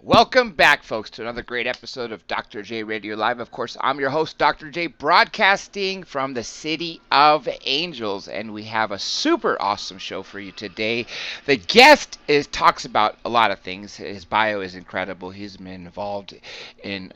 Welcome back, folks, to another great episode of Dr. J Radio Live. Of course, I'm your host, Dr. J, broadcasting from the City of Angels, and we have a super awesome show for you today. The guest talks about a lot of things. His bio is incredible. He's been involved in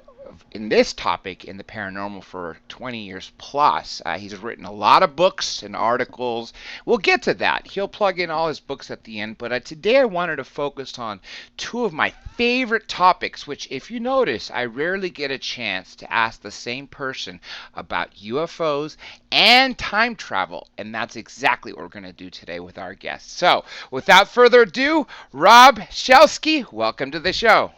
this topic in the paranormal for 20 years plus. He's written a lot of books and articles. We'll get to that. He'll plug in all his books at the end. But today I wanted to focus on two of my favorite topics, which, if you notice, I rarely get a chance to ask the same person about UFOs and time travel. And that's exactly what we're going to do today with our guest. So, without further ado, Rob Shelsky, welcome to the show.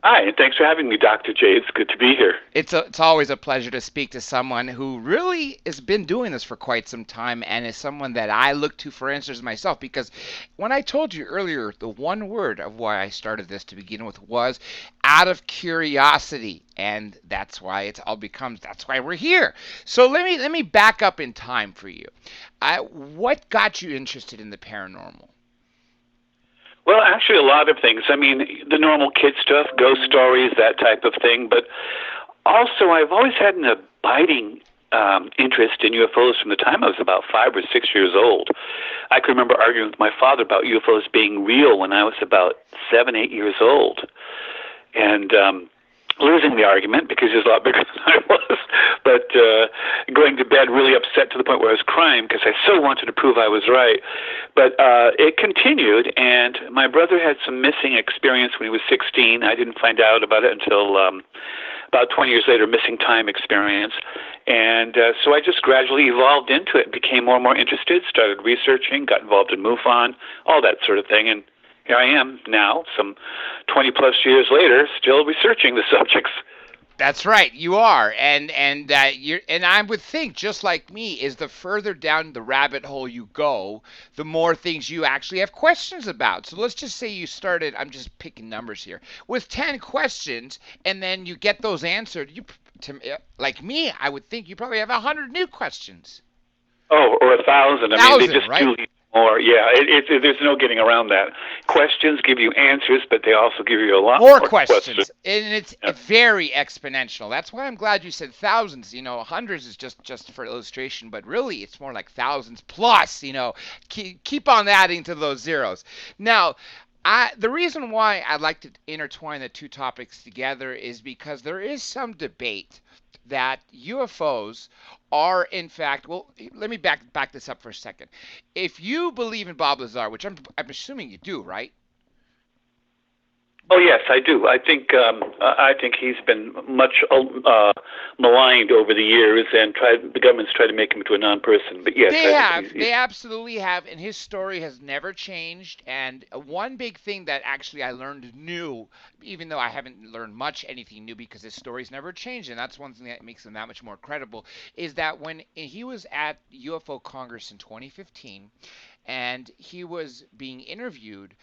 Hi, and thanks for having me, Dr. J. It's good to be here. It's always a pleasure to speak to someone who really has been doing this for quite some time and is someone that I look to for answers myself, because when I told you earlier, the one word of why I started this to begin with was out of curiosity, and that's why that's why we're here. So let me back up in time for you. What got you interested in the paranormal? Well, actually, a lot of things. I mean, the normal kid stuff, ghost stories, that type of thing. But also, I've always had an abiding interest in UFOs from the time I was about 5 or 6 years old. I can remember arguing with my father about UFOs being real when I was about 7, 8 years old. And losing the argument because he was a lot bigger than I was, but going to bed really upset to the point where I was crying because I so wanted to prove I was right. But it continued, and my brother had some missing experience when he was 16. I didn't find out about it until about 20 years later, missing time experience. And so I just gradually evolved into it, became more and more interested, started researching, got involved in MUFON, all that sort of thing. And here I am now, some 20 plus years later, still researching the subjects. That's right, you are, and I would think, just like me, is the further down the rabbit hole you go, the more things you actually have questions about. So let's just say you started, I'm just picking numbers here, with 10 questions, and then you get those answered. Like me, I would think you probably have 100 new questions. Oh, or 1,000. I mean, they just right? do more. Yeah, there's no getting around that. Questions give you answers, but they also give you a lot more questions. And it's very exponential. That's why I'm glad you said thousands. Hundreds is just for illustration, but really it's more like thousands plus. Keep on adding to those zeros. Now, the reason why I'd like to intertwine the two topics together is because there is some debate that UFOs are, in fact, well, let me back this up for a second. If you believe in Bob Lazar, which I'm assuming you do, right? Oh yes, I do. I think he's been much maligned over the years, and the government's tried to make him into a non-person. But yes, they absolutely have, and his story has never changed. And one big thing that actually I learned new, even though I haven't learned anything new, because his story's never changed, and that's one thing that makes him that much more credible, is that when he was at UFO Congress in 2015, and he was being interviewed,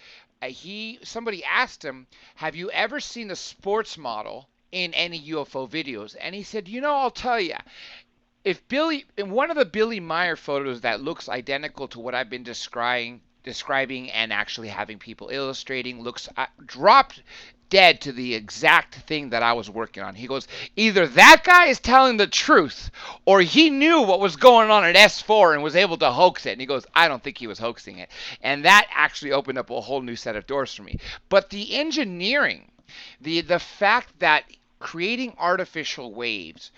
somebody asked him, have you ever seen a sports model in any UFO videos? And he said, I'll tell you, in one of the Billy Meyer photos that looks identical to what I've been describing and actually having people illustrating, looks dropped dead to the exact thing that I was working on. He goes, either that guy is telling the truth, or he knew what was going on at S4 and was able to hoax it. And he goes, I don't think he was hoaxing it. And that actually opened up a whole new set of doors for me. But the engineering, the fact that creating artificial waves,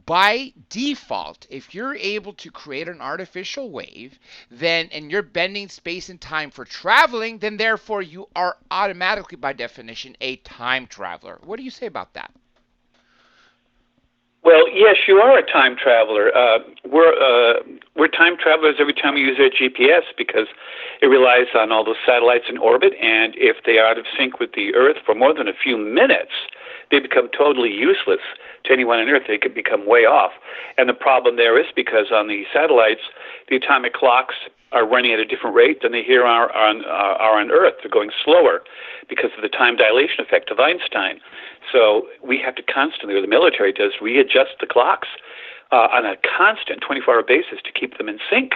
by default, if you're able to create an artificial wave, and you're bending space and time for traveling, then therefore you are automatically, by definition, a time traveler. What do you say about that? Well, yes, you are a time traveler. We're time travelers every time we use our GPS, because it relies on all those satellites in orbit, and if they are out of sync with the Earth for more than a few minutes, they become totally useless to anyone on Earth. They could become way off. And the problem there is because on the satellites, the atomic clocks are running at a different rate than they here are on Earth. They're going slower because of the time dilation effect of Einstein. So we have to constantly, or the military does, readjust the clocks on a constant 24-hour basis to keep them in sync.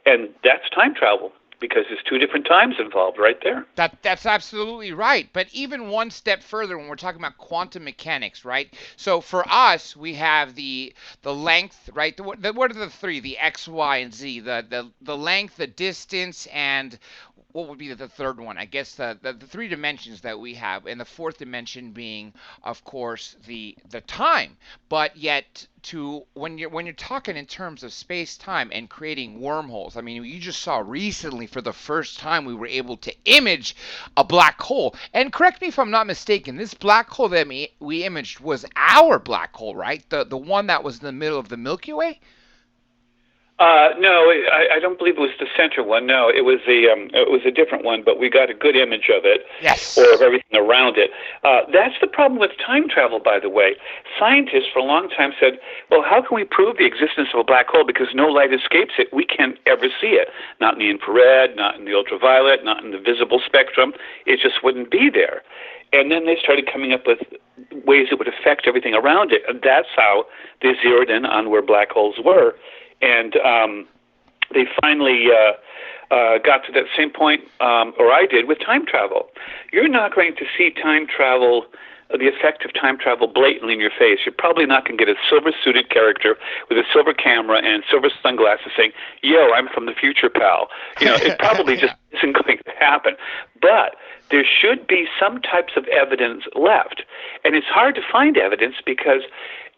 And that's time travel. because there's two different times involved right there. That's absolutely right. But even one step further, when we're talking about quantum mechanics, right? So for us, we have the length, right? What are the three? The x, y, and z. The length, the distance, and what would be the third one? I guess the three dimensions that we have, and the fourth dimension being, of course, the time. But yet, when you're talking in terms of space time and creating wormholes, I mean, you just saw recently for the first time we were able to image a black hole. And correct me if I'm not mistaken, this black hole that we imaged was our black hole, right? The one that was in the middle of the Milky Way. No, I don't believe it was the center one. No, it was a different one, but we got a good image of it, yes, or of everything around it. That's the problem with time travel, by the way. Scientists for a long time said, well, how can we prove the existence of a black hole? Because no light escapes it. We can't ever see it. Not in the infrared, not in the ultraviolet, not in the visible spectrum. It just wouldn't be there. And then they started coming up with ways it would affect everything around it, and that's how they zeroed in on where black holes were. And they finally got to that same point, or I did, with time travel. You're not going to see time travel, the effect of time travel blatantly in your face. You're probably not going to get a silver-suited character with a silver camera and silver sunglasses saying, yo, I'm from the future, pal. It probably just isn't going to happen. But there should be some types of evidence left. And it's hard to find evidence because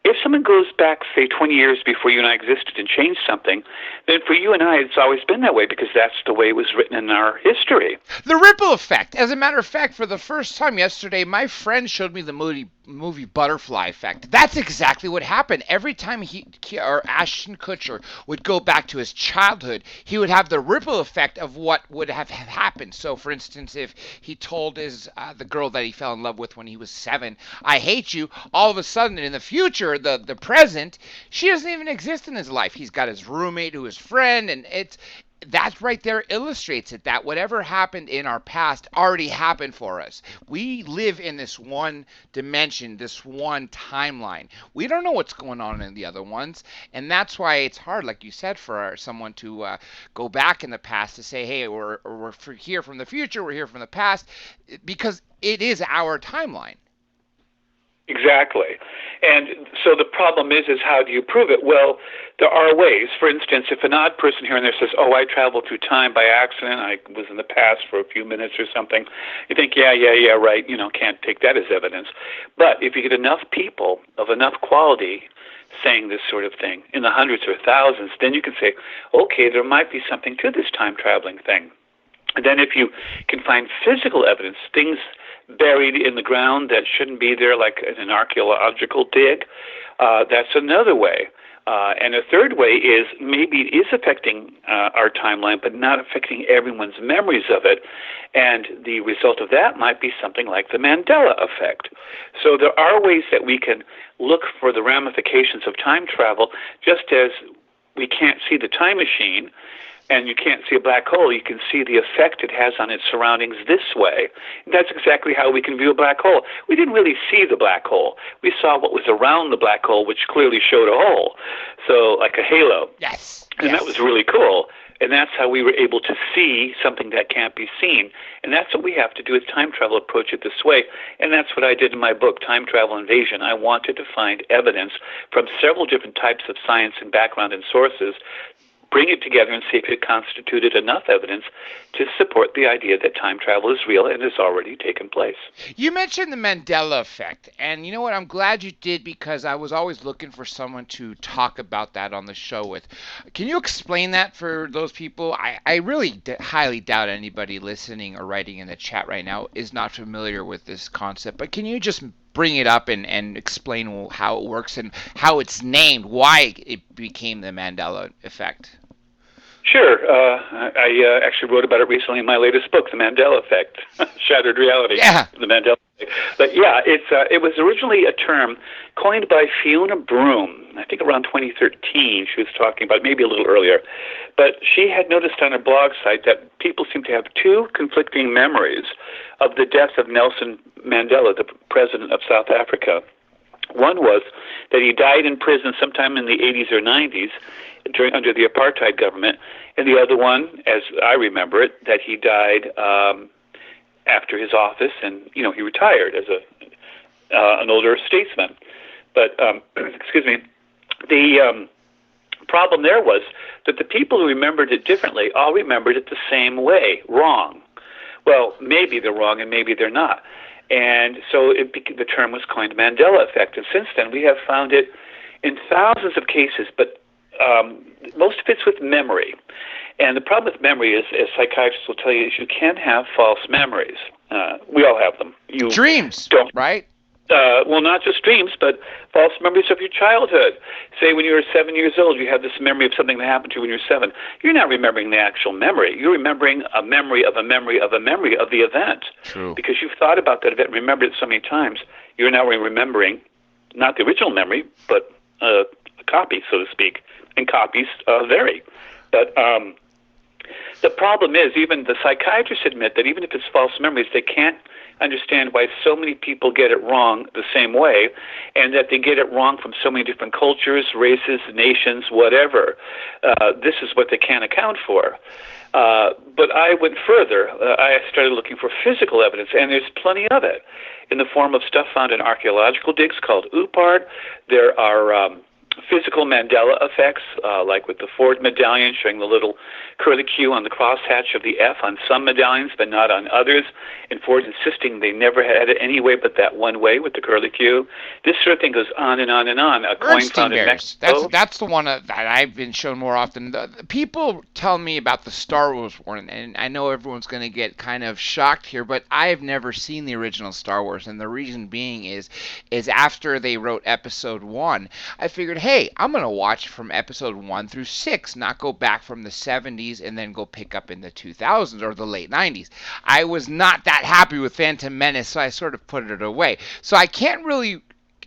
if someone goes back, say, 20 years before you and I existed and changed something, then for you and I, it's always been that way because that's the way it was written in our history. The ripple effect. As a matter of fact, for the first time yesterday, my friend showed me the movie Butterfly Effect. That's exactly what happened. Every time he or Ashton Kutcher would go back to his childhood, he would have the ripple effect of what would have happened. So, for instance, if he told the girl that he fell in love with when he was 7, I hate you, all of a sudden in the future, the present, she doesn't even exist in his life. He's got his roommate who is friend, and that right there illustrates it, that whatever happened in our past already happened for us. We live in this one dimension, this one timeline. We don't know what's going on in the other ones, and that's why it's hard, like you said, for someone to go back in the past to say, hey, we're here from the future, we're here from the past, because it is our timeline. Exactly. And so the problem is how do you prove it? Well, there are ways. For instance, if an odd person here and there says, oh, I traveled through time by accident, I was in the past for a few minutes or something, you think, yeah, right, can't take that as evidence. But if you get enough people of enough quality saying this sort of thing in the hundreds or thousands, then you can say, okay, there might be something to this time traveling thing. And then if you can find physical evidence, things buried in the ground that shouldn't be there, like an archaeological dig, that's another way. And a third way is maybe it is affecting our timeline, but not affecting everyone's memories of it. And the result of that might be something like the Mandela effect. So there are ways that we can look for the ramifications of time travel, just as we can't see the time machine, and you can't see a black hole, you can see the effect it has on its surroundings this way. And that's exactly how we can view a black hole. We didn't really see the black hole. We saw what was around the black hole, which clearly showed a hole, so like a halo. Yes. And that was really cool. And that's how we were able to see something that can't be seen. And that's what we have to do with time travel, approach it this way. And that's what I did in my book, Time Travel Invasion. I wanted to find evidence from several different types of science and background and sources, bring it together and see if it constituted enough evidence to support the idea that time travel is real and has already taken place. You mentioned the Mandela effect, and you know what? I'm glad you did, because I was always looking for someone to talk about that on the show with. Can you explain that for those people? I really highly doubt anybody listening or writing in the chat right now is not familiar with this concept, but can you just bring it up and explain how it works and how it's named, why it became the Mandela effect? Sure. I actually wrote about it recently in my latest book, The Mandela Effect, Shattered Reality. Yeah. The Mandela Effect. But yeah, it was originally a term coined by Fiona Broome, I think around 2013 she was talking about, maybe a little earlier. But she had noticed on her blog site that people seem to have two conflicting memories of the death of Nelson Mandela, the president of South Africa. One was that he died in prison sometime in the 80s or 90s under the apartheid government, and the other one, as I remember it, that he died after his office, and he retired as an older statesman. But excuse me, the problem there was that the people who remembered it differently all remembered it the same way, wrong. Well, maybe they're wrong and maybe they're not. And so the term was coined Mandela effect. And since then, we have found it in thousands of cases, but most of it's with memory. And the problem with memory is, as psychiatrists will tell you, is you can have false memories. We all have them. Dreams, right? Well, not just dreams, but false memories of your childhood. Say when you were 7 years old, you have this memory of something that happened to you when you were 7. You're not remembering the actual memory. You're remembering a memory of a memory of a memory of the event. True. Because you've thought about that event, remembered it so many times, you're now remembering not the original memory, but a copy, so to speak. And copies vary. But the problem is, even the psychiatrists admit that even if it's false memories, they can't understand why so many people get it wrong the same way, and that they get it wrong from so many different cultures, races, nations, whatever. This is what they can't account for. But I went further. I started looking for physical evidence, and there's plenty of it in the form of stuff found in archaeological digs called UPRN. There are physical Mandela effects, like with the Ford medallion showing the little curly Q on the crosshatch of the F on some medallions, but not on others, and Ford insisting they never had it any way but that one way with the curly Q. This sort of thing goes on and on and on. A coin found in Mexico. That's the one that I've been shown more often. The people tell me about the Star Wars one, and I know everyone's going to get kind of shocked here, but I've never seen the original Star Wars, and the reason being is after they wrote Episode 1, I figured, hey, I'm going to watch from Episode 1 through 6, not go back from the 70s and then go pick up in the 2000s or the late 90s. I was not that happy with Phantom Menace, so I sort of put it away. So I can't really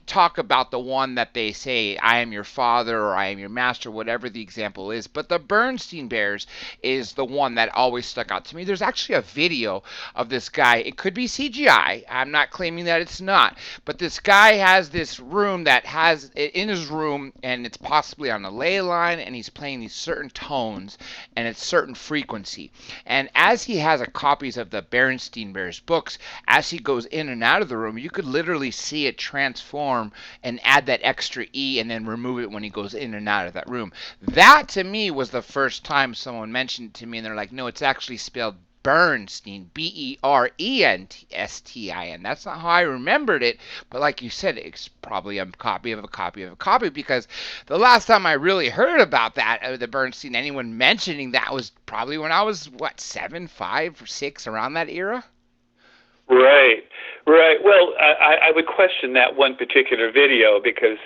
talk about the one that they say, I am your father or I am your master, whatever the example is, but the Bernstein Bears is the one that always stuck out to me. There's actually a video of this guy. It could be CGI. I'm not claiming that it's not, but this guy has this room that has in his room, and it's possibly on a ley line, and he's playing these certain tones and it's certain frequency. And as he has copies of the Bernstein Bears books, as he goes in and out of the room, you could literally see it transform and add that extra E and then remove it when he goes in and out of that room. That to me was the first time someone mentioned it to me, and they're like, no, it's actually spelled Bernstein, Bernstein. That's not how I remembered it, but like you said, it's probably a copy of a copy of a copy, because the last time I really heard about that, the Bernstein, anyone mentioning that, was probably when I was, 7, 5, or 6, around that era? Right. Well, I would question that one particular video because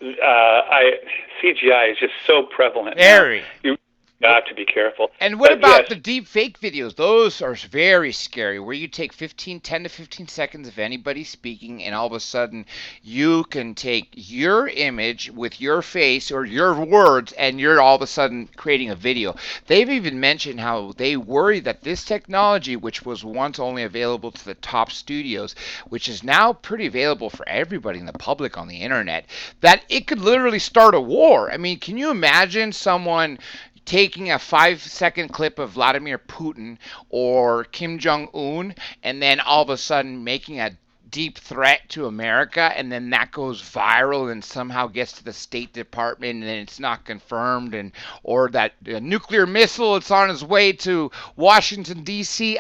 CGI is just so prevalent. Very. You got to be careful. And what about the deep fake videos? Those are very scary, where you take 10 to 15 seconds of anybody speaking, and all of a sudden you can take your image with your face or your words, and you're all of a sudden creating a video. They've even mentioned how they worry that this technology, which was once only available to the top studios, which is now pretty available for everybody in the public on the internet, that it could literally start a war. I mean, can you imagine someone taking a 5-second clip of Vladimir Putin or Kim Jong-un and then all of a sudden making a deep threat to America, and then that goes viral and somehow gets to the State Department and then it's not confirmed, and or that nuclear missile, it's on its way to Washington D.C.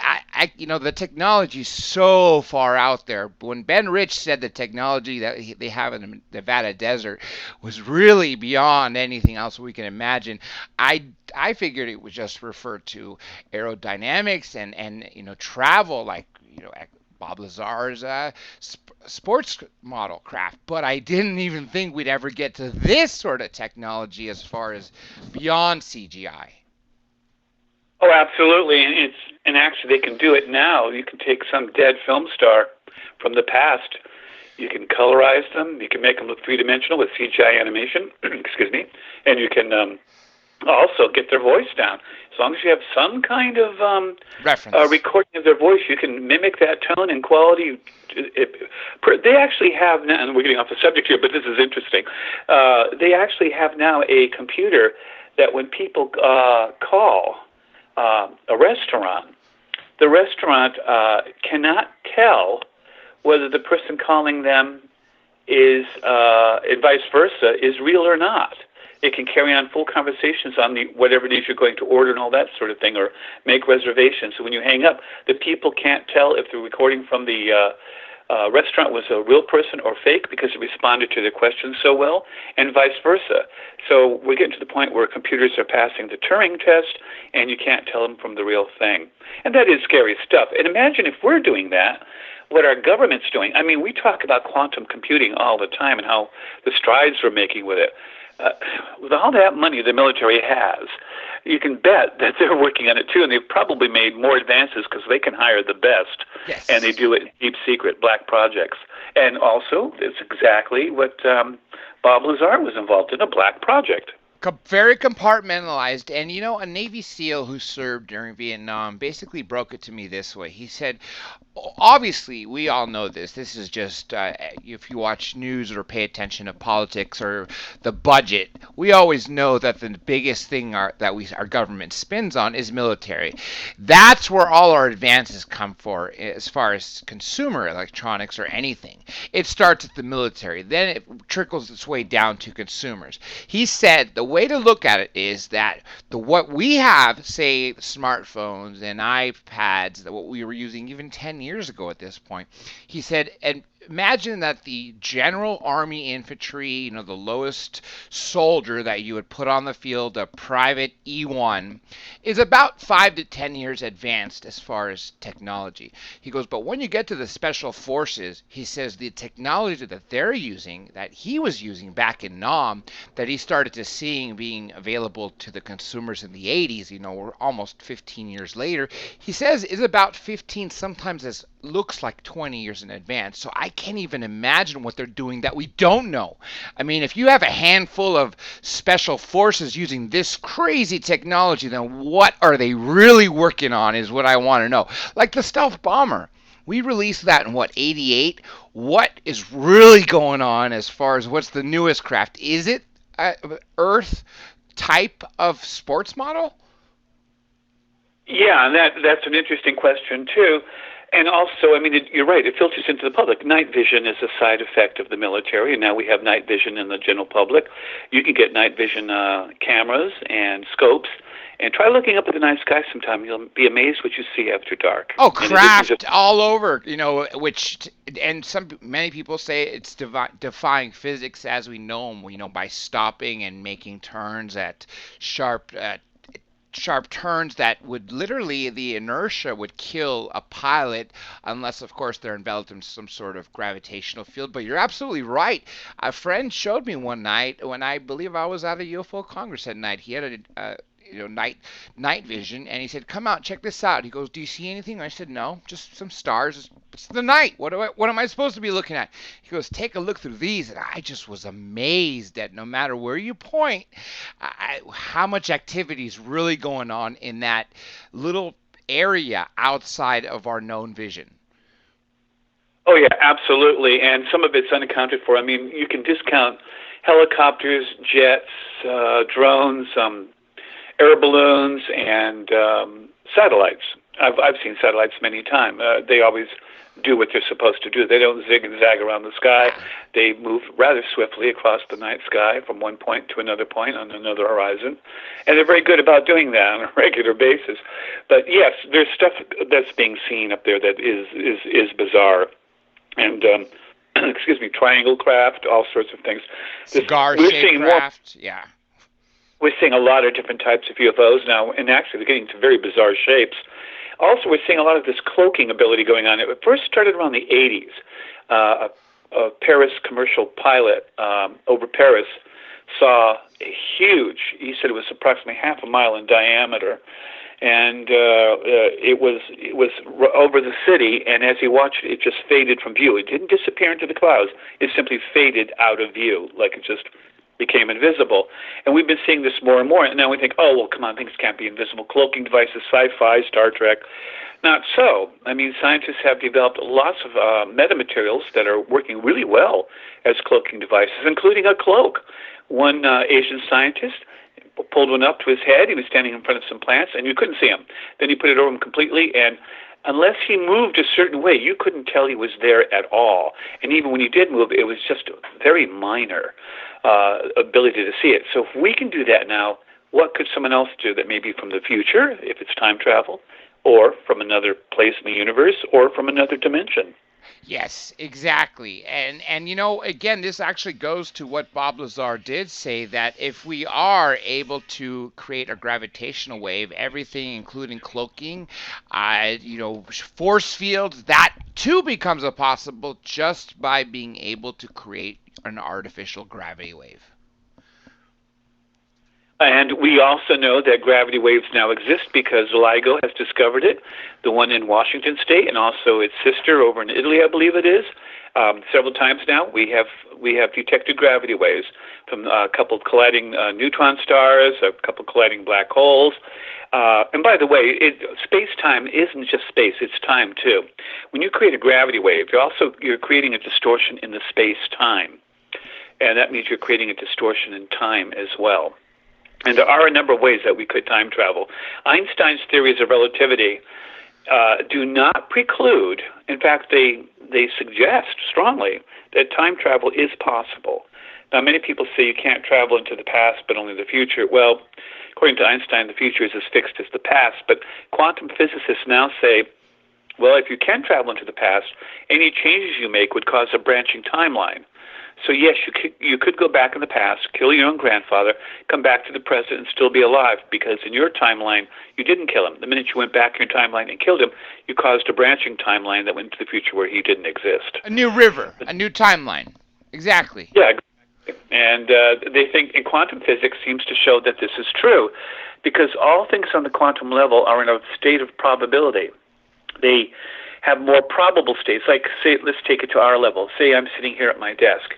The technology is so far out there. When Ben Rich said the technology that they have in the Nevada desert was really beyond anything else we can imagine, I figured it would just refer to aerodynamics and travel, like Bob Lazar's sports model craft, but I didn't even think we'd ever get to this sort of technology as far as beyond CGI. Oh, absolutely. And actually they can do it now. You can take some dead film star from the past, you can colorize them, you can make them look three-dimensional with CGI animation, excuse me, and you can also get their voice down. As long as you have some kind of Reference. recording of their voice, you can mimic that tone and quality. They actually have now, and we're getting off the subject here, but this is interesting. They actually have now a computer that when people call a restaurant, the restaurant cannot tell whether the person calling them is, and vice versa, is real or not. It can carry on full conversations on whatever it is you're going to order and all that sort of thing, or make reservations. So when you hang up, the people can't tell if the recording from the restaurant was a real person or fake because it responded to their questions so well, and vice versa. So we're getting to the point where computers are passing the Turing test, and you can't tell them from the real thing. And that is scary stuff. And imagine if we're doing that, what our government's doing. I mean, we talk about quantum computing all the time and how the strides we're making with it. With all that money the military has, you can bet that they're working on it too, and they've probably made more advances because they can hire the best, yes. And they do it in deep secret, black projects. And also, it's exactly what Bob Lazar was involved in, a black project. Very compartmentalized. And, a Navy SEAL who served during Vietnam basically broke it to me this way. He said, obviously, we all know this. This is just, if you watch news or pay attention to politics or the budget, we always know that the biggest thing our government spends on is military. That's where all our advances come for as far as consumer electronics or anything. It starts at the military. Then it trickles its way down to consumers. He said the way to look at it is that what we have, say, smartphones and iPads, that what we were using even 10 years ago at this point, he said, and imagine that the general army infantry, the lowest soldier that you would put on the field, a private E1, is about 5 to 10 years advanced as far as technology. He goes, but when you get to the special forces, he says the technology that they're using, that he was using back in Nam, that he started to seeing being available to the consumers in the 80s, we're almost 15 years later, he says is about 15, sometimes as looks like 20 years in advance. So I can't even imagine what they're doing that we don't know. I mean, if you have a handful of special forces using this crazy technology, then what are they really working on is what I want to know. Like the stealth bomber. We released that in, 88? What is really going on as far as what's the newest craft? Is it Earth type of sports model? Yeah, and that's an interesting question, too. And also, I mean, you're right, it filters into the public. Night vision is a side effect of the military, and now we have night vision in the general public. You can get night vision cameras and scopes, and try looking up at the night sky sometime. You'll be amazed what you see after dark. Oh, craft all over, and many people say it's defying physics as we know them, by stopping and making turns at sharp turns that would literally, the inertia would kill a pilot unless, of course, they're enveloped in some sort of gravitational field. But you're absolutely right. A friend showed me one night when I believe I was at a UFO Congress at night. He had a night vision, and he said, "Come out, check this out." He goes, "Do you see anything?" I said, "No, just some stars. It's the night. What am I supposed to be looking at?" He goes, "Take a look through these," and I just was amazed that no matter where you point, how much activity is really going on in that little area outside of our known vision. Oh yeah, absolutely, and some of it's unaccounted for. I mean, you can discount helicopters, jets, drones, air balloons, and satellites. I've seen satellites many times. They always do what they're supposed to do. They don't zig and zag around the sky. They move rather swiftly across the night sky from one point to another point on another horizon, and they're very good about doing that on a regular basis. But yes, there's stuff that's being seen up there that is bizarre, and excuse me, triangle craft, all sorts of things. Cigar-shaped craft, yeah. We're seeing a lot of different types of UFOs now, and actually they're getting to very bizarre shapes. Also, we're seeing a lot of this cloaking ability going on. It first started around the 80s. A Paris commercial pilot over Paris saw a huge, he said it was approximately half a mile in diameter, and it was over the city, and as he watched it, it just faded from view. It didn't disappear into the clouds. It simply faded out of view, like it just became invisible. And we've been seeing this more and more. And now we think, oh, well, come on, things can't be invisible. Cloaking devices, sci-fi, Star Trek. Not so. I mean, scientists have developed lots of metamaterials that are working really well as cloaking devices, including a cloak. One Asian scientist pulled one up to his head. He was standing in front of some plants, and you couldn't see him. Then he put it over him completely, and unless he moved a certain way, you couldn't tell he was there at all. And even when he did move, it was just a very minor ability to see it. So if we can do that now, what could someone else do that may be from the future, if it's time travel, or from another place in the universe, or from another dimension? Yes, exactly. And you know, again, this actually goes to what Bob Lazar did say, that if we are able to create a gravitational wave, everything including cloaking, you know, force fields, that too becomes a possible just by being able to create an artificial gravity wave. And we also know that gravity waves now exist because LIGO has discovered it, the one in Washington State, and also its sister over in Italy, I believe it is. Several times now, we have detected gravity waves from a couple of colliding neutron stars, a couple of colliding black holes. And by the way, space-time isn't just space; it's time too. When you create a gravity wave, you're creating a distortion in the space-time, and that means you're creating a distortion in time as well. And there are a number of ways that we could time travel. Einstein's theories of relativity do not preclude, in fact, they suggest strongly that time travel is possible. Now, many people say you can't travel into the past, but only the future. Well, according to Einstein, the future is as fixed as the past. But quantum physicists now say, well, if you can travel into the past, any changes you make would cause a branching timeline. So yes, you could go back in the past, kill your own grandfather, come back to the present, and still be alive, because in your timeline, you didn't kill him. The minute you went back in your timeline and killed him, you caused a branching timeline that went into the future where he didn't exist. A new river, a new timeline. Exactly. Yeah, and they think, and quantum physics seems to show that this is true, because all things on the quantum level are in a state of probability. They have more probable states. Like, say, let's take it to our level. Say I'm sitting here at my desk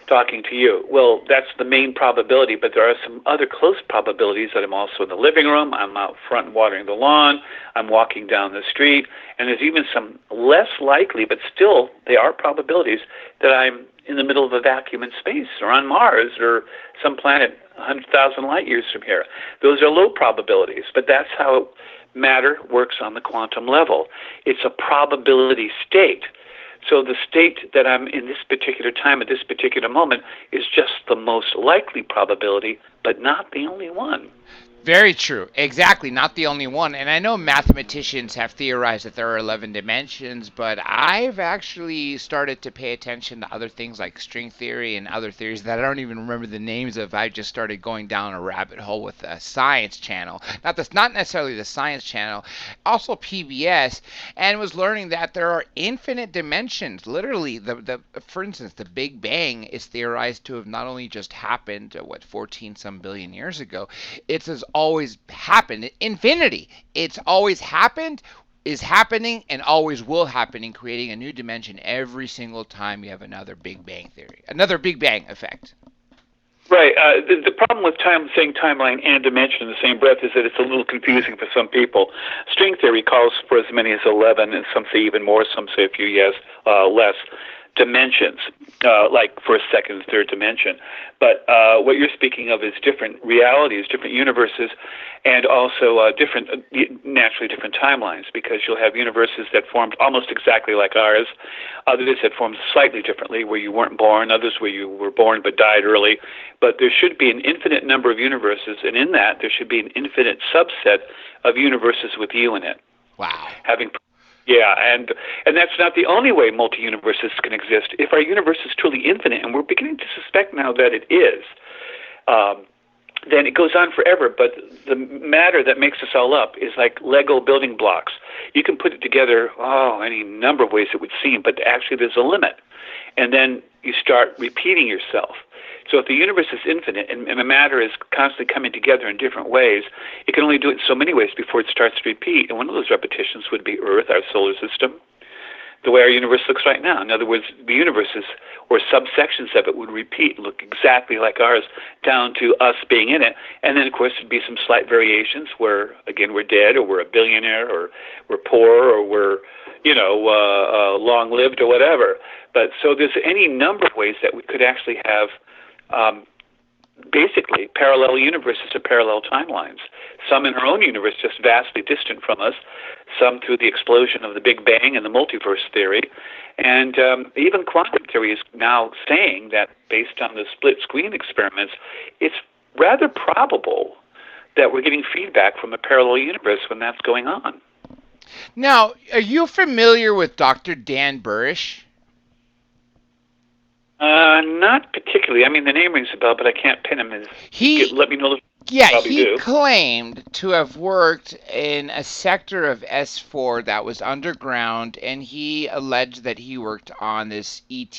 talking to you. Well, that's the main probability, but there are some other close probabilities that I'm also in the living room, I'm out front watering the lawn, I'm walking down the street, and there's even some less likely, but still they are probabilities, that I'm in the middle of a vacuum in space or on Mars or some planet 100,000 light years from here. Those are low probabilities, but that's how matter works on the quantum level. It's a probability state. So the state that I'm in this particular time at this particular moment is just the most likely probability, but not the only one. Very true. Exactly. Not the only one. And I know mathematicians have theorized that there are 11 dimensions, but I've actually started to pay attention to other things like string theory and other theories that I don't even remember the names of. I just started going down a rabbit hole with a science channel. Not necessarily the science channel, also PBS, and was learning that there are infinite dimensions. Literally, for instance, the Big Bang is theorized to have not only just happened, 14 some billion years ago, it's as always happened. Infinity. It's always happened, is happening, and always will happen, creating a new dimension every single time you have another Big Bang theory, another Big Bang effect. Right. The problem with saying timeline and dimension in the same breath is that it's a little confusing for some people. String theory calls for as many as 11, and some say even more, some say a few less dimensions, like for a second and third dimension. But what you're speaking of is different realities, different universes, and also naturally different timelines, because you'll have universes that formed almost exactly like ours, others that formed slightly differently, where you weren't born, others where you were born but died early. But there should be an infinite number of universes, and in that there should be an infinite subset of universes with you in it. Wow. Yeah, and that's not the only way multi-universes can exist. If our universe is truly infinite, and we're beginning to suspect now that it is, then it goes on forever. But the matter that makes us all up is like Lego building blocks. You can put it together, any number of ways it would seem, but actually there's a limit. And then you start repeating yourself. So if the universe is infinite and the matter is constantly coming together in different ways, it can only do it in so many ways before it starts to repeat. And one of those repetitions would be Earth, our solar system. the way our universe looks right now. In other words, the universe is, or subsections of it would repeat, look exactly like ours, down to us being in it. And then, of course, there'd be some slight variations where, again, we're dead, or we're a billionaire, or we're poor, or we're, long-lived, or whatever. But so there's any number of ways that we could actually have basically parallel universes or parallel timelines. Some in our own universe just vastly distant from us, some through the explosion of the Big Bang and the multiverse theory. And even quantum theory is now saying that, based on the split screen experiments, it's rather probable that we're getting feedback from a parallel universe when that's going on. Now, are you familiar with Dr. Dan Burish? Not particularly. I mean, the name rings a bell, but I can't pin him. Let me know. Yeah, he claimed to have worked in a sector of S4 that was underground, and he alleged that he worked on this ET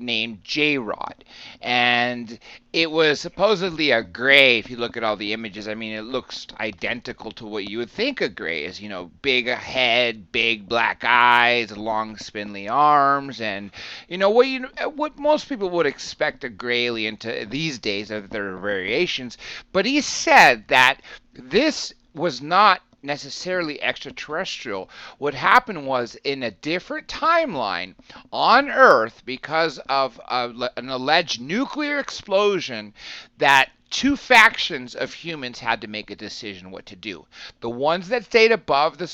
named J-Rod. And it was supposedly a gray, if you look at all the images. I mean, it looks identical to what you would think a gray is, big head, big black eyes, long spindly arms, and, what most people would expect a gray alien to these days, that there are variations. But he said that this was not necessarily extraterrestrial. What happened was, in a different timeline on Earth, because of an alleged nuclear explosion, that two factions of humans had to make a decision what to do. The ones that stayed above the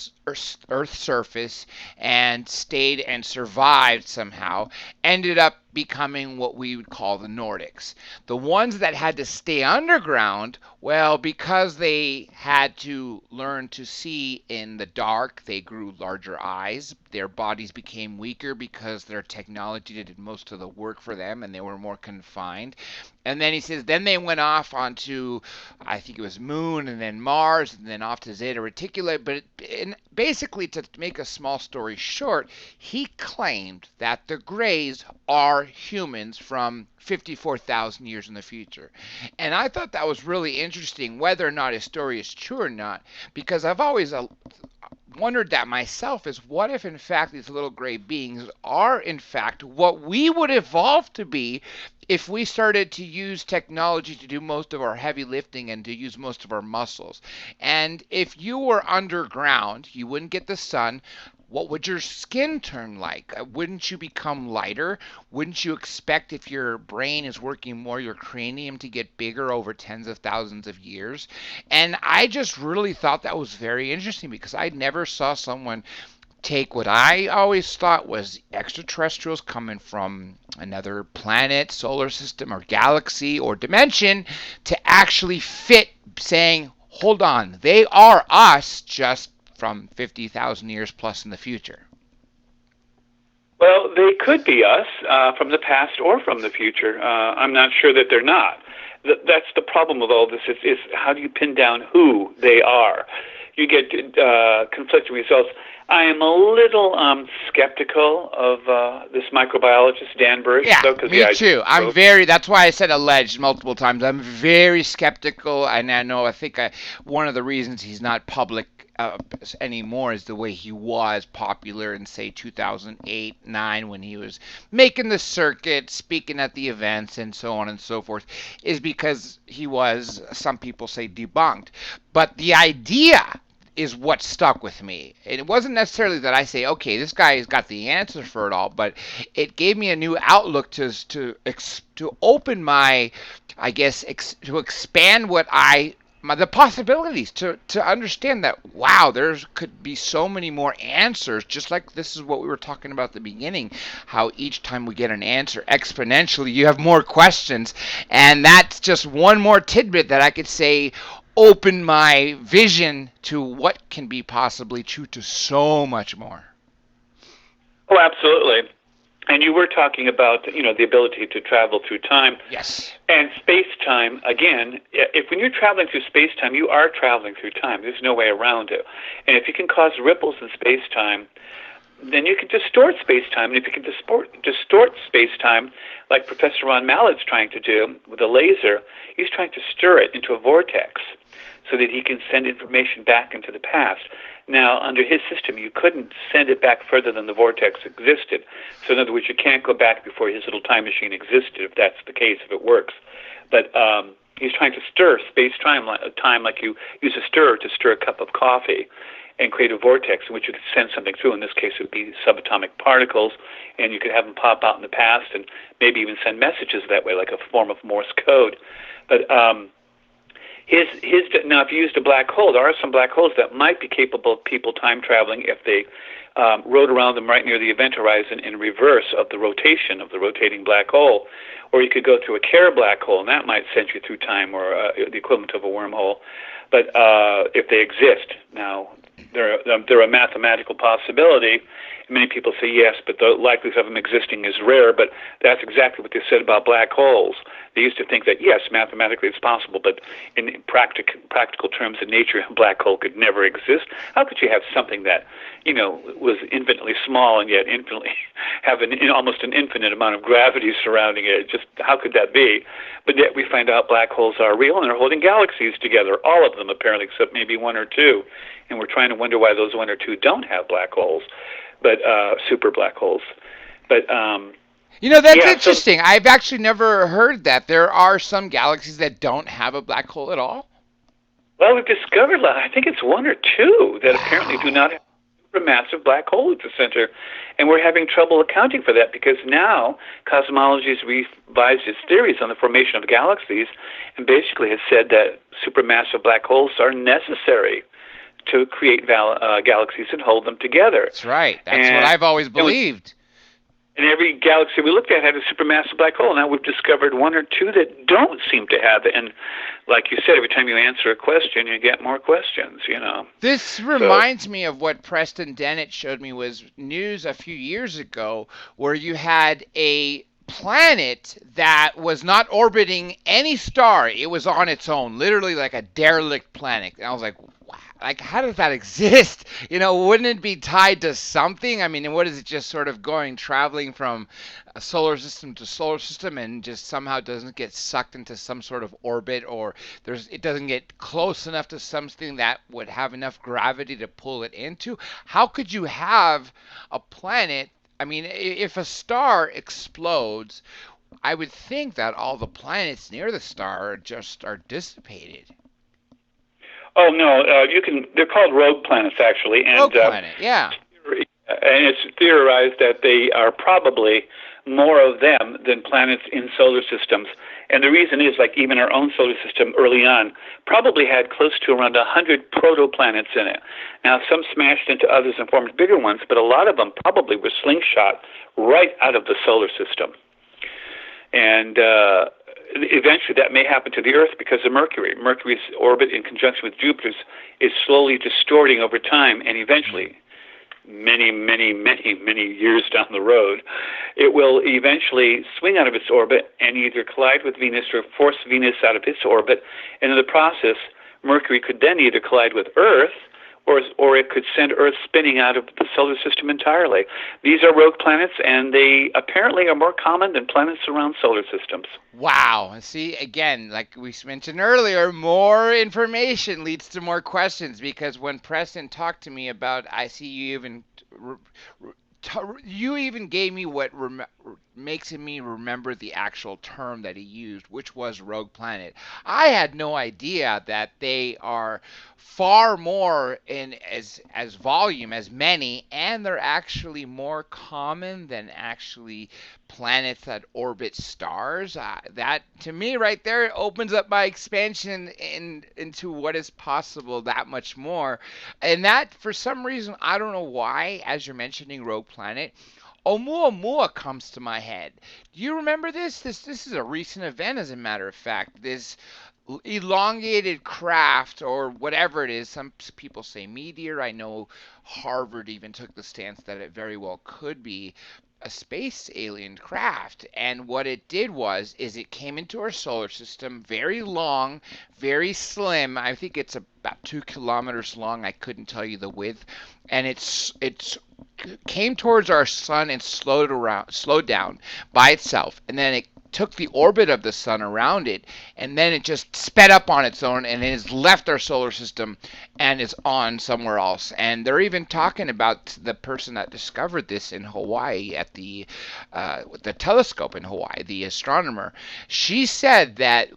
Earth's surface and stayed and survived somehow ended up becoming what we would call the Nordics. The ones that had to stay underground, well, because they had to learn to see in the dark, they grew larger eyes. Their bodies became weaker because their technology did most of the work for them, and they were more confined. And then he says, then they went off onto, I think it was Moon, and then Mars, and then off to Zeta Reticuli. But basically, to make a small story short, he claimed that the Greys are humans from 54,000 years in the future. And I thought that was really interesting, whether or not his story is true or not, because I've always wondered that myself, is what if in fact these little gray beings are in fact what we would evolve to be if we started to use technology to do most of our heavy lifting and to use most of our muscles. And if you were underground, you wouldn't get the sun. What would your skin turn like? Wouldn't you become lighter? Wouldn't you expect, if your brain is working more, your cranium to get bigger over tens of thousands of years? And I just really thought that was very interesting, because I never saw someone take what I always thought was extraterrestrials coming from another planet, solar system, or galaxy, or dimension, to actually fit saying, hold on, they are us, just from 50,000 years plus in the future. Well, they could be us from the past or from the future. I'm not sure that they're not. That's the problem with all this, is how do you pin down who they are? You get conflicting results. I am a little skeptical of this microbiologist, Dan Burish. Yeah, me too. That's why I said alleged multiple times. I'm very skeptical, and I think one of the reasons he's not public anymore is the way he was popular in, say, 2008-9, when he was making the circuit, speaking at the events, and so on and so forth, is because he was, some people say, debunked. But the idea is what stuck with me. It wasn't necessarily that I say, okay, this guy has got the answer for it all, but it gave me a new outlook to open my, I guess, to expand the possibilities, to understand that, wow, there could be so many more answers, just like this is what we were talking about at the beginning, how each time we get an answer exponentially, you have more questions, and that's just one more tidbit that I could say open my vision to what can be possibly true to so much more. Oh, absolutely. And you were talking about, the ability to travel through time. Yes. And space-time, again, when you're traveling through space-time, you are traveling through time. There's no way around it. And if you can cause ripples in space-time, then you can distort space-time. And if you can distort space-time, like Professor Ron Mallett's trying to do with a laser, he's trying to stir it into a vortex. so that he can send information back into the past. Now, under his system, you couldn't send it back further than the vortex existed. So in other words, you can't go back before his little time machine existed, if that's the case, if it works. But he's trying to stir space-time like you use a stirrer to stir a cup of coffee and create a vortex in which you could send something through. In this case, it would be subatomic particles, and you could have them pop out in the past and maybe even send messages that way, like a form of Morse code. But now, if you used a black hole, there are some black holes that might be capable of people time traveling if they rode around them right near the event horizon in reverse of the rotation of the rotating black hole. Or you could go through a Kerr black hole, and that might send you through time, or the equivalent of a wormhole. But if they exist, now they're a mathematical possibility. Many people say yes, but the likelihood of them existing is rare. But that's exactly what they said about black holes. They used to think that, yes, mathematically it's possible, but in practical terms in nature, a black hole could never exist. How could you have something that, was infinitely small and yet infinitely have almost an infinite amount of gravity surrounding it? Just how could that be? But yet we find out black holes are real, and they're holding galaxies together, all of them apparently, except maybe one or two. And we're trying to wonder why those one or two don't have black holes, but super black holes. But that's interesting. I've actually never heard that there are some galaxies that don't have a black hole at all. Well, we've discovered, I think it's one or two that apparently do not have a supermassive black hole at the center, and we're having trouble accounting for that because now cosmology has revised its theories on the formation of galaxies and basically has said that supermassive black holes are necessary to create galaxies and hold them together. That's right. That's what I've always believed. And every galaxy we looked at had a supermassive black hole. Now we've discovered one or two that don't seem to have it. And like you said, every time you answer a question, you get more questions, This reminds me of what Preston Dennett showed me was news a few years ago, where you had a planet that was not orbiting any star. It was on its own, literally like a derelict planet. And I was like, wow. Like, how does that exist? Wouldn't it be tied to something? I mean, what is it, just sort of traveling from a solar system to solar system and just somehow doesn't get sucked into some sort of orbit, or it doesn't get close enough to something that would have enough gravity to pull it into? How could you have a planet? I mean, if a star explodes, I would think that all the planets near the star are dissipated. Oh no, they're called rogue planets actually, and rogue planet, yeah. And it's theorized that they are probably more of them than planets in solar systems. And the reason is, like, even our own solar system early on probably had close to around 100 protoplanets in it. Now, some smashed into others and formed bigger ones, but a lot of them probably were slingshot right out of the solar system. And eventually that may happen to the Earth because of Mercury. Mercury's orbit in conjunction with Jupiter's is slowly distorting over time, and eventually, many years down the road, it will eventually swing out of its orbit and either collide with Venus or force Venus out of its orbit. And in the process, Mercury could then either collide with Earth or it could send Earth spinning out of the solar system entirely. These are rogue planets, and they apparently are more common than planets around solar systems. Wow. See, again, like we mentioned earlier, more information leads to more questions, because when Preston talked to me about, I see you even gave me what makes me remember the actual term that he used, which was rogue planet. I had no idea that they are far more in as volume, as many, and they're actually more common than actually planets that orbit stars. That, to me, right there, opens up my expansion into what is possible that much more. And that, for some reason, I don't know why, as you're mentioning rogue planet, Oumuamua comes to my head. Do you remember this? This is a recent event, as a matter of fact. This elongated craft, or whatever it is. Some people say meteor. I know Harvard even took the stance that it very well could be a space alien craft. And what it did is it came into our solar system, very long, very slim. I think it's about 2 kilometers long. I couldn't tell you the width. And it's came towards our sun and slowed down by itself, and then it took the orbit of the sun around it, and then it just sped up on its own, and it has left our solar system and is on somewhere else. And they're even talking about the person that discovered this in Hawaii at the telescope in Hawaii, the astronomer. She said that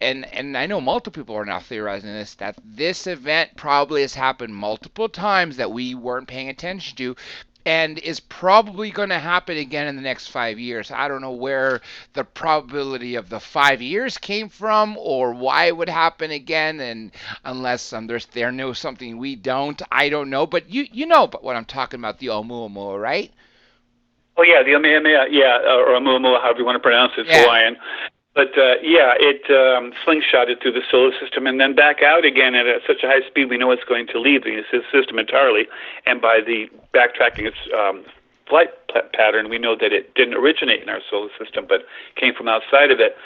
and I know multiple people are now theorizing this, that this event probably has happened multiple times that we weren't paying attention to, and is probably going to happen again in the next 5 years. I don't know where the probability of the 5 years came from or why it would happen again, and unless they know something we don't, I don't know. But you know what I'm talking about, the Oumuamua, right? Oh yeah, the or Oumuamua, however you want to pronounce it, Yeah. Hawaiian. But it slingshotted through the solar system and then back out again at such a high speed we know it's going to leave the system entirely. And by the backtracking its flight pattern, we know that it didn't originate in our solar system, but came from outside of it.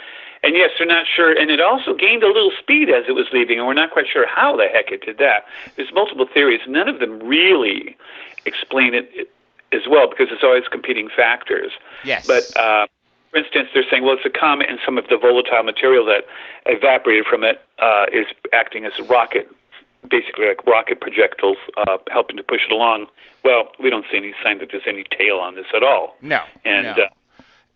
And yes, they're not sure. And it also gained a little speed as it was leaving, and we're not quite sure how the heck it did that. There's multiple theories. None of them really explain it as well, because there's always competing factors. Yes. But for instance, they're saying, well, it's a comet, and some of the volatile material that evaporated from it is acting as a rocket, basically like rocket projectiles, helping to push it along. Well, we don't see any sign that there's any tail on this at all. No. And no.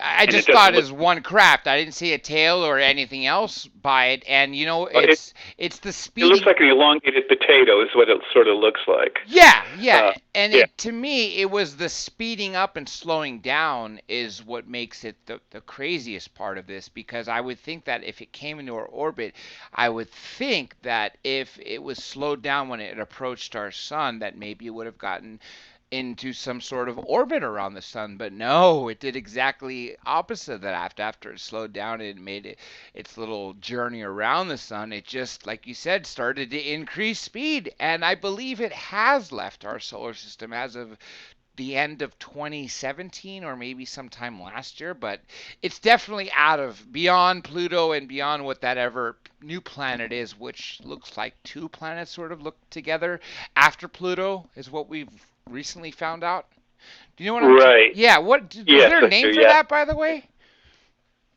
I just thought it was one craft. I didn't see a tail or anything else by it, and it's the speed. It looks like an elongated potato, is what it sort of looks like. Yeah. To me, it was the speeding up and slowing down is what makes it the craziest part of this, because I would think that if it came into our orbit, I would think that if it was slowed down when it approached our sun, that maybe it would have gotten into some sort of orbit around the sun. But no, it did exactly opposite of that. After it slowed down and made its little journey around the sun, it just, like you said, started to increase speed. And I believe it has left our solar system as of the end of 2017 or maybe sometime last year, but it's definitely beyond Pluto and beyond what that ever new planet is, which looks like two planets sort of look together after Pluto, is what we've recently found out. Do you know what I'm right? Yeah. Is there a name for that, by the way?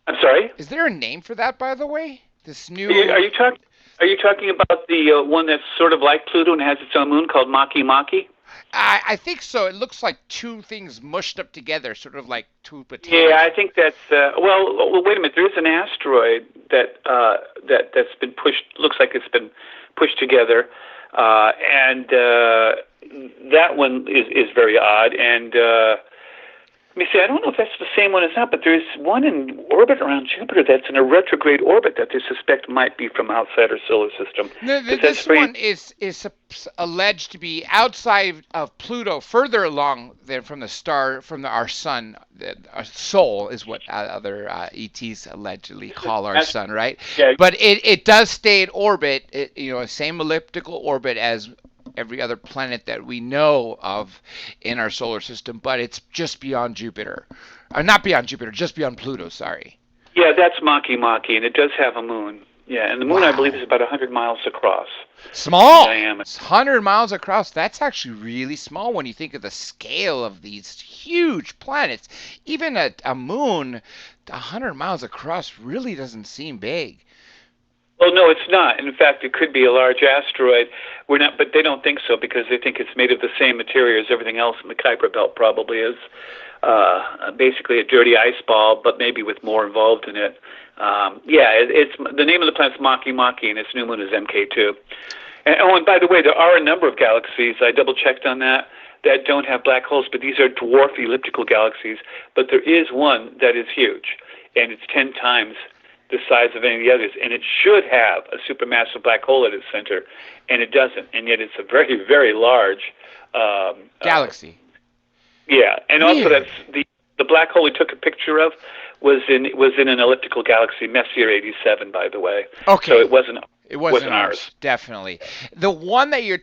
I'm sorry? Is there a name for that, by the way? This new. Are you talking about the one that's sort of like Pluto and has its own moon called Maki Maki? I think so. It looks like two things mushed up together, sort of like two potatoes. Yeah, I think that's. Well, wait a minute. There is an asteroid that's been pushed. Looks like it's been pushed together, and that one is very odd. And let me see. I don't know if that's the same one as that, but there's one in orbit around Jupiter that's in a retrograde orbit that they suspect might be from outside our solar system. This one is alleged to be outside of Pluto, further along than from the star, our sun. Our Sol is what other ETs allegedly call our sun, right? Yeah. But it does stay in orbit, same elliptical orbit as every other planet that we know of in our solar system, but it's just beyond Jupiter. Not beyond Jupiter, just beyond Pluto, sorry. Yeah, that's Maki Maki, and it does have a moon. Yeah, and the moon, I believe, is about 100 miles across. Small! Diameter. It's 100 miles across. That's actually really small when you think of the scale of these huge planets. Even a moon 100 miles across really doesn't seem big. Well, no, it's not. In fact, it could be a large asteroid. But they don't think so because they think it's made of the same material as everything else in the Kuiper Belt probably is. Basically a dirty ice ball, but maybe with more involved in it. It's the name of the planet's Maki Maki, and its new moon is MK2. And by the way, there are a number of galaxies. I double-checked on that don't have black holes, but these are dwarf elliptical galaxies. But there is one that is huge, and it's 10 times the size of any of the others, and it should have a supermassive black hole at its center, and it doesn't, and yet it's a very, very large galaxy. And also that's the black hole we took a picture of was in an elliptical galaxy, Messier 87, by the way. Okay. So it wasn't ours. Definitely. The one that you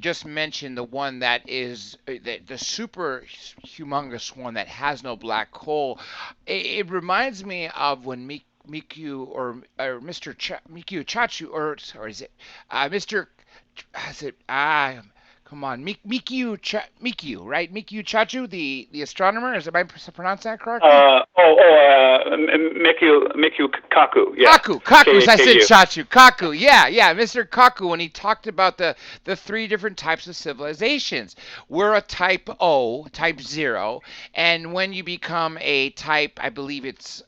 just mentioned, the one that is the super humongous one that has no black hole, it reminds me of when Miku or Mr. Miku Chachu, or is it Mr. Is it come on, Miku, right? Miku Chachu, the astronomer. Am I pronouncing that correctly? Miku Kaku, yeah. Kaku, I said K-A-K-U. Chachu. Kaku, yeah, Mr. Kaku, when he talked about the three different types of civilizations. We're a type O, type 0, and when you become a type, I believe it's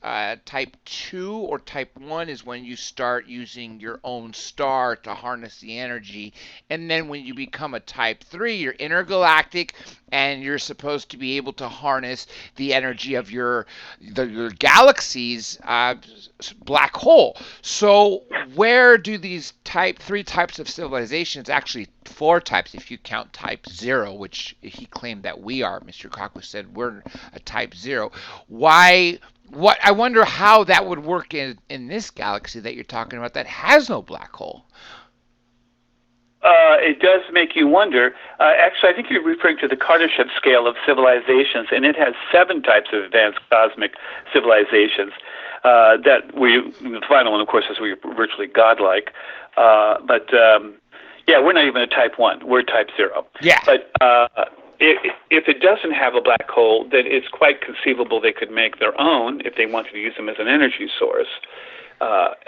type 2 or type 1 is when you start using your own star to harness the energy, and then when you become a type 3, you're intergalactic, and you're supposed to be able to harness the energy of your galaxies black hole. So where do these three types of civilizations, actually four types if you count type 0, which he claimed that we are, Mr. Kaku said we're a type 0. I wonder how that would work in this galaxy that you're talking about that has no black hole. It does make you wonder. Actually, I think you're referring to the Kardashev scale of civilizations, and it has 7 types of advanced cosmic civilizations. The final one, of course, is we're virtually godlike. We're not even a type 1. We're type 0. Yeah. But if it doesn't have a black hole, then it's quite conceivable they could make their own if they wanted to use them as an energy source.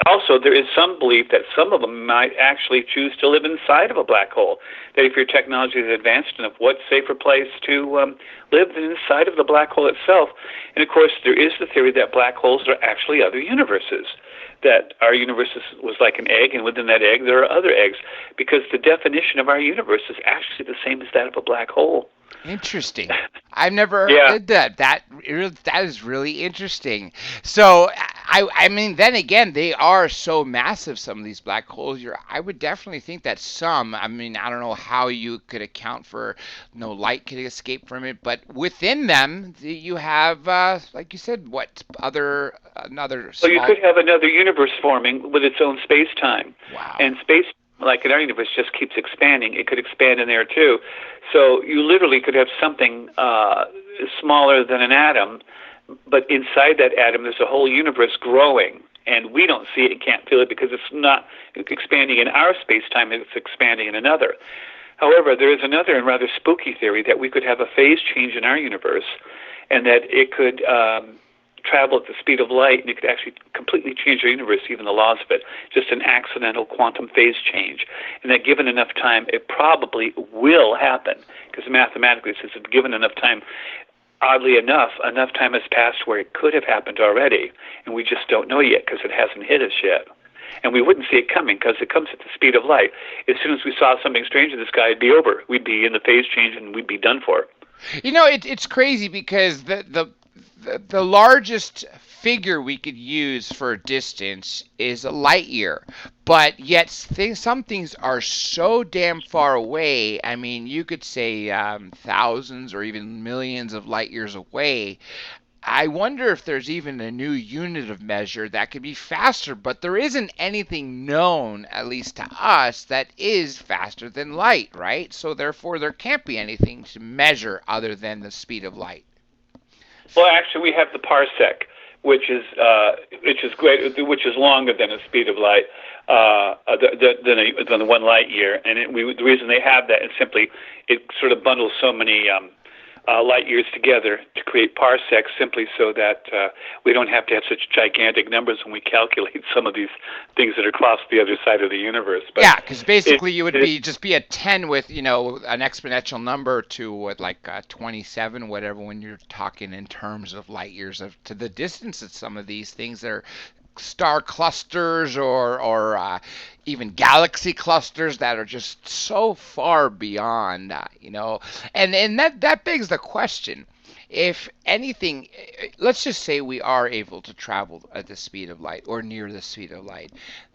Also, there is some belief that some of them might actually choose to live inside of a black hole. That if your technology is advanced enough, what safer place to live than inside of the black hole itself? And of course, there is the theory that black holes are actually other universes. That our universe was like an egg, and within that egg there are other eggs, because the definition of our universe is actually the same as that of a black hole. Interesting. I've never heard that. That is really interesting. So, I mean, then again, they are so massive, some of these black holes. I would definitely think that some, I mean, I don't know how you could account for no light could escape from it, but within them, you have, like you said, another small... So you could have another universe forming with its own space-time. Wow. And space, like in our universe, just keeps expanding. It could expand in there, too. So you literally could have something smaller than an atom, but inside that atom there's a whole universe growing, and we don't see it and can't feel it because it's not expanding in our space-time, it's expanding in another. However, there is another and rather spooky theory that we could have a phase change in our universe, and that it could travel at the speed of light, and it could actually completely change our universe, even the laws of it, just an accidental quantum phase change. And that given enough time, it probably will happen, because mathematically, since it's given enough time, oddly enough time has passed where it could have happened already, and we just don't know yet because it hasn't hit us yet. And we wouldn't see it coming because it comes at the speed of light. As soon as we saw something strange in the sky, it'd be over. We'd be in the phase change, and we'd be done for. You know, it's crazy because the largest figure we could use for distance is a light year, but yet some things are so damn far away. I mean, you could say thousands or even millions of light years away. I wonder if there's even a new unit of measure that could be faster, but there isn't anything known, at least to us, that is faster than light, right? So therefore, there can't be anything to measure other than the speed of light. Well, actually, we have the parsec, which is longer than the speed of light, than the 1 light year. And the reason they have that is simply it sort of bundles so many light years together to create parsecs, simply so that we don't have to have such gigantic numbers when we calculate some of these things that are across the other side of the universe. But yeah, because basically you would be a 10 with, an exponential number to 27, whatever, when you're talking in terms of light years to the distance of some of these things that are star clusters or even galaxy clusters that are just so far beyond, and that begs the question. If anything, let's just say we are able to travel at the speed of light or near the speed of light.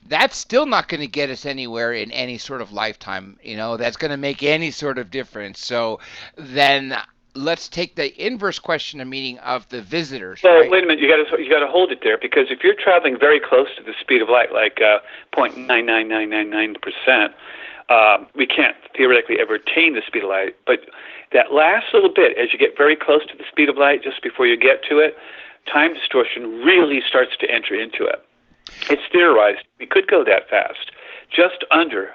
That's still not going to get us anywhere in any sort of lifetime, that's going to make any sort of difference. So then let's take the inverse question, of the visitors. Well, right? Wait a minute. You got to hold it there, because if you're traveling very close to the speed of light, like 0.99999%, we can't theoretically ever attain the speed of light. But that last little bit, as you get very close to the speed of light, just before you get to it, time distortion really starts to enter into it. It's theorized we could go that fast, just under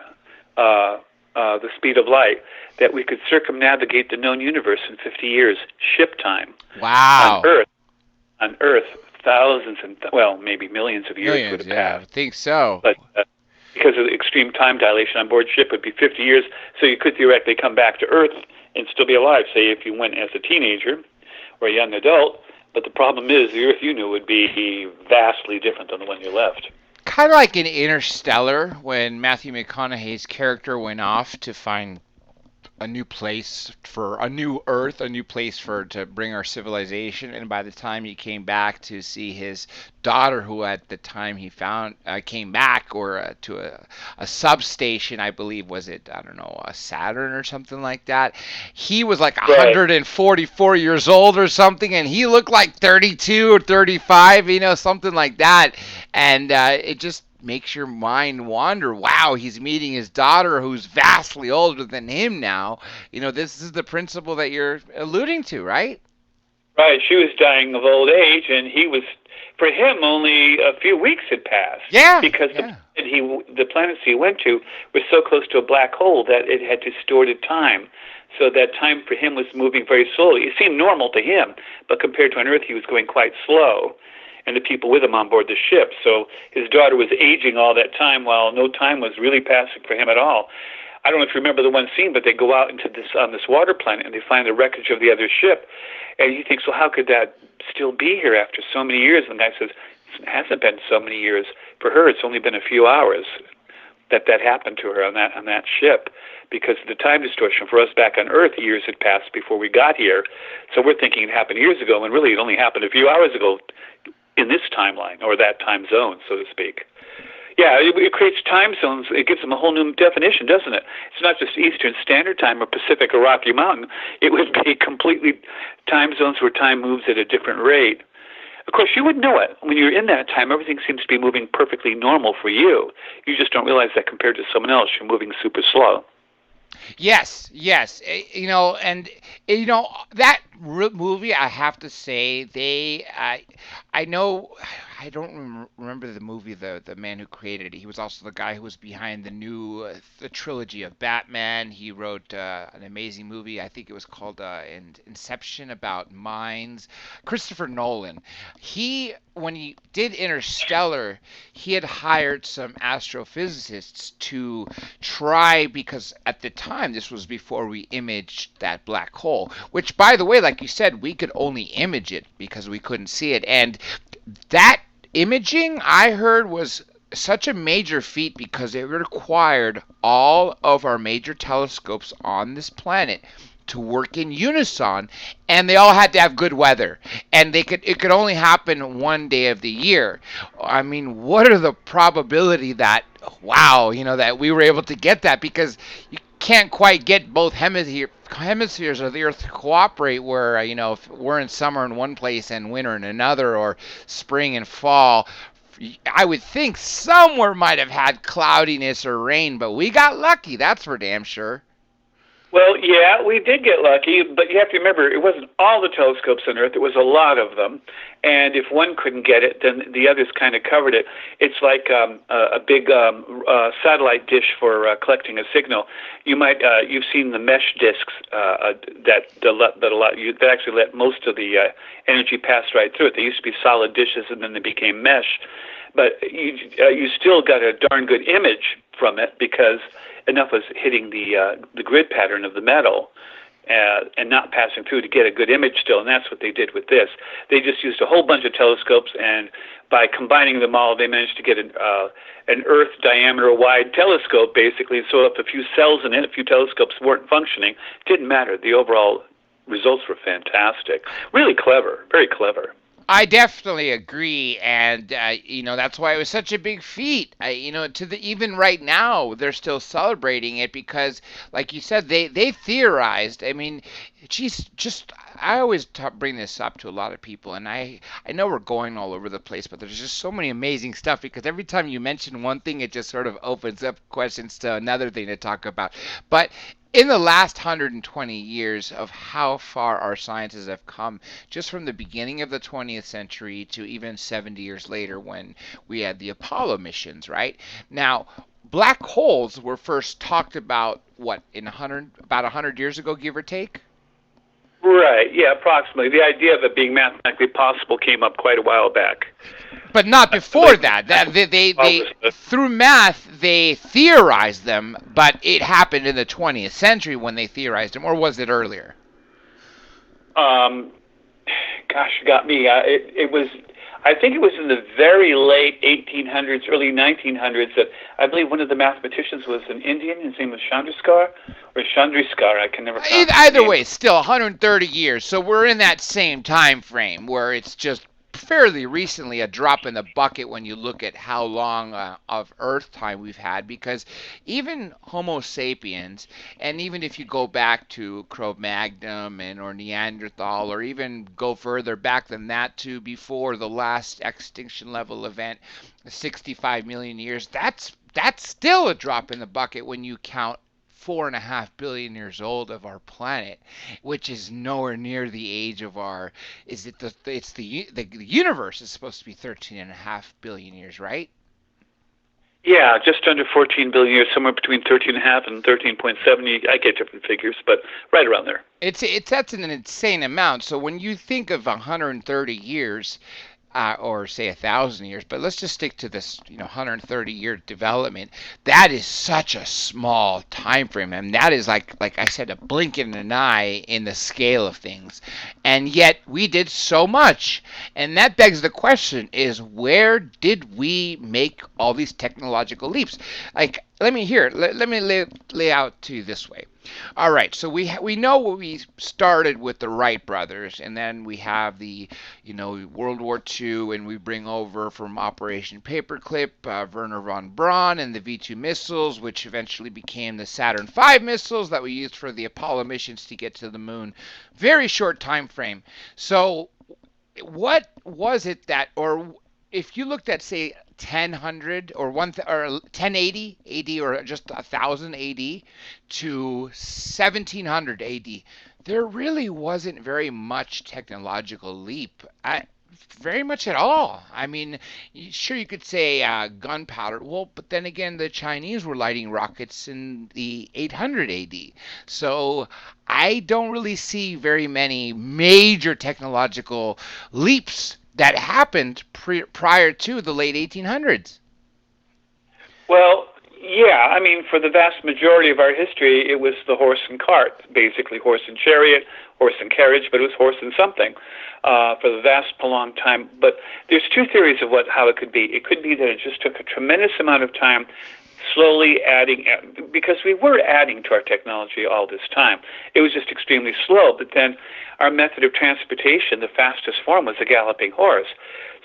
the speed of light, that we could circumnavigate the known universe in 50 years, ship time. Wow. On Earth, thousands and well, maybe millions of years would Millions, have yeah, I passed. think so. But because of the extreme time dilation on board ship, would be 50 years. So you could theoretically come back to Earth and still be alive. Say if you went as a teenager or a young adult. But the problem is, the Earth you knew would be vastly different than the one you left. Kind of like in Interstellar, when Matthew McConaughey's character went off to find a new place for a new Earth, a new place for to bring our civilization. And by the time he came back to see his daughter, who at the time he found came back or to a substation, I believe was it I don't know a Saturn or something like that. He was like Right. 144 years old or something, and he looked like 32 or 35, something like that. And it just makes your mind wander. Wow, he's meeting his daughter who's vastly older than him now. This is the principle that you're alluding to, right? Right. She was dying of old age, and he was, for him, only a few weeks had passed. Yeah. Because Yeah. the planets he went to were so close to a black hole that it had distorted time. So that time for him was moving very slowly. It seemed normal to him, but compared to on Earth, he was going quite slow, and the people with him on board the ship. So his daughter was aging all that time while no time was really passing for him at all. I don't know if you remember the one scene, but they go out into this on this water planet and they find the wreckage of the other ship, and you think, so how could that still be here after so many years? And the guy says, it hasn't been so many years for her. It's only been a few hours that happened to her on that ship, because of the time distortion. For us back on Earth, years had passed before we got here, so we're thinking it happened years ago, when really it only happened a few hours ago in this timeline, or that time zone, so to speak. Yeah, it creates time zones. It gives them a whole new definition, doesn't it? It's not just Eastern Standard Time or Pacific or Rocky Mountain. It would be completely time zones where time moves at a different rate. Of course, you would know it. When you're in that time, everything seems to be moving perfectly normal for you. You just don't realize that compared to someone else, you're moving super slow. Yes, yes. And that movie, I have to say, I know, I don't remember the movie, the man who created it. He was also the guy who was behind the trilogy of Batman. He wrote an amazing movie. I think it was called Inception, about minds. Christopher Nolan. When he did Interstellar, he had hired some astrophysicists to try, because at the time, this was before we imaged that black hole, which, by the way, like you said, we could only image it because we couldn't see it. And that imaging, I heard, was such a major feat because it required all of our major telescopes on this planet to work in unison, and they all had to have good weather, and it could only happen one day of the year. I mean, what are the probability that, wow, that we were able to get that? Because you can't quite get both hemispheres of the Earth to cooperate, where if we're in summer in one place and winter in another, or spring and fall. I would think somewhere might have had cloudiness or rain, but we got lucky, that's for damn sure. Well, yeah, we did get lucky, but you have to remember, it wasn't all the telescopes on Earth. It was a lot of them. And if one couldn't get it, then the others kind of covered it. It's like a big satellite dish for collecting a signal. You've seen the mesh discs that actually let most of the energy pass right through it. They used to be solid dishes, and then they became mesh. But you still got a darn good image from it, because enough was hitting the grid pattern of the metal and not passing through to get a good image still. And that's what they did with this. They just used a whole bunch of telescopes, and by combining them all, they managed to get an Earth diameter wide telescope, basically. And so if a few cells in it, a few telescopes weren't functioning, it didn't matter. The overall results were fantastic. Really clever, very clever. I definitely agree, and that's why it was such a big feat. Even right now, they're still celebrating it because, like you said, they theorized. I mean, geez, I always bring this up to a lot of people, and I know we're going all over the place, but there's just so many amazing stuff, because every time you mention one thing, it just sort of opens up questions to another thing to talk about. But in the last 120 years of how far our sciences have come, just from the beginning of the 20th century to even 70 years later when we had the Apollo missions, right? Now, black holes were first talked about, what, about 100 years ago, give or take? Right, yeah, approximately. The idea of it being mathematically possible came up quite a while back. But not before that. They through math they theorized them, but it happened in the 20th century when they theorized them, or was it earlier? Gosh, you got me. It was. I think it was in the very late 1800s, early 1900s that I believe one of the mathematicians was an Indian. His name was Chandrasekhar or Chandrasekhar. I can never pronounce it. Either way, still 130 years. So we're in that same time frame where it's just fairly recently a drop in the bucket when you look at how long of Earth time we've had, because even Homo sapiens, and even if you go back to Cro-Magnon or Neanderthal, or even go further back than that to before the last extinction level event, 65 million years, that's still a drop in the bucket when you count 4.5 billion years old of our planet, which is nowhere near the age of our. Is it the universe is supposed to be 13.5 billion years, right? Yeah, just under 14 billion years, somewhere between 13.5 and 13.7. I get different figures, but right around there. That's an insane amount. So when you think of 130 years, or say 1,000 years, but let's just stick to this, 130-year development. That is such a small time frame, and that is like I said, a blink in an eye in the scale of things. And yet we did so much, and that begs the question: is where did we make all these technological leaps? Like, let me lay out to you this way. All right, so we know we started with the Wright brothers, and then we have the World War II, and we bring over from Operation Paperclip Werner von Braun and the V2 missiles, which eventually became the Saturn V missiles that we used for the Apollo missions to get to the moon. Very short time frame. So what was it that, or if you looked at, say, 1000 or 1080 AD, or just 1000 AD to 1700 AD, there really wasn't very much technological leap. Very much at all. I mean, sure, you could say gunpowder. Well, but then again, the Chinese were lighting rockets in the 800 AD. So I don't really see very many major technological leaps that happened prior to the late 1800s. Well, yeah, I mean, for the vast majority of our history, it was the horse and cart, basically horse and chariot, horse and carriage, but it was horse and something for the vast prolonged time. But there's two theories of how it could be. It could be that it just took a tremendous amount of time, slowly adding, because we were adding to our technology all this time. It was just extremely slow. But then our method of transportation, the fastest form, was a galloping horse.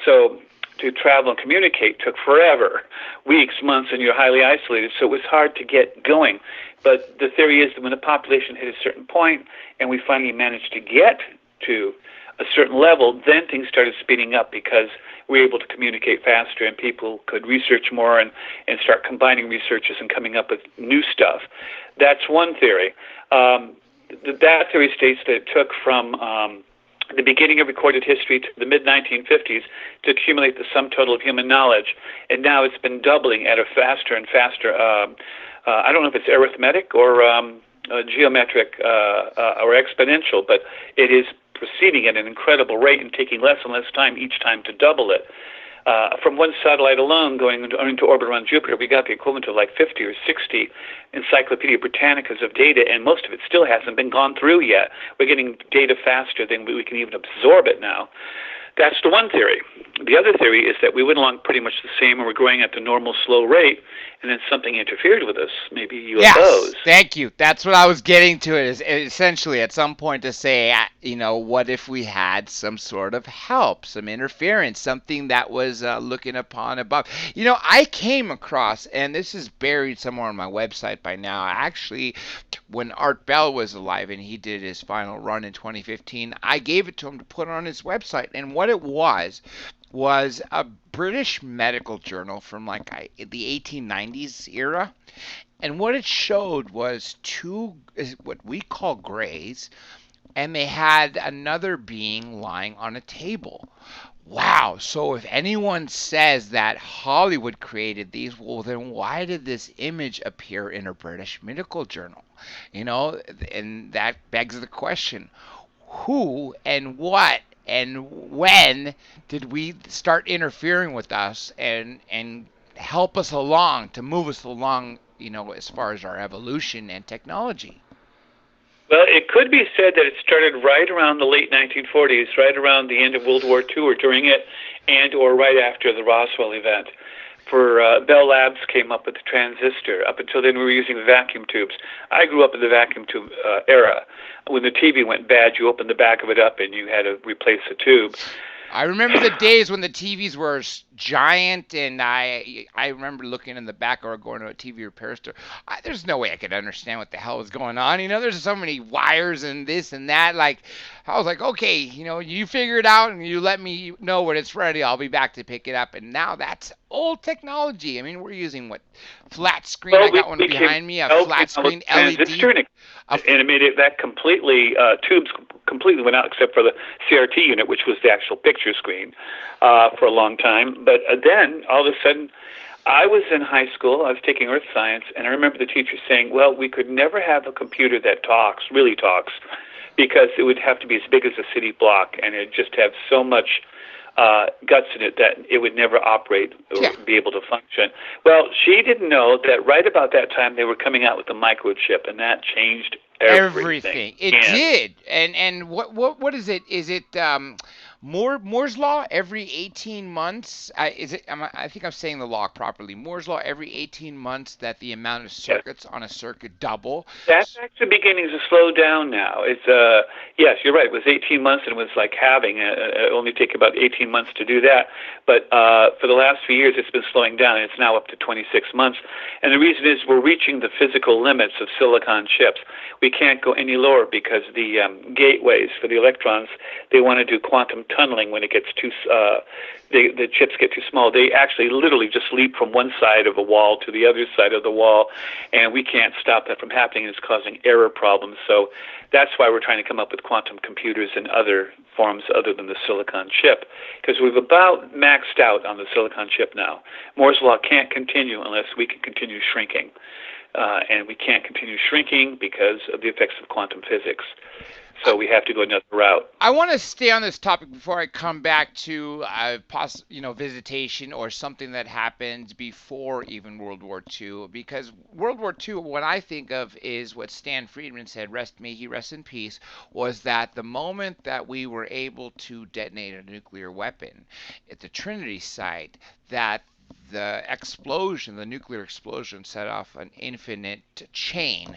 So to travel and communicate took forever, weeks, months, and you're highly isolated, so it was hard to get going. But the theory is that when the population hit a certain point and we finally managed to get to a certain level, then things started speeding up because we were able to communicate faster and people could research more and start combining researches and coming up with new stuff. That's one theory. That theory states that it took from the beginning of recorded history to the mid-1950s to accumulate the sum total of human knowledge, and now it's been doubling at a faster and faster, I don't know if it's arithmetic or geometric or exponential, but it is proceeding at an incredible rate and taking less and less time each time to double it. From one satellite alone going into orbit around Jupiter, we got the equivalent of like 50 or 60 Encyclopedia Britannicas of data, and most of it still hasn't been gone through yet. We're getting data faster than we can even absorb it now. That's the one theory. The other theory is that we went along pretty much the same and we're growing at the normal slow rate, and then something interfered with us, maybe UFOs. Yes, thank you. That's what I was getting to. It is essentially at some point to say, what if we had some sort of help, some interference, something that was looking upon above. I came across, and this is buried somewhere on my website by now, actually, when Art Bell was alive and he did his final run in 2015, I gave it to him to put on his website. And what it was a British medical journal from the 1890s era. And what it showed was two, what we call grays, and they had another being lying on a table. Wow, so if anyone says that Hollywood created these, well, then why did this image appear in a British medical journal? And that begs the question, who and what and when did we start interfering with us and help us along to move us along, as far as our evolution and technology? Well, it could be said that it started right around the late 1940s, right around the end of World War II, or during it, and or right after the Roswell event. For Bell Labs came up with the transistor. Up until then, we were using vacuum tubes. I grew up in the vacuum tube era. When the TV went bad, you opened the back of it up and you had to replace the tube. I remember the days when the TVs were giant, and I remember looking in the back or going to a TV repair store. There's no way I could understand what the hell was going on. There's so many wires and this and that. Like, I was like, okay, you figure it out and you let me know when it's ready. I'll be back to pick it up. And now that's old technology. I mean, we're using what, flat screen? Well, I got one behind me, a flat screen transistor, LED. And it made it that completely, tubes completely went out except for the CRT unit, which was the actual picture screen, for a long time. But then, all of a sudden, I was in high school, I was taking earth science, and I remember the teacher saying, well, we could never have a computer that really talks, because it would have to be as big as a city block, and it'd just have so much guts in it that it would never operate or be able to function. Well, she didn't know that right about that time they were coming out with the microchip, and that changed everything. It did. And what is it? Is it Moore's law every 18 months? I think I'm saying the law properly. Moore's law every 18 months, that the amount of circuits on a circuit double. That's actually beginning to slow down now. It's yes, you're right. It was 18 months, and it was like halving. It only take about 18 months to do that. But for the last few years, it's been slowing down, and it's now up to 26 months. And the reason is we're reaching the physical limits of silicon chips. We can't go any lower because the gateways for the electrons, they want to do quantum tunneling when it gets too the chips get too small. They actually literally just leap from one side of a wall to the other side of the wall, and we can't stop that from happening. It's causing error problems. So that's why we're trying to come up with quantum computers and other forms other than the silicon chip, because we've about maxed out on the silicon chip now. Moore's law can't continue unless we can continue shrinking. And we can't continue shrinking because of the effects of quantum physics. So we have to go another route. I want to stay on this topic before I come back to visitation or something that happened before even World War II, because World War II, what I think of is what Stan Friedman said, may he rest in peace, was that the moment that we were able to detonate a nuclear weapon at the Trinity site, that the nuclear explosion, set off an infinite chain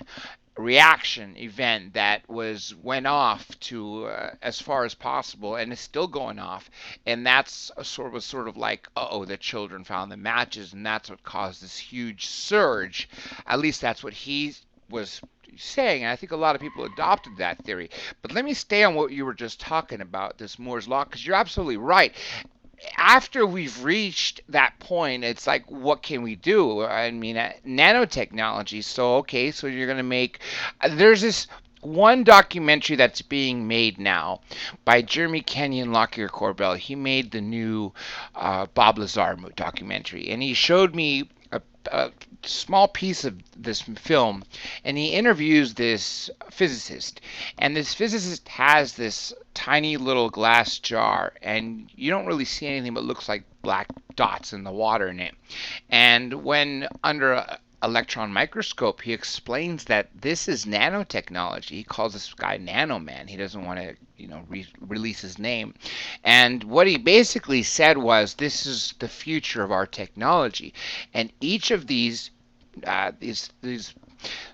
reaction event that went off to as far as possible, and is still going off, and that's sort of like, the children found the matches, and that's what caused this huge surge. At least that's what he was saying, and I think a lot of people adopted that theory. But let me stay on what you were just talking about, this Moore's law, because you're absolutely right. After we've reached that point, it's like, what can we do? I mean, nanotechnology. So you're going to make. There's this one documentary that's being made now by Jeremy Kenyon Lockyer Corbell. He made the new Bob Lazar documentary, and he showed me a small piece of this film, and he interviews this physicist, and this physicist has this tiny little glass jar, and you don't really see anything but looks like black dots in the water in it. And when under a electron microscope, he explains that this is nanotechnology. He calls this guy Nanoman. He doesn't want to release his name. And what he basically said was, this is the future of our technology. And each of these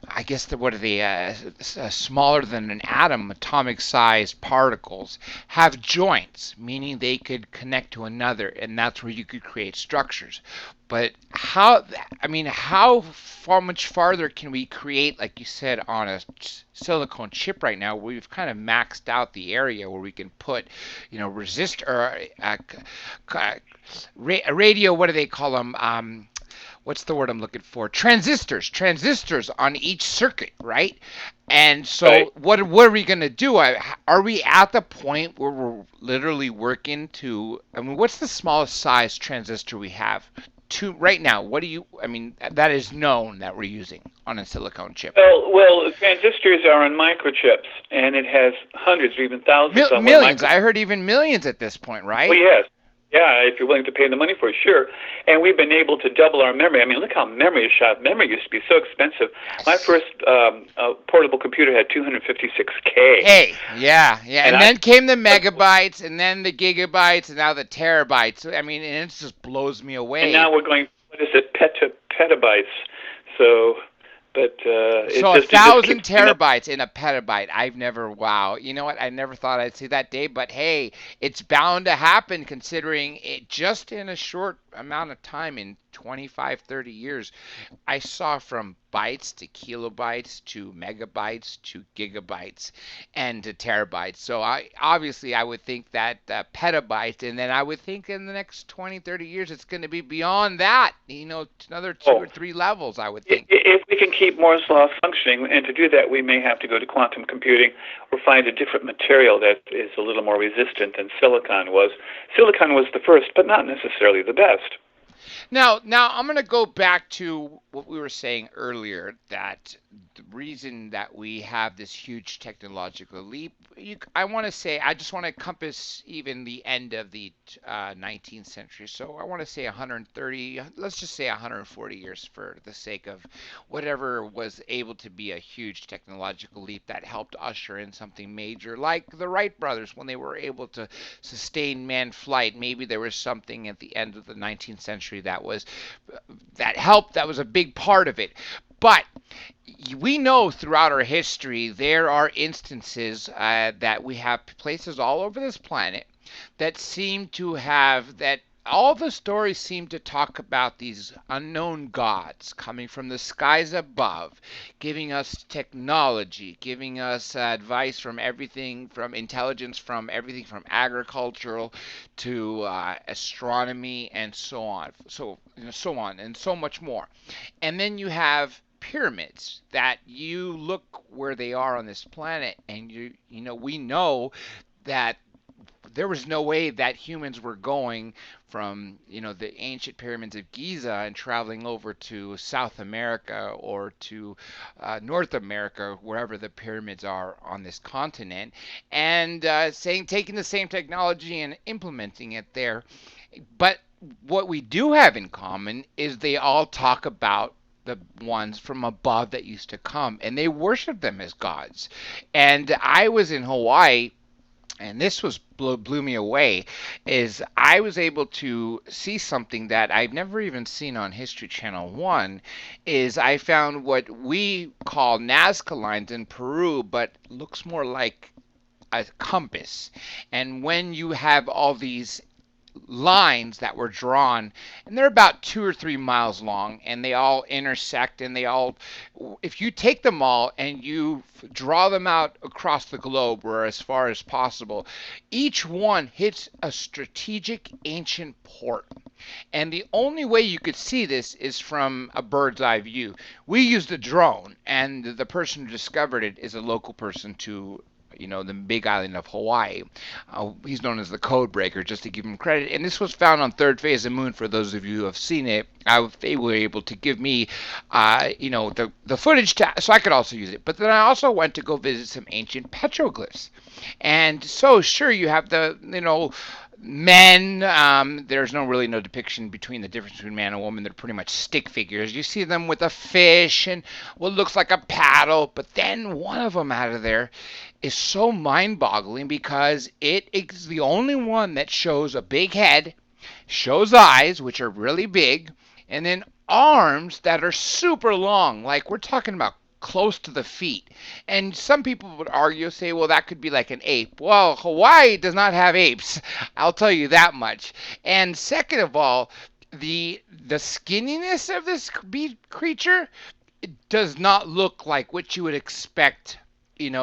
I guess what are they? Smaller than an atom, atomic-sized particles have joints, meaning they could connect to another, and that's where you could create structures. But how far much farther can we create, like you said, on a silicone chip right now? We've kind of maxed out the area where we can put, resistor, radio. What do they call them? What's the word I'm looking for? Transistors on each circuit, right? And so right. What are we going to do? Are we at the point where we're literally working to, what's the smallest size transistor we have right now? That is known that we're using? on a silicone chip. Well, transistors are on microchips, and it has hundreds or even thousands on one Millions. microchip. I heard even millions at this point, Oh, right? yes. Yeah, if you're willing to pay the money for it, sure. And we've been able to double our memory. I mean, look how memory is shot. Memory used to be so expensive. Yes. My first portable computer had 256K. Hey, yeah. And then came the but megabytes, and then the gigabytes, and now the terabytes. I mean, and it just blows me away. And now we're going, what is it, petabytes. So, but So 1,000 terabytes in a petabyte. Wow. You know what? I never thought I'd see that day, but hey, it's bound to happen considering it just in a short amount of time, in 25, 30 years, I saw from bytes to kilobytes to megabytes to gigabytes and to terabytes. So I would think that petabytes, and then I would think in the next 20, 30 years it's going to be beyond that. Another two or three levels, I would think. If we can keep Moore's law functioning, and to do that we may have to go to quantum computing or find a different material that is a little more resistant than silicon was. Silicon was the first, but not necessarily the best. Now I'm going to go back to what we were saying earlier, that the reason that we have this huge technological leap, I just want to encompass even the end of the 19th century. So I want to say 130, let's just say 140 years for the sake of whatever was able to be a huge technological leap that helped usher in something major, like the Wright brothers when they were able to sustain manned flight. Maybe there was something at the end of the 19th century that helped, that was a big part of it. But we know throughout our history there are instances that we have places all over this planet that seem to have that. All the stories seem to talk about these unknown gods coming from the skies above, giving us technology, giving us advice from everything, from intelligence, from everything from agricultural to astronomy and so on. So on and so much more. And then you have pyramids that you look where they are on this planet, and we know that there was no way that humans were going from the ancient pyramids of Giza and traveling over to South America or to North America, wherever the pyramids are on this continent, and taking the same technology and implementing it there. But what we do have in common is they all talk about the ones from above that used to come, and they worship them as gods. And I was in Hawaii, and this blew me away, is I was able to see something that I've never even seen on History Channel 1, is I found what we call Nazca lines in Peru, but looks more like a compass. And when you have all these lines that were drawn, and they're about 2 or 3 miles long, and they all intersect, and if you take them all and you draw them out across the globe or as far as possible, each one hits a strategic ancient port. And the only way you could see this is from a bird's eye view. We used a drone, and the person who discovered it is a local person to the big island of Hawaii. He's known as the code breaker, just to give him credit. And this was found on third phase of the moon. For those of you who have seen it, they were able to give me, the footage so I could also use it. But then I also went to go visit some ancient petroglyphs. And so, sure, you have the, men, there's no depiction between the difference between man and woman. They're pretty much stick figures. You see them with a fish and what looks like a paddle, but then one of them out of there is so mind-boggling because it is the only one that shows a big head, shows eyes, which are really big, and then arms that are super long. Like, we're talking about close to the feet. And some people would argue, say, well, that could be like an ape. Well, Hawaii does not have apes. I'll tell you that much. And second of all, the skinniness of this creature does not look like what you would expect,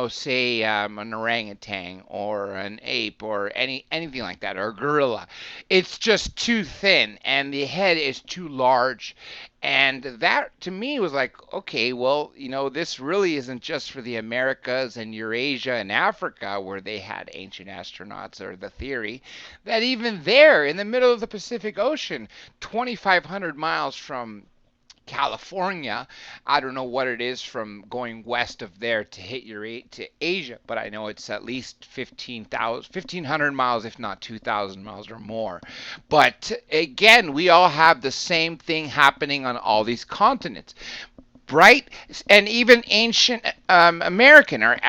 say an orangutan or an ape or anything like that, or a gorilla. It's just too thin, and the head is too large. And that, to me, was like, okay, well, this really isn't just for the Americas and Eurasia and Africa where they had ancient astronauts, or the theory that even there in the middle of the Pacific Ocean, 2,500 miles from California. I don't know what it is from going west of there to hit to Asia, but I know it's at least 1,500 miles, if not 2,000 miles or more. But again, we all have the same thing happening on all these continents, right? And even ancient American or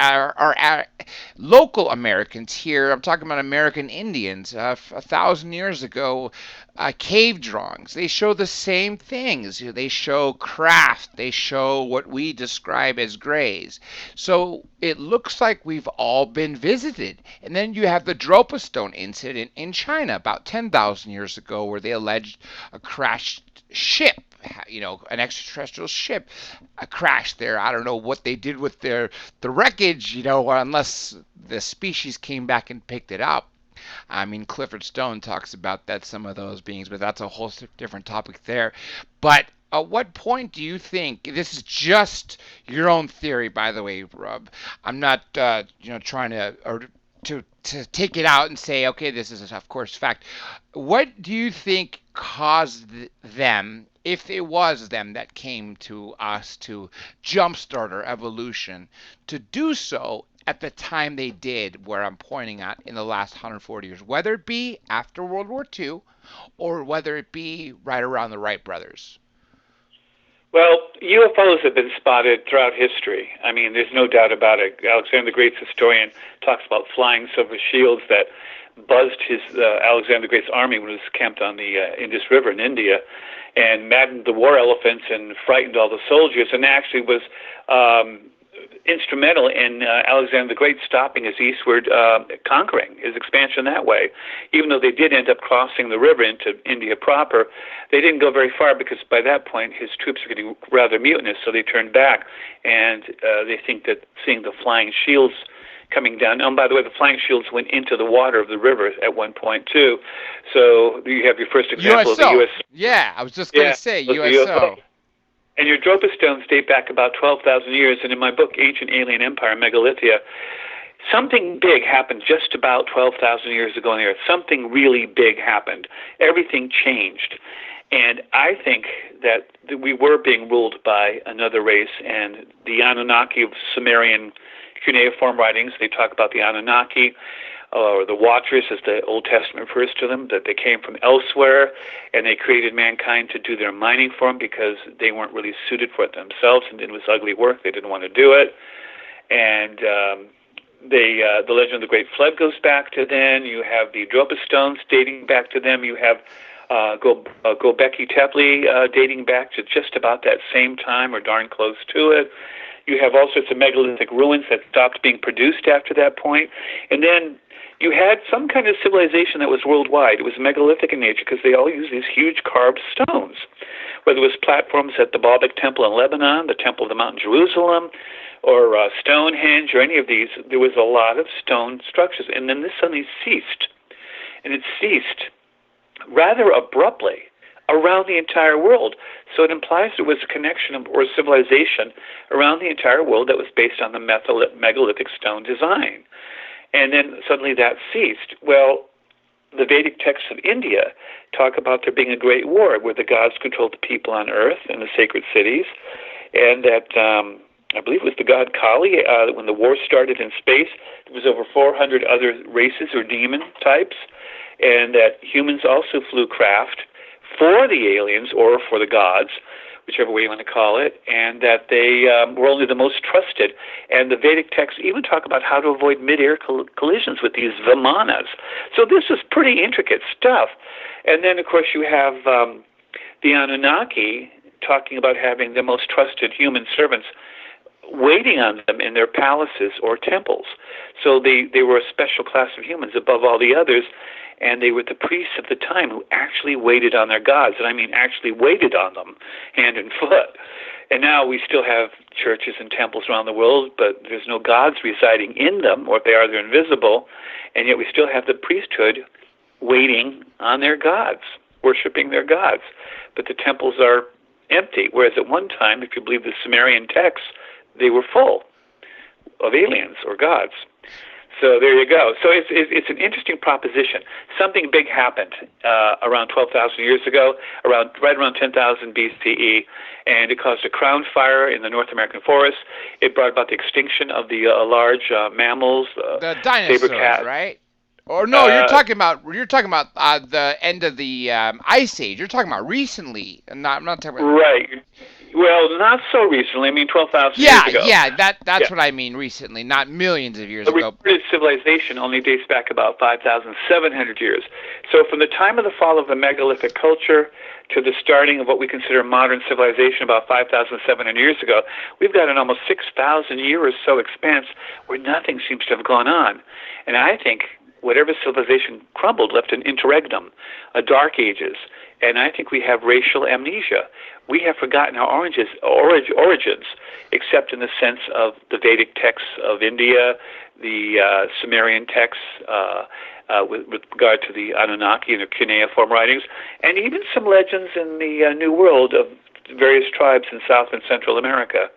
local Americans here. I'm talking about American Indians 1,000 years ago. Cave drawings. They show the same things. They show craft. They show what we describe as grays. So it looks like we've all been visited. And then you have the Dropa Stone incident in China about 10,000 years ago, where they alleged a crashed ship, an extraterrestrial ship crashed there. I don't know what they did with the wreckage, unless the species came back and picked it up. I mean, Clifford Stone talks about that, some of those beings, but that's a whole different topic there. But at what point do you think, this is just your own theory, by the way, Rob? I'm not, trying to take it out and say, okay, this is of course fact. What do you think caused them, if it was them that came to us to jumpstart our evolution, to do so at the time they did, where I'm pointing at in the last 140 years, whether it be after World War II or whether it be right around the Wright brothers? Well, UFOs have been spotted throughout history. I mean, there's no doubt about it. Alexander the Great's historian talks about flying silver shields that buzzed his Alexander the Great's army when it was camped on the Indus River in India, and maddened the war elephants and frightened all the soldiers, and actually was instrumental in Alexander the Great stopping his eastward conquering, his expansion that way. Even though they did end up crossing the river into India proper, they didn't go very far, because by that point his troops were getting rather mutinous, so they turned back, and they think that seeing the flying shields coming down. And by the way, the flying shields went into the water of the river at one point too. So you have your first example USO. of the US. Yeah, I was just going to say USO. And your Dropa stones date back about 12,000 years. And in my book, Ancient Alien Empire, Megalithia, something big happened just about 12,000 years ago on the Earth. Something really big happened. Everything changed. And I think that we were being ruled by another race, and the Anunnaki of Sumerian cuneiform writings, they talk about the Anunnaki, or the Watchers, as the Old Testament refers to them, that they came from elsewhere, and they created mankind to do their mining for them because they weren't really suited for it themselves, and it was ugly work. They didn't want to do it. And the legend of the Great Flood goes back to then. You have the Dropa stones dating back to them. You have Göbekli Tepe dating back to just about that same time, or darn close to it. You have all sorts of megalithic ruins that stopped being produced after that point. And then you had some kind of civilization that was worldwide. It was megalithic in nature because they all used these huge carved stones, whether it was platforms at the Baalbek Temple in Lebanon, the Temple of the Mount in Jerusalem, or Stonehenge, or any of these. There was a lot of stone structures. And then this suddenly ceased. And it ceased rather abruptly around the entire world. So it implies there was a connection or civilization around the entire world that was based on the megalithic stone design. And then suddenly that ceased. Well, the Vedic texts of India talk about there being a great war where the gods controlled the people on earth and the sacred cities, and that I believe it was the god Kali, when the war started in space, there was over 400 other races or demon types, and that humans also flew craft for the aliens or for the gods, whichever way you want to call it, and that they were only the most trusted. And the Vedic texts even talk about how to avoid mid-air collisions with these vimanas. So this is pretty intricate stuff. And then, of course, you have the Anunnaki talking about having the most trusted human servants waiting on them in their palaces or temples. So they were a special class of humans above all the others, and they were the priests of the time who actually waited on their gods, and I mean actually waited on them hand and foot. And now we still have churches and temples around the world, but there's no gods residing in them, or if they are, they're invisible, and yet we still have the priesthood waiting on their gods, worshiping their gods. But the temples are empty, whereas at one time, if you believe the Sumerian texts, they were full of aliens or gods. So there you go. So it's an interesting proposition. Something big happened around 12,000 years ago, right around 10,000 BCE, and it caused a crown fire in the North American forests. It brought about the extinction of the large mammals, The saber dinosaurs, cat. right? Or no, you're talking about the end of the ice age. You're talking about recently. I'm not talking about. Right. Well, not so recently. I mean, 12,000 years Yeah, ago. yeah, that's Yeah. what I mean recently, not millions of years The ago. recorded civilization only dates back about 5,700 years. So from the time of the fall of the megalithic culture to the starting of what we consider modern civilization about 5,700 years ago, we've got an almost 6,000 year or so expanse where nothing seems to have gone on. And I think whatever civilization crumbled left an interregnum, a dark ages. And I think we have racial amnesia. We have forgotten our origins, except in the sense of the Vedic texts of India, the Sumerian texts with regard to the Anunnaki and the cuneiform writings, and even some legends in the New World of various tribes in South and Central America.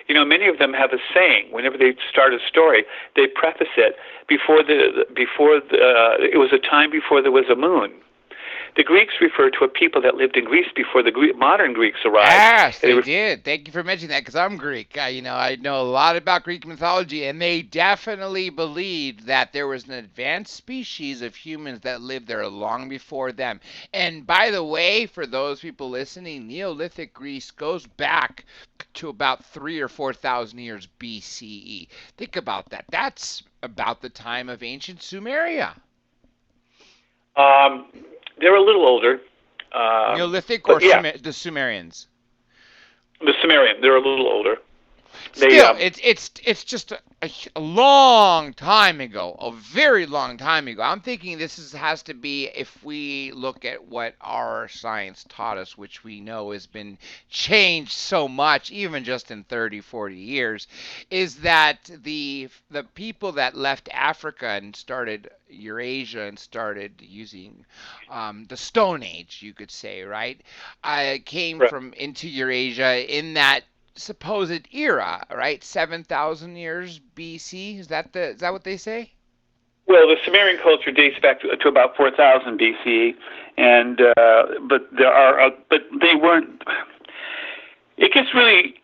You know, many of them have a saying. Whenever they start a story, they preface it it was a time before there was a moon. The Greeks refer to a people that lived in Greece before the modern Greeks arrived. Yes, they did. Thank you for mentioning that, because I'm Greek. I know a lot about Greek mythology, and they definitely believed that there was an advanced species of humans that lived there long before them. And by the way, for those people listening, Neolithic Greece goes back to about 3 or 4,000 years BCE. Think about that. That's about the time of ancient Sumeria. They're a little older. Neolithic or yeah. The Sumerians? The Sumerian, they're a little older. Still, it's just a long time ago, a very long time ago. I'm thinking has to be, if we look at what our science taught us, which we know has been changed so much, even just in 30, 40 years, is that the people that left Africa and started Eurasia and started using the Stone Age, you could say, right? Came Right. from into Eurasia in that supposed era, right? 7,000 years BC. Is that what they say? Well, the Sumerian culture dates back to about 4,000 BCE, and but they weren't. It gets really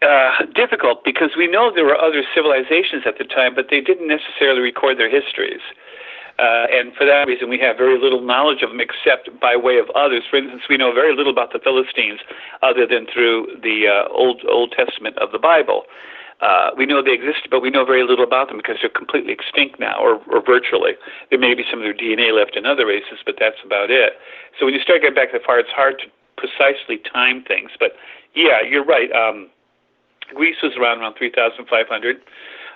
difficult because we know there were other civilizations at the time, but they didn't necessarily record their histories. And for that reason, we have very little knowledge of them except by way of others. For instance, we know very little about the Philistines other than through the Old Testament of the Bible. We know they exist, but we know very little about them because they're completely extinct now, or virtually. There may be some of their DNA left in other races, but that's about it. So when you start getting back that far, it's hard to precisely time things. But yeah, you're right. Greece was around 3,500.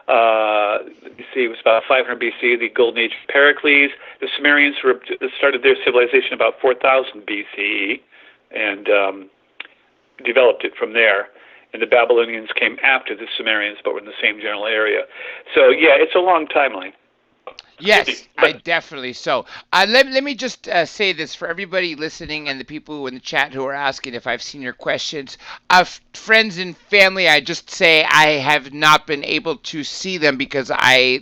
It was about 500 BC, the Golden Age of Pericles. The Sumerians started their civilization about 4,000 BCE and developed it from there. And the Babylonians came after the Sumerians, but were in the same general area. So, yeah, it's a long timeline. Yes, I definitely so. Let me just say this for everybody listening and the people who in the chat who are asking if I've seen your questions. Friends and family, I just say I have not been able to see them because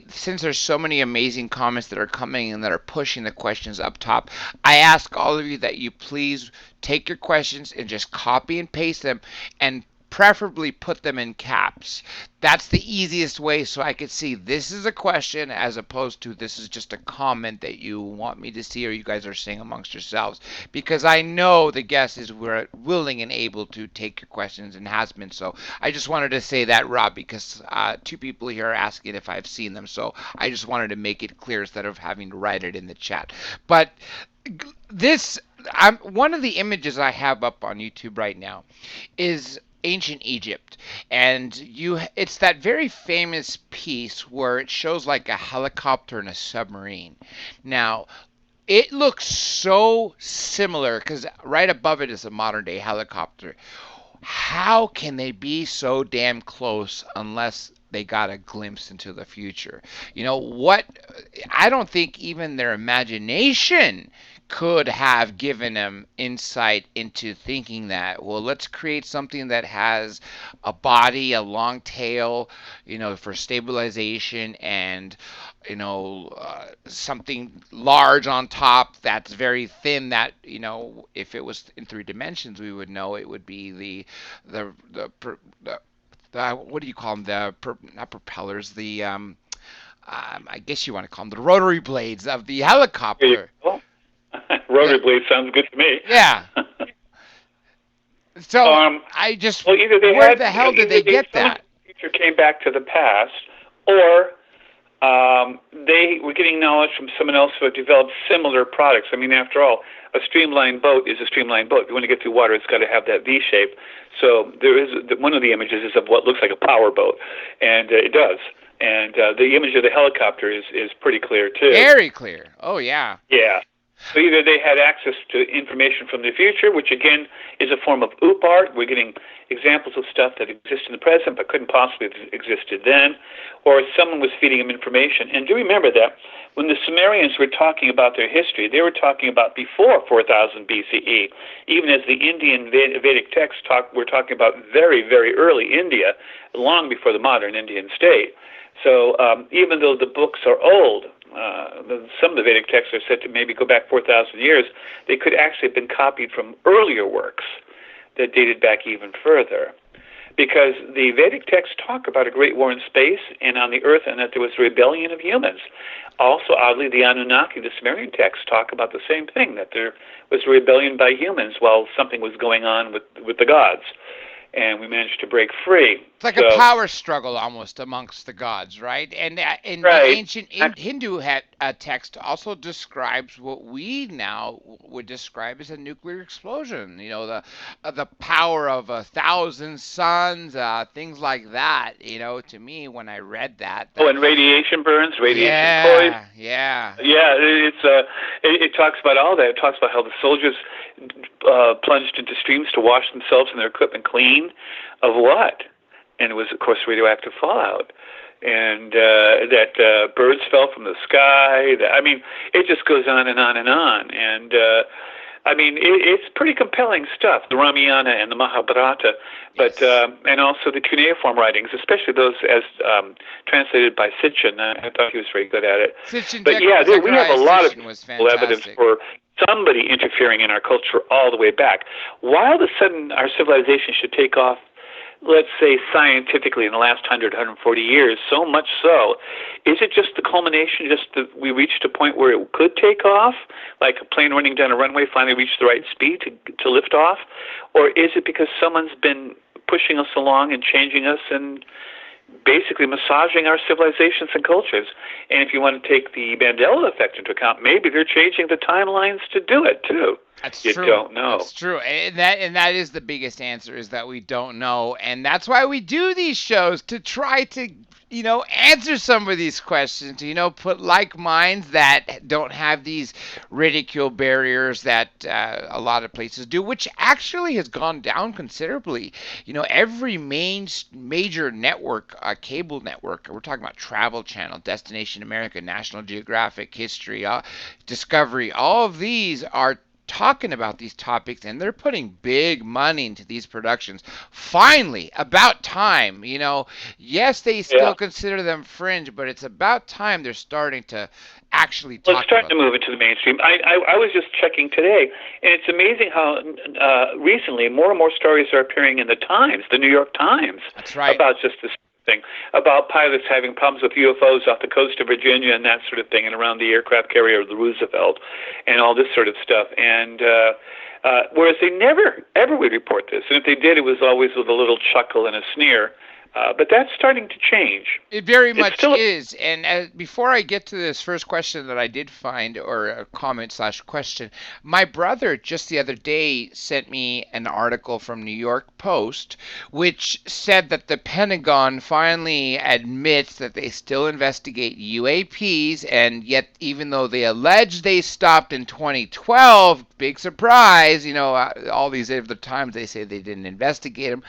since there's so many amazing comments that are coming and that are pushing the questions up top, I ask all of you that you please take your questions and just copy and paste them and preferably put them in caps. That's the easiest way so I could see this is a question as opposed to this is just a comment that you want me to see or you guys are saying amongst yourselves. Because I know the guest is willing and able to take your questions and has been so. I just wanted to say that, Rob, because 2 people here are asking if I've seen them. So I just wanted to make it clear instead of having to write it in the chat. But one of the images I have up on YouTube right now is ancient Egypt, and it's that very famous piece where it shows like a helicopter and a submarine. Now, it looks so similar because right above it is a modern day helicopter. How can they be so damn close unless they got a glimpse into the future? You know what? I don't think even their imagination could have given him insight into thinking that, well, let's create something that has a body, a long tail, for stabilization, and something large on top that's very thin, that if it was in 3 dimensions, we would know it would be the what do you call them, not propellers, the I guess you want to call them the rotary blades of the helicopter. Rotary blade sounds good to me. Yeah. So I just, where the hell did they get that? The future came back to the past, or they were getting knowledge from someone else who had developed similar products. I mean, after all, a streamlined boat is a streamlined boat. If you want to get through water, it's got to have that V shape. So there is one of the images is of what looks like a power boat, and it does. And the image of the helicopter is pretty clear too. Very clear. Oh yeah. Yeah. So either they had access to information from the future, which again is a form of OOP art. We're getting examples of stuff that exists in the present but couldn't possibly have existed then, or someone was feeding them information. And do remember that when the Sumerians were talking about their history, they were talking about before 4000 BCE. Even as the Indian Vedic texts were talking about very, very early India, long before the modern Indian state. So even though the books are old, some of the Vedic texts are said to maybe go back 4,000 years, they could actually have been copied from earlier works that dated back even further. Because the Vedic texts talk about a great war in space and on the earth, and that there was a rebellion of humans. Also, oddly, the Anunnaki, the Sumerian texts, talk about the same thing, that there was a rebellion by humans while something was going on with the gods. And we managed to break free. It's like a power struggle almost amongst the gods, right? And right. The ancient Hindu text also describes what we now would describe as a nuclear explosion. The power of 1,000 suns, things like that. To me, when I read that. And radiation burns, radiation poison. Yeah. Yeah, it talks about all that. It talks about how the soldiers plunged into streams to wash themselves and their equipment clean. Of what? And it was, of course, radioactive fallout. And that birds fell from the sky. It just goes on and on and on. And, it's pretty compelling stuff, the Ramayana and the Mahabharata, but and also the cuneiform writings, especially those as translated by Sitchin. I thought he was very good at it. But yeah, we have a lot of evidence for somebody interfering in our culture all the way back. Why all of a sudden our civilization should take off, let's say scientifically, in the last 100, 140 years, so much so, is it just the culmination, just that we reached a point where it could take off, like a plane running down a runway finally reached the right speed to lift off? Or is it because someone's been pushing us along and changing us and basically massaging our civilizations and cultures? And if you want to take the Mandela effect into account, maybe they're changing the timelines to do it too. That's you true. Don't know. That's true. And that is the biggest answer, is that we don't know. And that's why we do these shows, to try to, answer some of these questions, put like minds that don't have these ridicule barriers that a lot of places do, which actually has gone down considerably. Every major network, cable network, we're talking about Travel Channel, Destination America, National Geographic, History, Discovery, all of these are talking about these topics, and they're putting big money into these productions. Finally, about time. Yes, they still consider them fringe, but it's about time they're starting to actually talk about it. It's starting to move into the mainstream. I was just checking today, and it's amazing how recently more and more stories are appearing in the Times, the New York Times. That's right. About just this thing, about pilots having problems with UFOs off the coast of Virginia and that sort of thing, and around the aircraft carrier, the Roosevelt, and all this sort of stuff. And whereas they never, ever would report this. And if they did, it was always with a little chuckle and a sneer. But that's starting to change. It very much is. And before I get to this first question that I did find, or a comment/question, my brother just the other day sent me an article from New York Post, which said that the Pentagon finally admits that they still investigate UAPs, and yet even though they allege they stopped in 2012, big surprise, all these other times they say they didn't investigate them.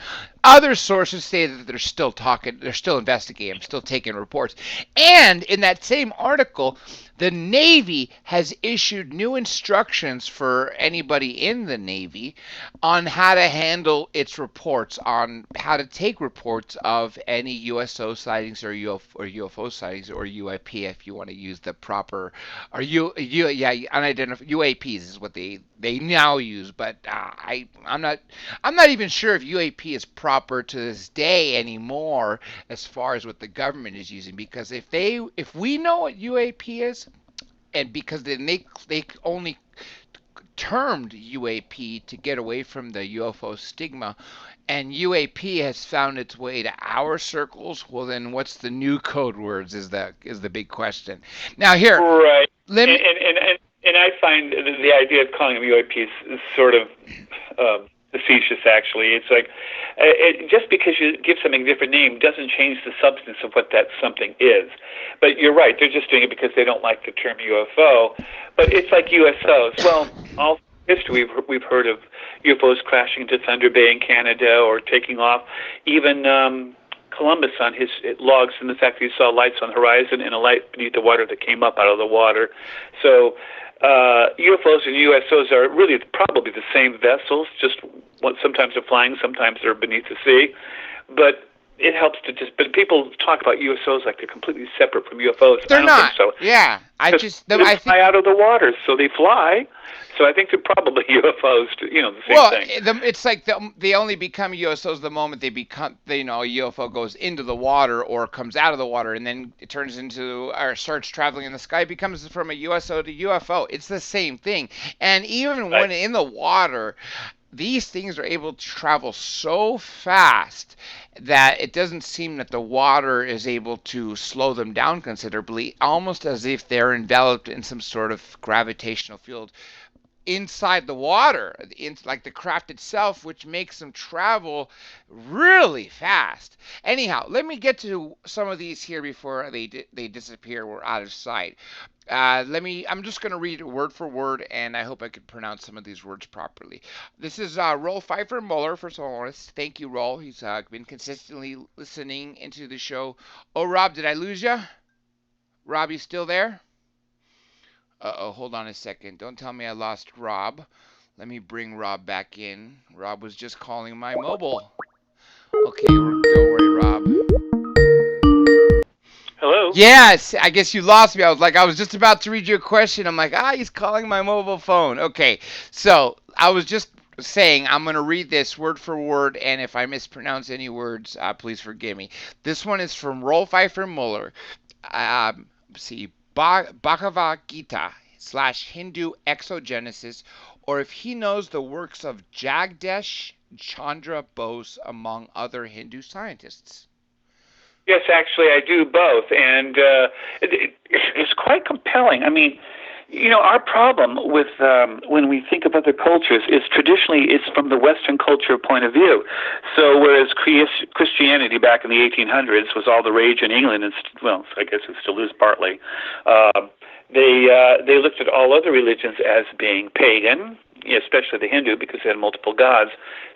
Other sources say that they're still investigating, still taking reports. And in that same article, The Navy has issued new instructions for anybody in the Navy on how to handle its reports, on how to take reports of any USO sightings or UFO sightings or UAP, if you want to use the proper, or unidentified UAPs is what they now use. But I'm not even sure if UAP is proper to this day anymore as far as what the government is using, because if we know what UAP is, and because they only termed UAP to get away from the UFO stigma, and UAP has found its way to our circles, well then what's the new code words is the big question. Now here, right. let me. And I find the idea of calling them UAPs is sort of facetious, actually. It's like just because you give something a different name doesn't change the substance of what that something is. But you're right; they're just doing it because they don't like the term UFO. But it's like USOs. Well, all history we've heard of UFOs crashing into Thunder Bay in Canada or taking off. Even Columbus on his logs, and the fact that he saw lights on the horizon and a light beneath the water that came up out of the water. So UFOs and USOs are really probably the same vessels, just sometimes they're flying, sometimes they're beneath the sea. But it helps to but people talk about USOs like they're completely separate from UFOs. They're I don't not. think so. Yeah, I fly out of the water, so they fly. So I think they're probably UFOs, the same thing. It's like they only become USOs the moment they become, a UFO goes into the water or comes out of the water, and then it turns into or starts traveling in the sky. It becomes from a USO to UFO. It's the same thing. And even when in the water, these things are able to travel so fast that it doesn't seem that the water is able to slow them down considerably, almost as if they're enveloped in some sort of gravitational field inside the water, like the craft itself, which makes them travel really fast. Anyhow, let me get to some of these here before they disappear. We're out of sight. I'm just going to read it word for word, and I hope I can pronounce some of these words properly. This is Roll Pfeiffer Muller. First of all, I want to thank you, Roll. He's been consistently listening into the show. Oh, Rob, did I lose you? Rob, you still there? Uh-oh, hold on a second. Don't tell me I lost Rob. Let me bring Rob back in. Rob was just calling my mobile. Okay, don't worry, Rob. Hello? Yes, I guess you lost me. I was just about to read you a question. I'm like, he's calling my mobile phone. Okay, so I was just saying I'm going to read this word for word, and if I mispronounce any words, please forgive me. This one is from Rolf Pfeiffer Muller. See, Bhagavad Gita / Hindu exogenesis, or if he knows the works of Jagdish Chandra Bose, among other Hindu scientists. Yes, actually, I do both, and it's quite compelling. I mean, our problem with when we think of other cultures is traditionally it's from the Western culture point of view. So whereas Christianity back in the 1800s was all the rage in England, and I guess it still is partly, they looked at all other religions as being pagan, especially the Hindu, because they had multiple gods.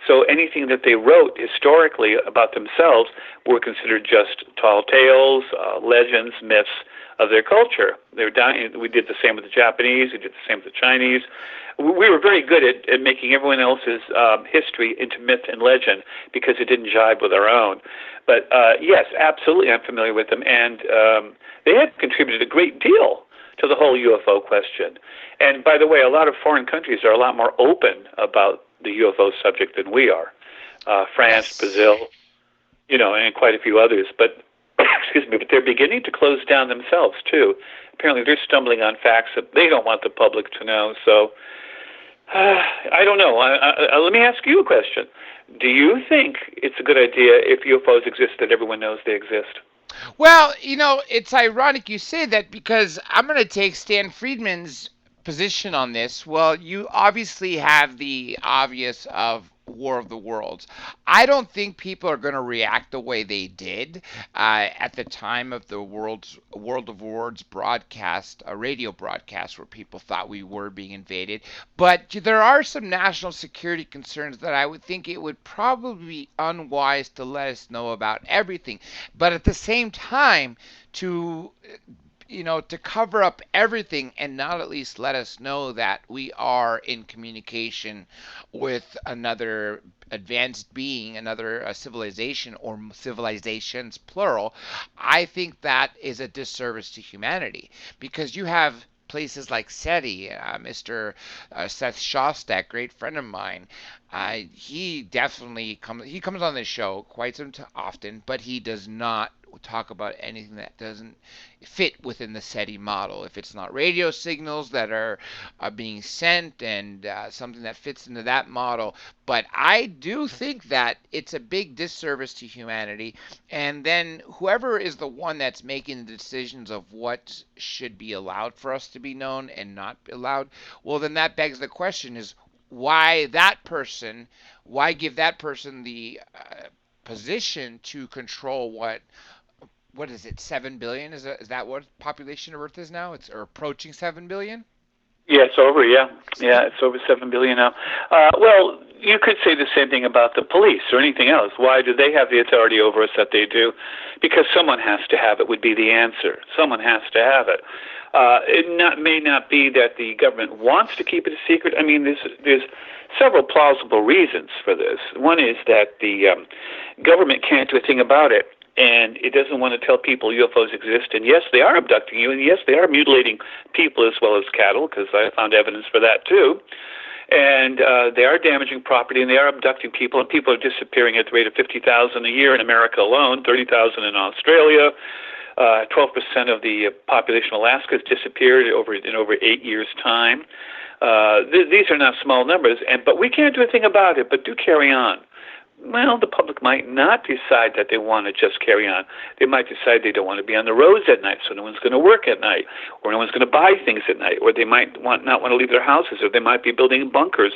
So anything that they wrote historically about themselves were considered just tall tales, legends, myths of their culture. They were dying. We did the same with the Japanese. We did the same with the Chinese. We were very good at making everyone else's history into myth and legend because it didn't jive with our own. But yes, absolutely, I'm familiar with them, and they have contributed a great deal to the whole UFO question. And by the way, a lot of foreign countries are a lot more open about the UFO subject than we are. France, yes. Brazil, and quite a few others. But excuse me, but they're beginning to close down themselves too. Apparently, they're stumbling on facts that they don't want the public to know. So I don't know. Let me ask you a question. Do you think it's a good idea if UFOs exist that everyone knows they exist? Well, it's ironic you say that because I'm going to take Stan Friedman's position on this. Well, you obviously have the obvious of War of the Worlds. I don't think people are going to react the way they did at the time of the World of Worlds broadcast, a radio broadcast where people thought we were being invaded. But there are some national security concerns that I would think it would probably be unwise to let us know about everything. But at the same time, to to cover up everything and not at least let us know that we are in communication with another advanced being, another civilization or civilizations, plural. I think that is a disservice to humanity because you have places like SETI, Mr. Seth Shostak, great friend of mine. He definitely comes on this show quite often, but he does not talk about anything that doesn't fit within the SETI model. If it's not radio signals that are being sent and something that fits into that model. But I do think that it's a big disservice to humanity. And then whoever is the one that's making the decisions of what should be allowed for us to be known and not be allowed, well, then that begs the question is why give that person the position to control what is it, 7 billion? Is that what population of Earth is now? It's or approaching 7 billion? Yeah, it's over. Yeah, it's over 7 billion now. Well, you could say the same thing about the police or anything else. Why do they have the authority over us that they do? Because someone has to have it. Would be the answer. Someone has to have it. May not be that the government wants to keep it a secret. I mean, there's several plausible reasons for this. One is that the government can't do a thing about it, and it doesn't want to tell people UFOs exist. And yes, they are abducting you, and yes, they are mutilating people as well as cattle, because I found evidence for that too. And they are damaging property, and they are abducting people, and people are disappearing at the rate of 50,000 a year in America alone, 30,000 in Australia. 12% of the population of Alaska has disappeared in over 8 years' time. These are not small numbers, but we can't do a thing about it. But do carry on. Well, the public might not decide that they want to just carry on. They might decide they don't want to be on the roads at night, so no one's going to work at night, or no one's going to buy things at night, or they might not want to leave their houses, or they might be building bunkers.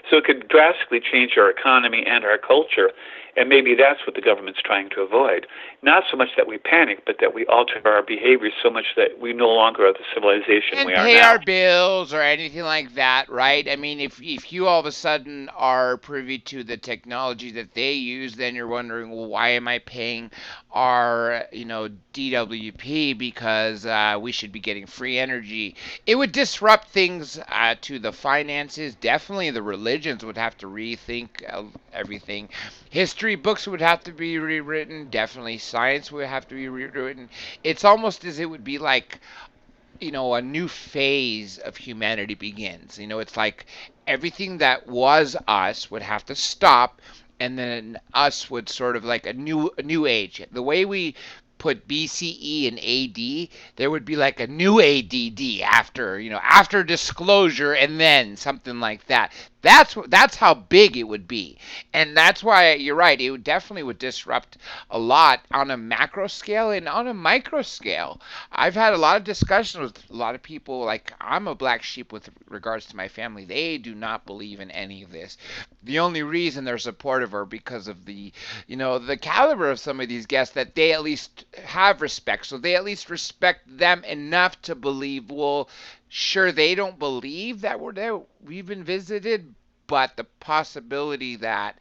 So it could drastically change our economy and our culture, and maybe that's what the government's trying to avoid. Not so much that we panic, but that we alter our behavior so much that we no longer are the civilization And we are pay now. our bills or anything like that, right? I mean, if you all of a sudden are privy to the technology that they use, then you're wondering, well, why am I paying our, DWP because we should be getting free energy? It would disrupt things to the finances. Definitely, the religions would have to rethink everything. History books would have to be rewritten. Definitely, science would have to be rewritten. It's almost as it would be like a new phase of humanity begins. It's like everything that was us would have to stop, and then us would sort of like a new age. The way we put BCE and AD, there would be like a new ADD after disclosure, and then something like that. That's how big it would be, and that's why you're right. It would disrupt a lot on a macro scale and on a micro scale. I've had a lot of discussions with a lot of people. Like, I'm a black sheep with regards to my family. They do not believe in any of this. The only reason they're supportive are because of the caliber of some of these guests, that they at least have respect. So they at least respect them enough to believe, well, sure, they don't believe that we've been visited, but the possibility that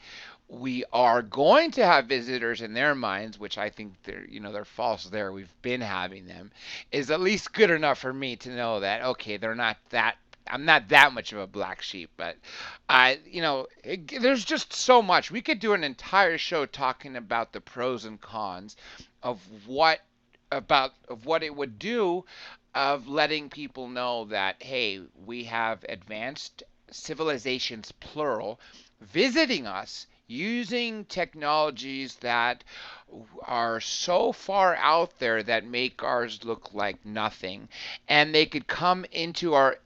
we are going to have visitors in their minds, which I think they're false there. We've been having them, is at least good enough for me to know that, okay, they're not that. I'm not that much of a black sheep, but there's just so much. We could do an entire show talking about the pros and cons of what it would do, of letting people know that, hey, we have advanced civilizations, plural, visiting us using technologies that are so far out there that make ours look like nothing, and they could come into our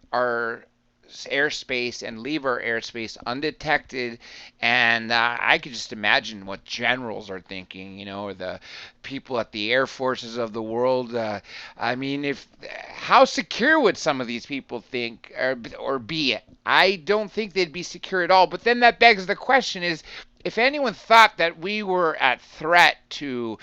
airspace and leave our airspace undetected. And I could just imagine what generals are thinking, or the people at the air forces of the world. I mean, how secure would some of these people think or be? I don't think they'd be secure at all. But then that begs the question: is if anyone thought that we were at threat to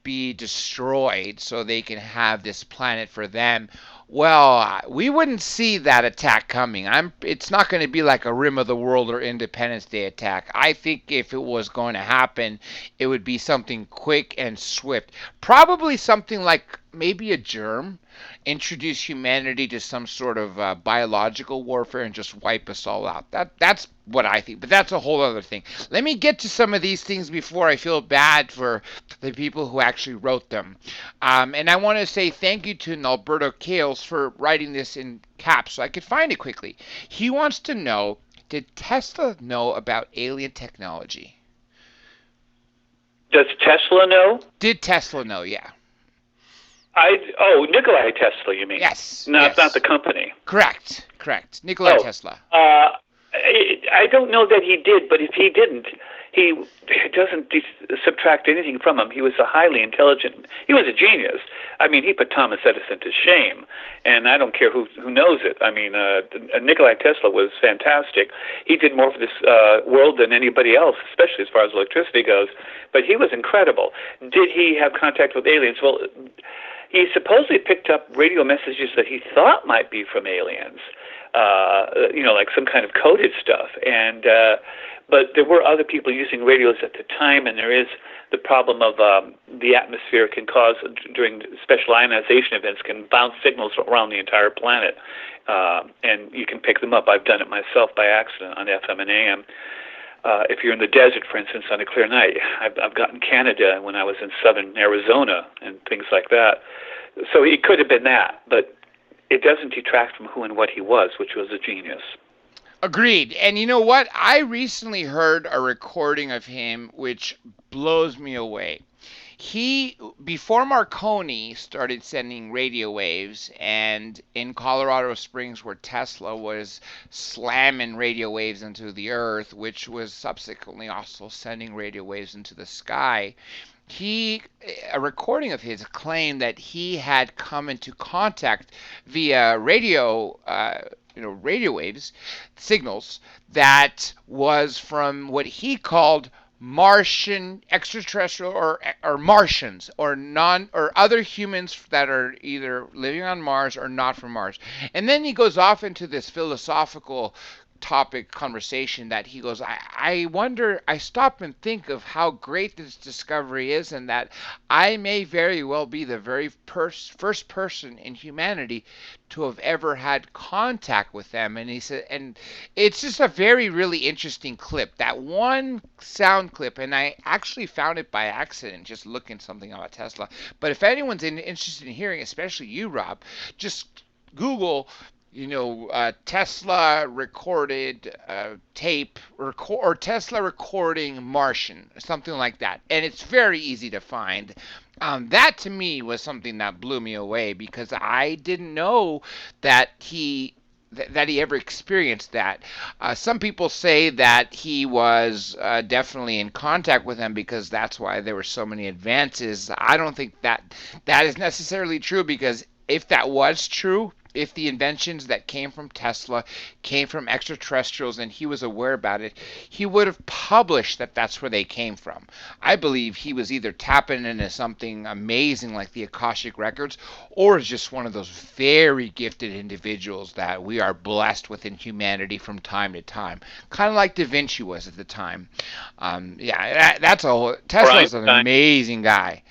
be destroyed so they can have this planet for them, well, we wouldn't see that attack coming. It's not going to be like a Rim of the World or Independence Day attack. I think if it was going to happen, it would be something quick and swift. Probably something like maybe a germ introduce humanity to some sort of biological warfare and just wipe us all out. That's what I think, but that's a whole other thing. Let me get to some of these things before I feel bad for the people who actually wrote them. And I want to say thank you to Alberto Kales for writing this in caps so I could find it quickly. He wants to know, did Tesla know about alien technology? Does Tesla know? Did Tesla know? Yeah. Nikolai Tesla, you mean? Yes. Not yes. the company. Correct. Nikola Tesla. I don't know that he did, but if he didn't, he doesn't subtract anything from him. He was a highly intelligent. He was a genius. I mean, he put Thomas Edison to shame, and I don't care who knows it. I mean, Nikolai Tesla was fantastic. He did more for this world than anybody else, especially as far as electricity goes. But he was incredible. Did he have contact with aliens? Well, he supposedly picked up radio messages that he thought might be from aliens, like some kind of coded stuff. And but there were other people using radios at the time, and there is the problem of the atmosphere can cause, during special ionization events, can bounce signals around the entire planet, and you can pick them up. I've done it myself by accident on FM and AM. If you're in the desert, for instance, on a clear night, I've gotten Canada when I was in southern Arizona and things like that. So it could have been that, but it doesn't detract from who and what he was, which was a genius. Agreed. And you know what? I recently heard a recording of him which blows me away. Before Marconi started sending radio waves, and in Colorado Springs where Tesla was slamming radio waves into the earth, which was subsequently also sending radio waves into the sky, a recording of his claimed that he had come into contact via radio waves, signals, that was from what he called Martian, extraterrestrial, or Martians, or other humans that are either living on Mars or not from Mars. And then he goes off into this philosophical topic conversation that he goes, I wonder, I stop and think of how great this discovery is, and that I may very well be the very first person in humanity to have ever had contact with them. And he said, and it's just a very really interesting clip, that one sound clip, and I actually found it by accident just looking something about Tesla. But if anyone's interested in hearing, especially you, Rob, just Google Tesla recorded tape or Tesla recording Martian, something like that. And it's very easy to find. That to me was something that blew me away, because I didn't know that he ever experienced that. Some people say that he was definitely in contact with them because that's why there were so many advances. I don't think that is necessarily true, because if that was true, if the inventions that came from Tesla came from extraterrestrials and he was aware about it, he would have published that that's where they came from. I believe he was either tapping into something amazing like the Akashic Records, or is just one of those very gifted individuals that we are blessed with in humanity from time to time. Kind of like Da Vinci was at the time. Tesla's an amazing guy.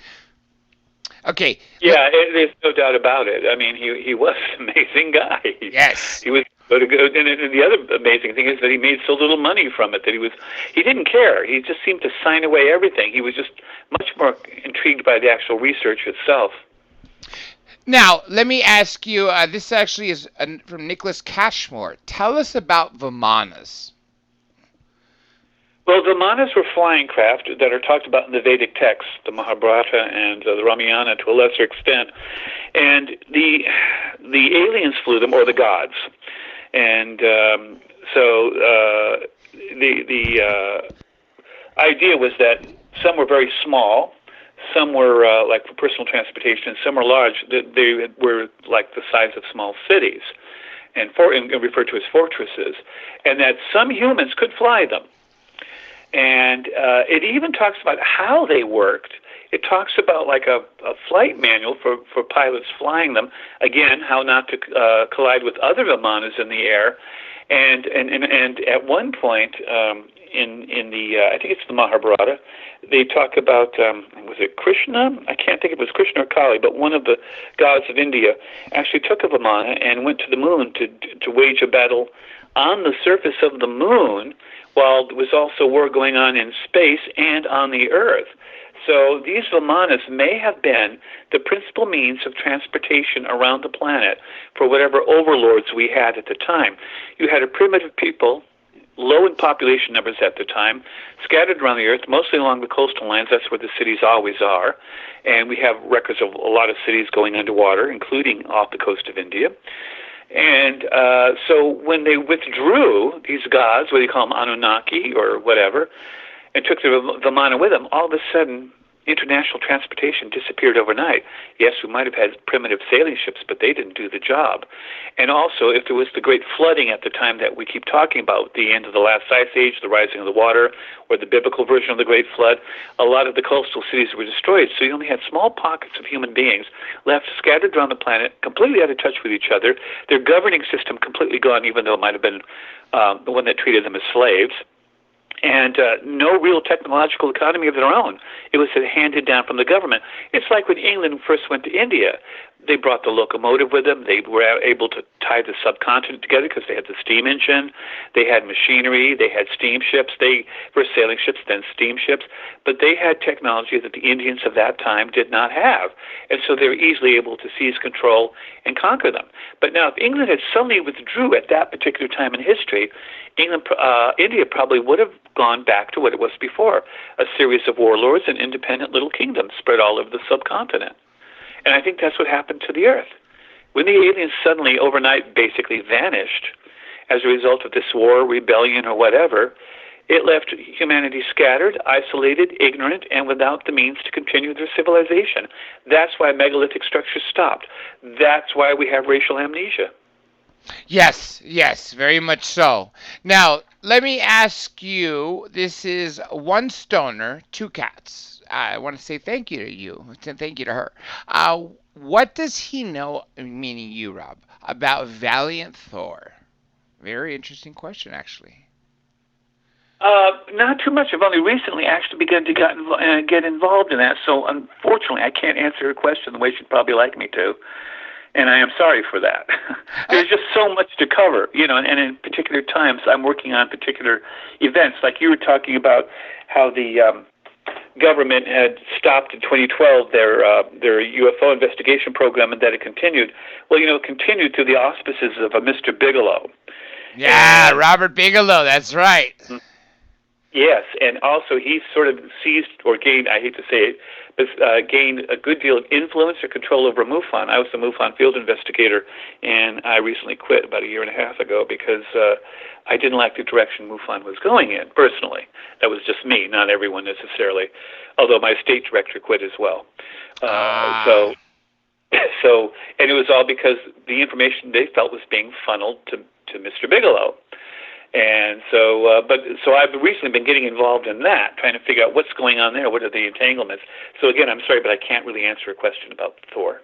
Okay. Yeah, there's no doubt about it. I mean, he was an amazing guy. Yes. He was. But and the other amazing thing is that he made so little money from it that he didn't care. He just seemed to sign away everything. He was just much more intrigued by the actual research itself. Now, let me ask you. This actually is from Nicholas Cashmore. Tell us about Vimanas. Well, Vimanas were flying craft that are talked about in the Vedic texts, the Mahabharata and the Ramayana to a lesser extent, and the aliens flew them, or the gods, and so the idea was that some were very small, some were like for personal transportation, and some were large. They were like the size of small cities, and referred to as fortresses, and that some humans could fly them. And it even talks about how they worked. It talks about like a flight manual for pilots flying them. Again, how not to collide with other Vimanas in the air. And at one point, in the I think it's the Mahabharata. They talk about was it Krishna? I can't think if it was Krishna or Kali, but one of the gods of India actually took a Vimana and went to the moon to wage a battle on the surface of the moon, while there was also war going on in space and on the Earth. So these Vimanas may have been the principal means of transportation around the planet for whatever overlords we had at the time. You had a primitive people, low in population numbers at the time, scattered around the Earth, mostly along the coastal lines. That's where the cities always are. And we have records of a lot of cities going underwater, including off the coast of India. And so when they withdrew, these gods, whether you call them Anunnaki or whatever, and took the Vimana with them, all of a sudden international transportation disappeared overnight. Yes, we might have had primitive sailing ships, but they didn't do the job. And also, if there was the great flooding at the time that we keep talking about, the end of the last ice age, the rising of the water, or the biblical version of the Great Flood, a lot of the coastal cities were destroyed. So you only had small pockets of human beings left scattered around the planet, completely out of touch with each other, their governing system completely gone, even though it might have been the one that treated them as slaves. And no real technological economy of their own. It was handed down from the government. It's like when England first went to India. They brought the locomotive with them. They were able to tie the subcontinent together because they had the steam engine. They had machinery. They had steamships. They were sailing ships, then steamships. But they had technology that the Indians of that time did not have. And so they were easily able to seize control and conquer them. But now if England had suddenly withdrew at that particular time in history, India probably would have gone back to what it was before, a series of warlords and independent little kingdoms spread all over the subcontinent. And I think that's what happened to the Earth. When the aliens suddenly overnight basically vanished as a result of this war, rebellion, or whatever, it left humanity scattered, isolated, ignorant, and without the means to continue their civilization. That's why megalithic structures stopped. That's why we have racial amnesia. Yes, very much so. Now, let me ask you, this is one stoner, two cats. I want to say thank you to you, thank you to her. What does he know, meaning you, Rob, about Valiant Thor? Very interesting question, actually. Not too much. I've only recently actually begun to get involved in that, so unfortunately I can't answer her question the way she'd probably like me to. And I am sorry for that. There's just so much to cover, and in particular times I'm working on particular events. Like you were talking about how the government had stopped in 2012 their UFO investigation program and that it continued. Well, it continued through the auspices of a Mr. Bigelow. Yeah, and Robert Bigelow, that's right. Yes, and also he sort of seized or gained, I hate to say it, but gained a good deal of influence or control over MUFON. I was the MUFON field investigator, and I recently quit about a year and a half ago because I didn't like the direction MUFON was going in, personally. That was just me, not everyone necessarily, although my state director quit as well. So, and it was all because the information they felt was being funneled to Mr. Bigelow. And so, so I've recently been getting involved in that, trying to figure out what's going on there, what are the entanglements. So again, I'm sorry, but I can't really answer a question about Thor.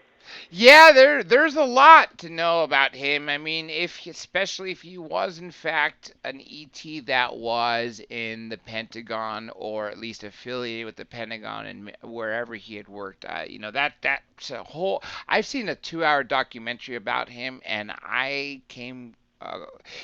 Yeah, there's a lot to know about him. I mean, especially if he was in fact an ET that was in the Pentagon, or at least affiliated with the Pentagon and wherever he had worked. That's a whole. I've seen a 2-hour documentary about him, and I came.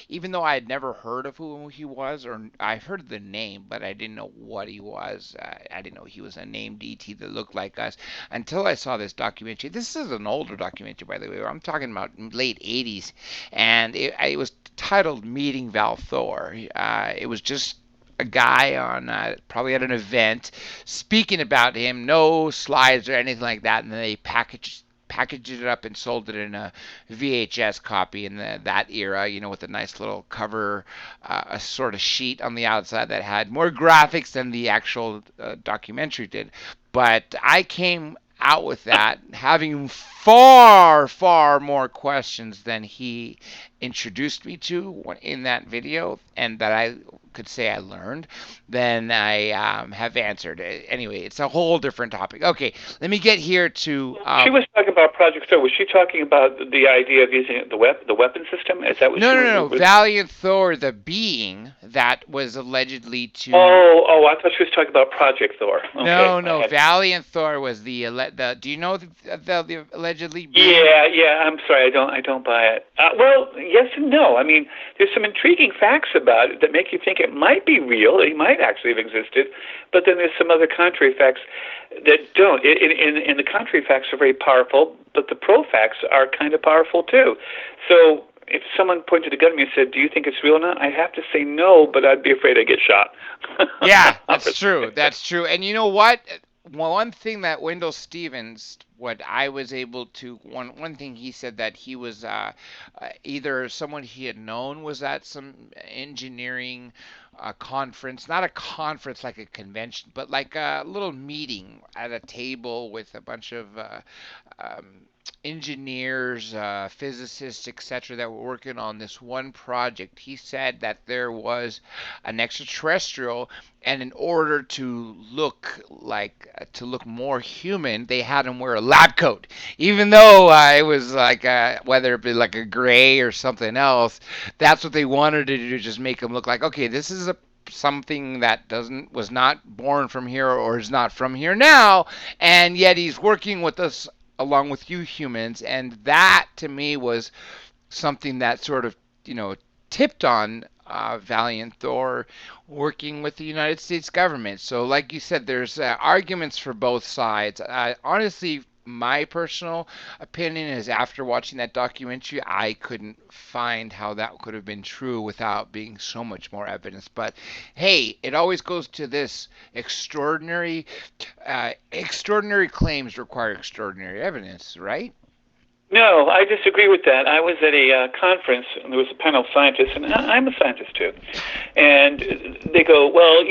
Even though I had never heard of who he was, or I heard the name, but I didn't know what he was. I didn't know he was a named ET that looked like us until I saw this documentary. This is an older documentary, by the way. I'm talking about late 80s, and it was titled Meeting Val Thor. It was just a guy on probably at an event speaking about him, no slides or anything like that, and then they packaged it up and sold it in a VHS copy in that era, with a nice little cover, a sort of sheet on the outside that had more graphics than the actual documentary did. But I came out with that having far, far more questions than he introduced me to in that video, and that I could say I learned, then I have answered. Anyway, it's a whole different topic. Okay, let me get here to. She was talking about Project Thor. Was she talking about the idea of using the weapon system? Is that what No, she no, was? no, no. Valiant Thor, the being that was allegedly to. Oh, I thought she was talking about Project Thor. Okay. No, no. Valiant Thor was the. Do you know the allegedly being? Yeah. I'm sorry, I don't buy it. Well, yes and no. I mean, there's some intriguing facts about it that make you think it might be real. It might actually have existed, but then there's some other contrary facts that don't. And the contrary facts are very powerful, but the pro facts are kind of powerful too. So if someone pointed a gun at me and said, "Do you think it's real or not?" I have to say no, but I'd be afraid I'd get shot. Yeah, that's true. That's true. And you know what? One thing that Wendell Stevens, what I was able to, one thing he said that he was either someone he had known was at some engineering conference, not a conference like a convention, but like a little meeting at a table with a bunch of um, engineers, physicists, etc., that were working on this one project. He said that there was an extraterrestrial, and in order to look more human, they had him wear a lab coat, even though it was like whether it be like a gray or something else. That's what they wanted to do, just make him look like, okay, this is a something that was not born from here or is not from here now, and yet he's working with us along with you humans. And that to me was something that sort of tipped on Valiant Thor working with the United States government. So like you said, there's arguments for both sides. Honestly, my personal opinion is, after watching that documentary, I couldn't find how that could have been true without being so much more evidence. But hey, it always goes to this: extraordinary claims require extraordinary evidence, right? No, I disagree with that. I was at a conference, and there was a panel of scientists, and I'm a scientist too. And they go, well,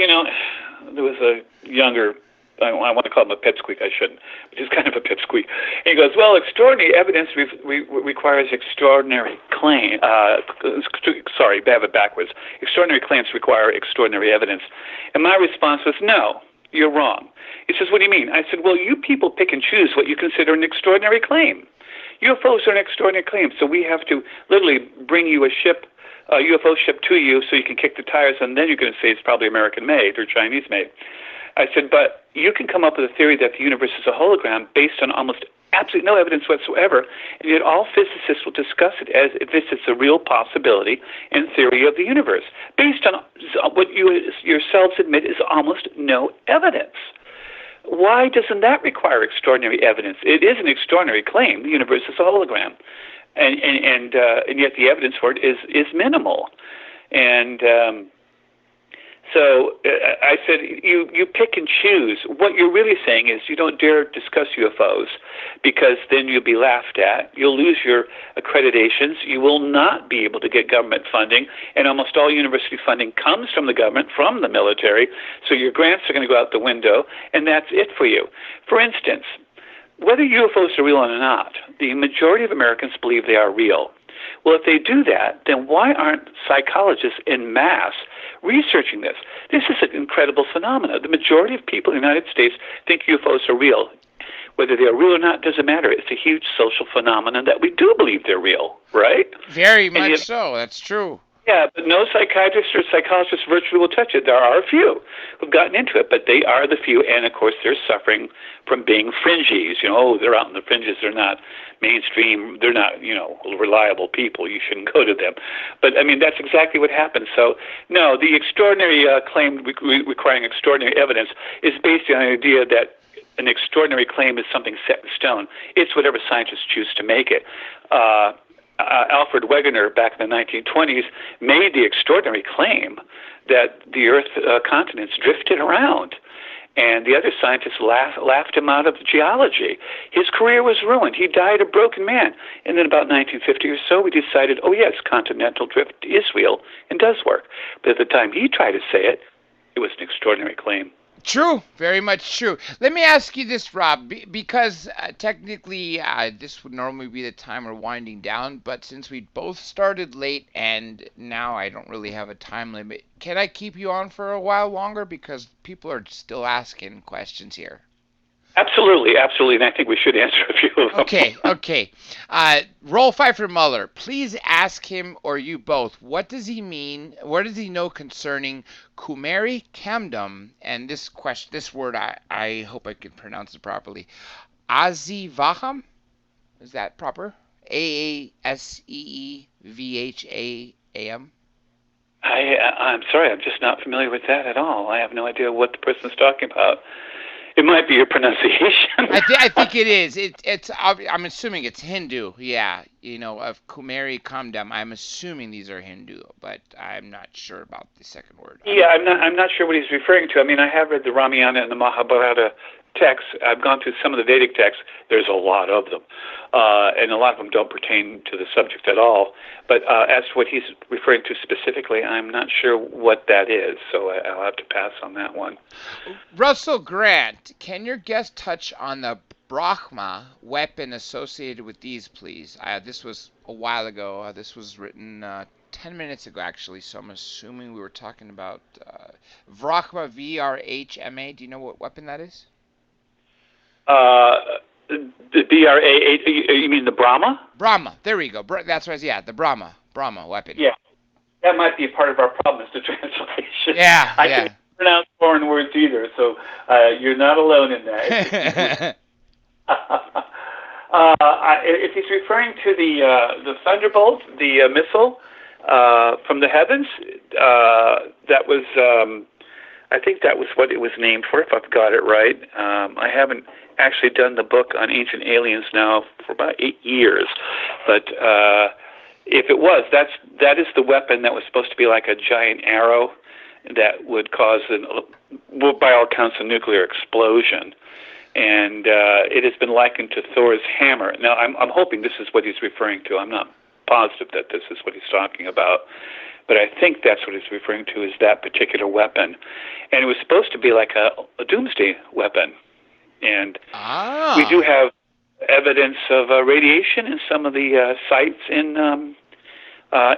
there was a younger, I want to call him a pipsqueak, I shouldn't, but he's kind of a pipsqueak. And he goes, well, extraordinary evidence requires extraordinary claim. Sorry, I have it backwards. Extraordinary claims require extraordinary evidence. And my response was, no, you're wrong. He says, what do you mean? I said, well, you people pick and choose what you consider an extraordinary claim. UFOs are an extraordinary claim, so we have to literally bring you a UFO ship to you so you can kick the tires, and then you're going to say it's probably American-made or Chinese-made. I said, but you can come up with a theory that the universe is a hologram based on almost absolutely no evidence whatsoever, and yet all physicists will discuss it as if this is a real possibility in theory of the universe, based on what you yourselves admit is almost no evidence. Why doesn't that require extraordinary evidence? It is an extraordinary claim. The universe is a hologram, and yet the evidence for it is minimal. And so I said, you pick and choose. What you're really saying is you don't dare discuss UFOs because then you'll be laughed at. You'll lose your accreditations. You will not be able to get government funding, and almost all university funding comes from the government, from the military, so your grants are going to go out the window, and that's it for you. For instance, whether UFOs are real or not, the majority of Americans believe they are real. Well, if they do that, then why aren't psychologists en masse researching this? This is an incredible phenomenon. The majority of people in the United States think UFOs are real. Whether they're real or not doesn't matter. It's a huge social phenomenon that we do believe they're real, right? Very much so. That's true. Yeah, but no psychiatrist or psychologist virtually will touch it. There are a few who've gotten into it, but they are the few, and of course they're suffering from being fringies. They're out in the fringes. They're not mainstream. They're not, reliable people. You shouldn't go to them. But, I mean, that's exactly what happens. So, no, the extraordinary claim requiring extraordinary evidence is based on the idea that an extraordinary claim is something set in stone. It's whatever scientists choose to make it. Alfred Wegener, back in the 1920s, made the extraordinary claim that the Earth continents drifted around, and the other scientists laughed him out of geology. His career was ruined. He died a broken man. And then about 1950 or so, we decided, oh yes, continental drift is real and does work. But at the time he tried to say it, it was an extraordinary claim. True, very much true. Let me ask you this, Rob, because technically this would normally be the time we're winding down, but since we both started late and now I don't really have a time limit, can I keep you on for a while longer? Because people are still asking questions here. Absolutely, absolutely, and I think we should answer a few of them. Okay, okay. Roll Pfeiffer Muller, please ask him or you both, what does he mean? What does he know concerning Kumeri Kamdum? And this word, I hope I can pronounce it properly. Azivaham? Is that proper? Aaseveham. I'm sorry, I'm just not familiar with that at all. I have no idea what the person's talking about. It might be your pronunciation. I think it is. I'm assuming it's Hindu. Yeah, of Kumeri Kamdam. I'm assuming these are Hindu, but I'm not sure about the second word. Yeah, I'm not sure what he's referring to. I mean, I have read the Ramayana and the Mahabharata texts. I've gone through some of the Vedic texts. There's a lot of them, and a lot of them don't pertain to the subject at all. But as to what he's referring to specifically, I'm not sure what that is, so I'll have to pass on that one. Russell Grant, can your guest touch on the Brahma weapon associated with these, please? This was a while ago. This was written 10 minutes ago, actually, so I'm assuming we were talking about Vrahma, VRHMA. Do you know what weapon that is? The BRA, you mean the Brahma? Brahma, there we go. That's right, yeah, the Brahma weapon. Yeah, that might be part of our problem, is the translation. Yeah, I can't pronounce foreign words either, so you're not alone in that. If he's referring to the Thunderbolt, the missile from the heavens, that was, I think that was what it was named for, if I've got it right. I haven't actually done the book on ancient aliens now for about 8 years, but if it was, that is the weapon that was supposed to be like a giant arrow that would cause, by all accounts, a nuclear explosion. And it has been likened to Thor's hammer. Now, I'm hoping this is what he's referring to. I'm not positive that this is what he's talking about, but I think that's what he's referring to, is that particular weapon. And it was supposed to be like a doomsday weapon. And we do have evidence of radiation in some of the sites in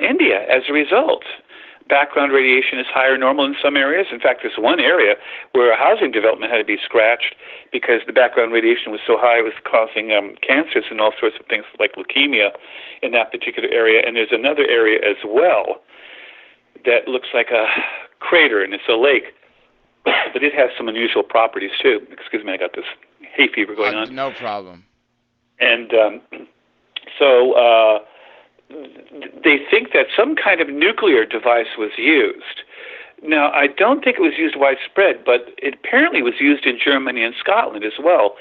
India as a result. Background radiation is higher normal in some areas. In fact, there's one area where a housing development had to be scratched because the background radiation was so high it was causing cancers and all sorts of things like leukemia in that particular area. And there's another area as well that looks like a crater, and it's a lake, but it has some unusual properties too. Excuse me, I got this hay fever going on. No problem. And so they think that some kind of nuclear device was used. Now, I don't think it was used widespread, but it apparently was used in Germany and Scotland as well,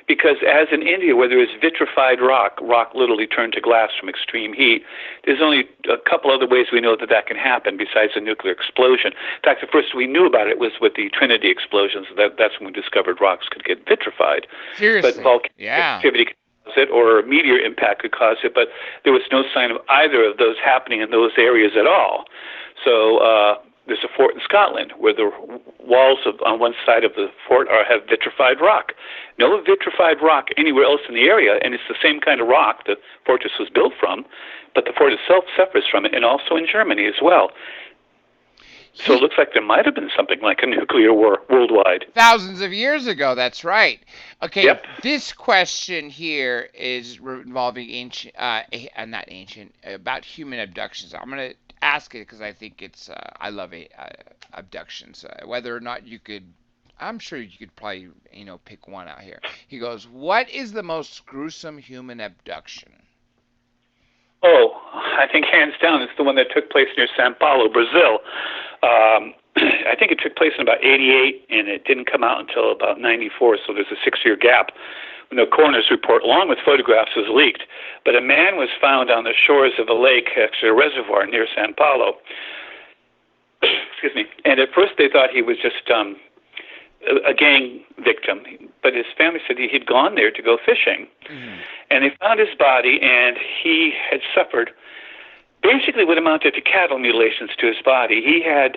because as in India, where there is vitrified rock literally turned to glass from extreme heat, there's only a couple other ways we know that that can happen besides a nuclear explosion. In fact, the first we knew about it was with the Trinity explosions. That's when we discovered rocks could get vitrified. Seriously? But volcanic activity could cause it, or a meteor impact could cause it, but there was no sign of either of those happening in those areas at all. So there's a fort in Scotland where the walls on one side of the fort have vitrified rock. No vitrified rock anywhere else in the area, and it's the same kind of rock the fortress was built from, but the fort itself suffers from it, and also in Germany as well. So it looks like there might have been something like a nuclear war worldwide. Thousands of years ago, that's right. Okay, Yep. This question here is involving about human abductions. I'm going to ask it because I think it's, I love abductions. Whether or not you could, I'm sure you could probably, pick one out here. He goes, what is the most gruesome human abduction? Oh, I think hands down it's the one that took place near Sao Paulo, Brazil. I think it took place in about 88, and it didn't come out until about 94, so there's a 6-year gap. The coroner's report, along with photographs, was leaked. But a man was found on the shores of a lake, actually a reservoir near Sao Paulo. Excuse me. And at first they thought he was just a gang victim, but his family said he'd gone there to go fishing. Mm-hmm. And they found his body, and he had suffered basically what amounted to cattle mutilations to his body. He had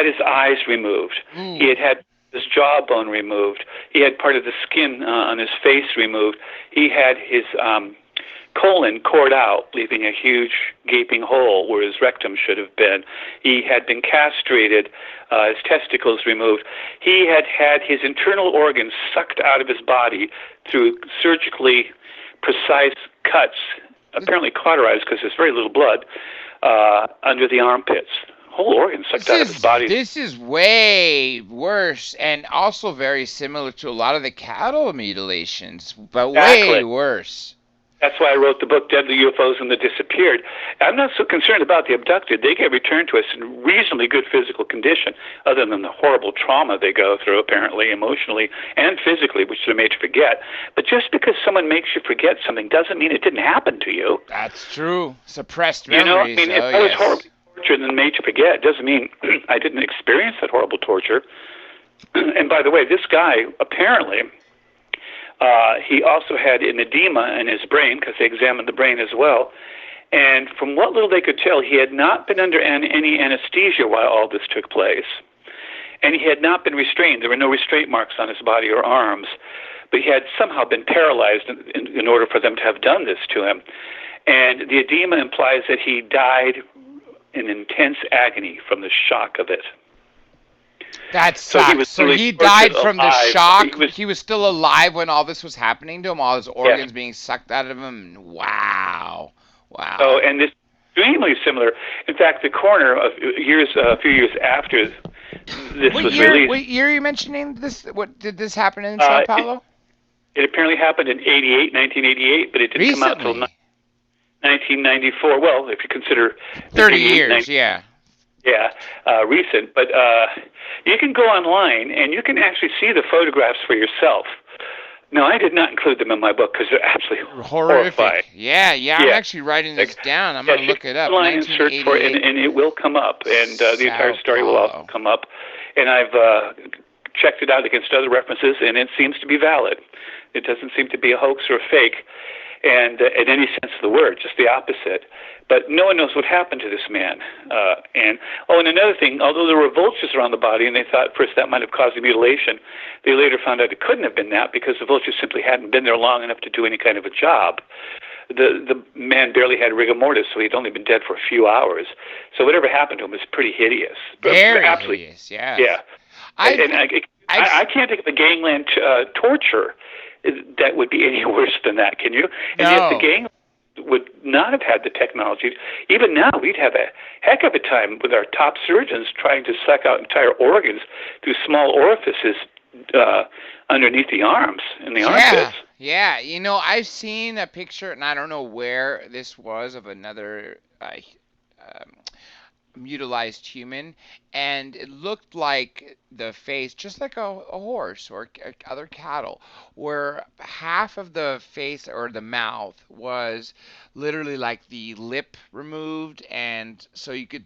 his eyes removed. Mm. He had his jawbone removed. He had part of the skin on his face removed. He had his colon cored out, leaving a huge gaping hole where his rectum should have been. He had been castrated, his testicles removed. He had had his internal organs sucked out of his body through surgically precise cuts, apparently cauterized because there's very little blood, under the armpits. Whole organ sucked out of his body. This is way worse, and also very similar to a lot of the cattle mutilations, but way worse. That's why I wrote the book, Deadly UFOs and the Disappeared. I'm not so concerned about the abducted. They get returned to us in reasonably good physical condition, other than the horrible trauma they go through, apparently, emotionally and physically, which they're made to forget. But just because someone makes you forget something doesn't mean it didn't happen to you. That's true. Suppressed memories. You know, I mean, if I was horribly tortured and made to forget, it doesn't mean I didn't experience that horrible torture. And by the way, this guy, apparently, he also had an edema in his brain, because they examined the brain as well. And from what little they could tell, he had not been under any anesthesia while all this took place. And he had not been restrained. There were no restraint marks on his body or arms. But he had somehow been paralyzed in order for them to have done this to him. And the edema implies that he died in intense agony from the shock of it. That sucks. So he died from the shock. He was still alive when all this was happening to him, all his organs being sucked out of him. Wow. Oh, and this extremely similar. In fact, the coroner, a few years after this was released. What year are you mentioning this? What did this happen in Sao Paulo? It apparently happened in 1988, but it didn't come out until 1994. Well, if you consider 30 years, yeah. Yeah, recent. But you can go online and you can actually see the photographs for yourself. No, I did not include them in my book because they're absolutely horrifying. Yeah, I'm actually writing this down. I'm going to look it up. Online and search for it, and it will come up, and the entire story will also come up. And I've checked it out against other references, and it seems to be valid. It doesn't seem to be a hoax or a fake, and in any sense of the word, just the opposite. But no one knows what happened to this man. And another thing, although there were vultures around the body, and they thought first that might have caused the mutilation, they later found out it couldn't have been that because the vultures simply hadn't been there long enough to do any kind of a job. The man barely had rigor mortis, so he'd only been dead for a few hours. So whatever happened to him was pretty hideous. Very hideous, yeah. Yeah. I can't think of a gangland torture that would be any worse than that, can you? And yet the gang would not have had the technology. Even now, we'd have a heck of a time with our top surgeons trying to suck out entire organs through small orifices underneath the arms and the armpits. Yeah, I've seen a picture, and I don't know where this was, of another mutilized human, and it looked like the face, just like a horse or other cattle, where half of the face or the mouth was literally like the lip removed, and so you could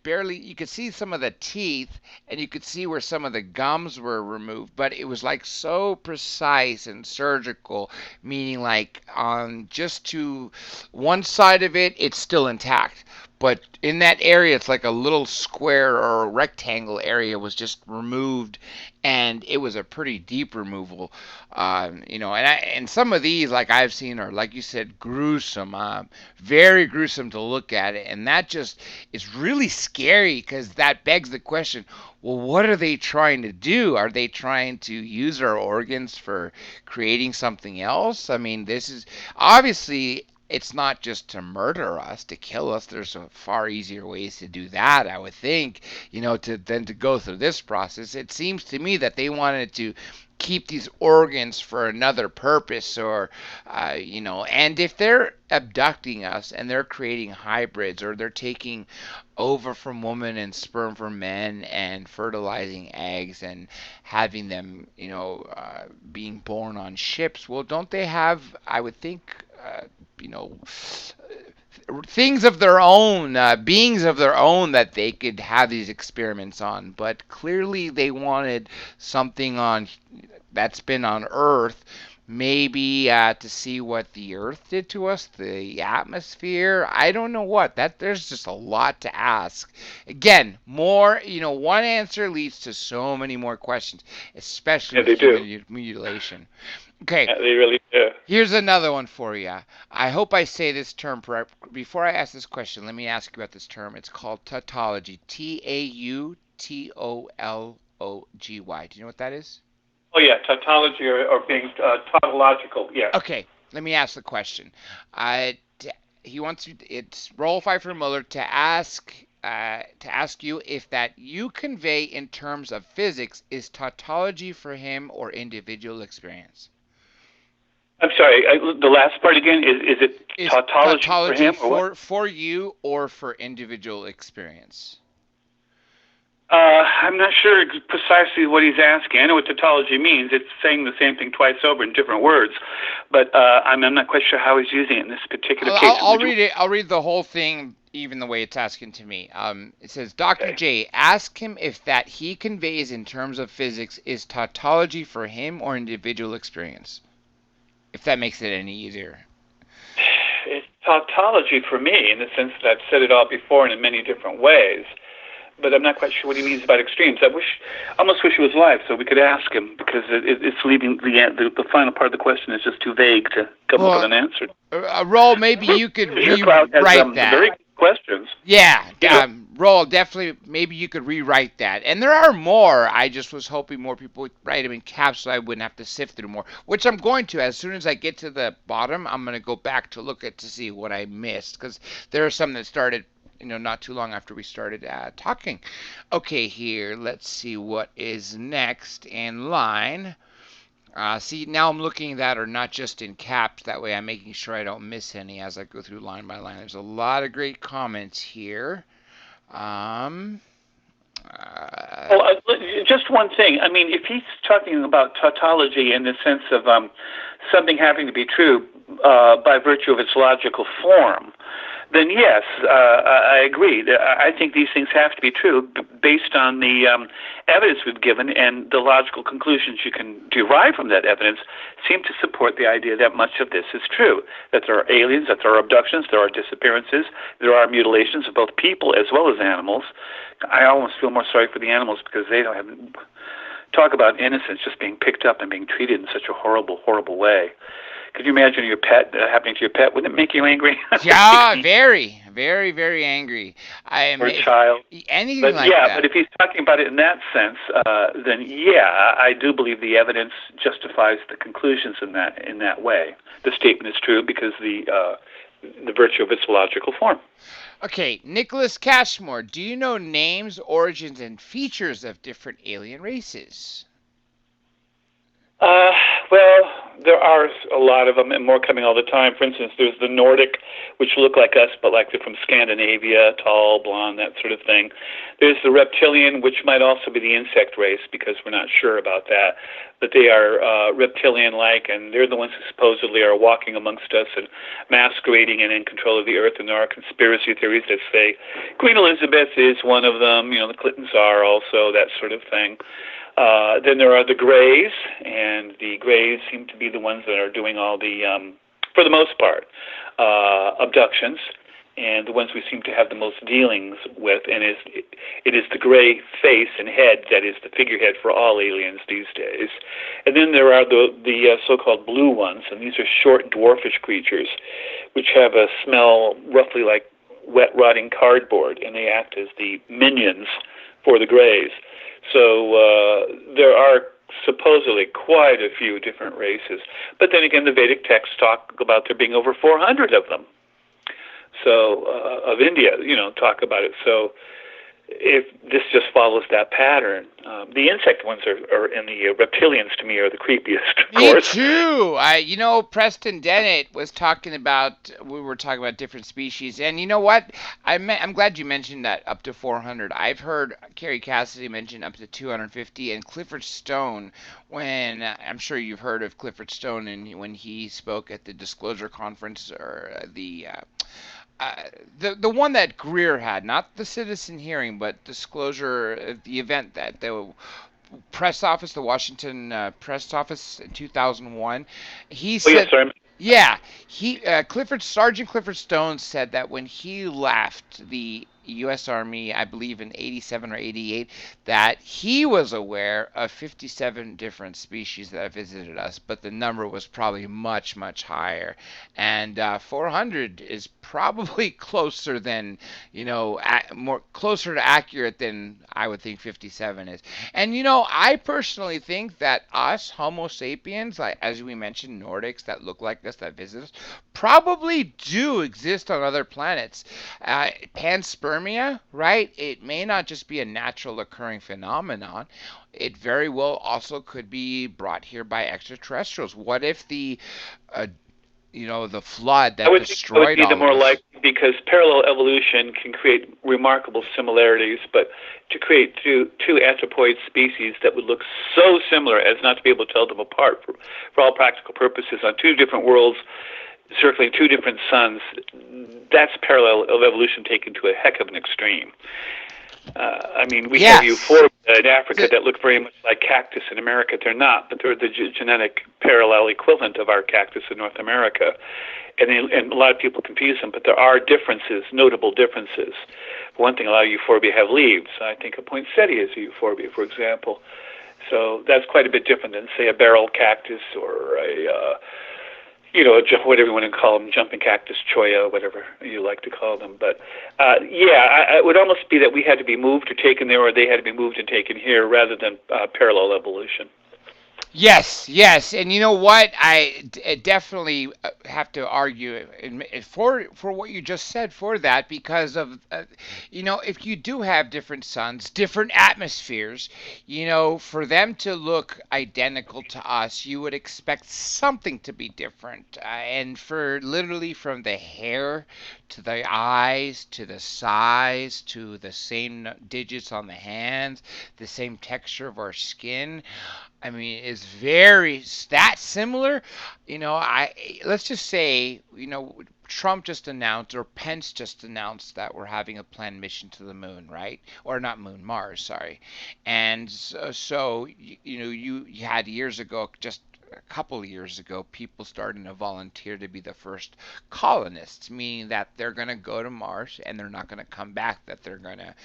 see some of the teeth, and you could see where some of the gums were removed, but it was like so precise and surgical, meaning like on just to one side of it, it's still intact. But in that area, it's like a little square or a rectangle area was just removed, and it was a pretty deep removal, and some of these, like I've seen, are, like you said, gruesome, very gruesome to look at it, and that just is really scary because that begs the question, well, what are they trying to do? Are they trying to use our organs for creating something else? I mean, this is obviously... It's not just to murder us, to kill us. There's far easier ways to do that, I would think, than to go through this process. It seems to me that they wanted to keep these organs for another purpose, or, and if they're abducting us and they're creating hybrids, or they're taking over from women and sperm from men and fertilizing eggs and having them, being born on ships, well, don't they have, I would think, things of their own, beings of their own that they could have these experiments on. But clearly they wanted something that's been on Earth Maybe to see what the Earth did to us, the atmosphere. I don't know what. There's just a lot to ask. Again, more, one answer leads to so many more questions, especially Yeah, with they do. human mutilation. Okay, Yeah, they really do. here's another one for you. I hope I say this term correct. Before I ask this question, let me ask you about this term. It's called tautology. Tautology. Do you know what that is? Oh yeah, tautology or being tautological. Yes. Okay, let me ask the question. Uh, he wants you. It's roll five for Mueller to ask you if that you convey in terms of physics is tautology for him or individual experience. I'm sorry. The last part again is it Is tautology for tautology him or what? for you or for individual experience? I'm not sure precisely what he's asking. I know what tautology means. It's saying the same thing twice over in different words, but I'm not quite sure how he's using it in this particular case. I'll read it. I'll read the whole thing, even the way it's asking to me. It says, Dr. Okay. J, ask him if that he conveys in terms of physics is tautology for him or individual experience. If that makes it any easier. It's tautology for me in the sense that I've said it all before and in many different ways. But I'm not quite sure what he means about extremes. I almost wish he was live so we could ask him, because it's leaving the final part of the question is just too vague to come up with an answer. Roll, maybe you could Your crowd has rewrite that. very good questions. Yeah, You know, Roll, definitely, maybe you could rewrite that. And there are more. I just was hoping more people would write them in caps so I wouldn't have to sift through more, which I'm going to. As soon as I get to the bottom, I'm going to go back to look at to see what I missed, because there are some that started not too long after we started talking. Okay, here, let's see what is next in line. See, now I'm looking at that are not just in caps. That way I'm making sure I don't miss any as I go through line by line. There's a lot of great comments here. Well, just one thing. I mean, if he's talking about tautology in the sense of something having to be true by virtue of its logical form, then yes, I agree. I think these things have to be true based on the evidence we've given, and the logical conclusions you can derive from that evidence seem to support the idea that much of this is true, that there are aliens, that there are abductions, there are disappearances, there are mutilations of both people as well as animals. I almost feel more sorry for the animals because they don't have talk about innocence just being picked up and being treated in such a horrible, horrible way. Could you imagine your pet happening to your pet? Wouldn't it make you angry? Yeah, very, very, very angry. Or a child. Anything but like yeah, that. but if he's talking about it in that sense, then yeah, I do believe the evidence justifies the conclusions in that way. The statement is true because the virtue of its logical form. Okay, Nicholas Cashmore, do you know names, origins, and features of different alien races? Well, there are a lot of them, and more coming all the time. For instance, there's the Nordic, which look like us, but like they're from Scandinavia, tall, blonde, that sort of thing. There's the reptilian, which might also be the insect race, because we're not sure about that. But they are reptilian-like, and they're the ones who supposedly are walking amongst us and masquerading and in control of the Earth. And there are conspiracy theories that say Queen Elizabeth is one of them, the Clintons are also, that sort of thing. Then there are the Greys, and the Greys seem to be the ones that are doing all the, for the most part, abductions, and the ones we seem to have the most dealings with. And it is the gray face and head that is the figurehead for all aliens these days. And then there are the so-called blue ones, and these are short, dwarfish creatures, which have a smell roughly like wet, rotting cardboard, and they act as the minions for the Greys. So there are supposedly quite a few different races. But then again, the Vedic texts talk about there being over 400 of them. So of India, talk about it. So if this just follows that pattern, the insect ones are and the reptilians to me are the creepiest. Of course. Me too. Preston Dennett was talking about. We were talking about different species, and you know what? I'm glad you mentioned that up to 400. I've heard Carrie Cassidy mention up to 250, and Clifford Stone. When I'm sure you've heard of Clifford Stone, and when he spoke at the Disclosure Conference or the one that Greer had, not the citizen hearing, but Disclosure, the event that press office, the Washington press office in 2001. He Oh, yes, said, sir. yeah, Sergeant Clifford Stone said that when he left the U.S. Army, I believe in 87 or 88, that he was aware of 57 different species that visited us, but the number was probably much, much higher. And 400 is probably closer than, more closer to accurate than I would think 57 is. And I personally think that us Homo sapiens, like as we mentioned, Nordics that look like us, that visit us, probably do exist on other planets. Panspermia, right? It may not just be a natural occurring phenomenon. It very well also could be brought here by extraterrestrials. What if uh, the flood I that would think that would destroyed be the all of more us? likely because parallel evolution can create remarkable similarities, but to create two anthropoid species that would look so similar as not to be able to tell them apart for all practical purposes on two different worlds circling two different suns, that's parallel evolution taken to a heck of an extreme. I mean, we have Yes. euphorbia in Africa The, that look very much like cactus in America. They're not, but they're the genetic parallel equivalent of our cactus in North America. And a lot of people confuse them, but there are differences, notable differences. For one thing, a lot of euphorbia have leaves. I think a poinsettia is a euphorbia, for example. So that's quite a bit different than, say, a barrel cactus or whatever you want to call them, jumping cactus, cholla, whatever you like to call them. But it would almost be that we had to be moved or taken there, or they had to be moved and taken here, rather than parallel evolution. Yes, yes, and you know what? Definitely have to argue for what you just said for that because of if you do have different suns, different atmospheres, for them to look identical to us, you would expect something to be different, and for literally from the hair to the eyes to the size to the same digits on the hands, the same texture of our skin. I mean, it's very that similar. I let's just say, Trump just announced or Pence just announced that we're having a planned mission to the moon, right? Or not moon, Mars, sorry. And so you had years ago, just a couple of years ago, people starting to volunteer to be the first colonists, meaning that they're going to go to Mars and they're not going to come back, that they're going to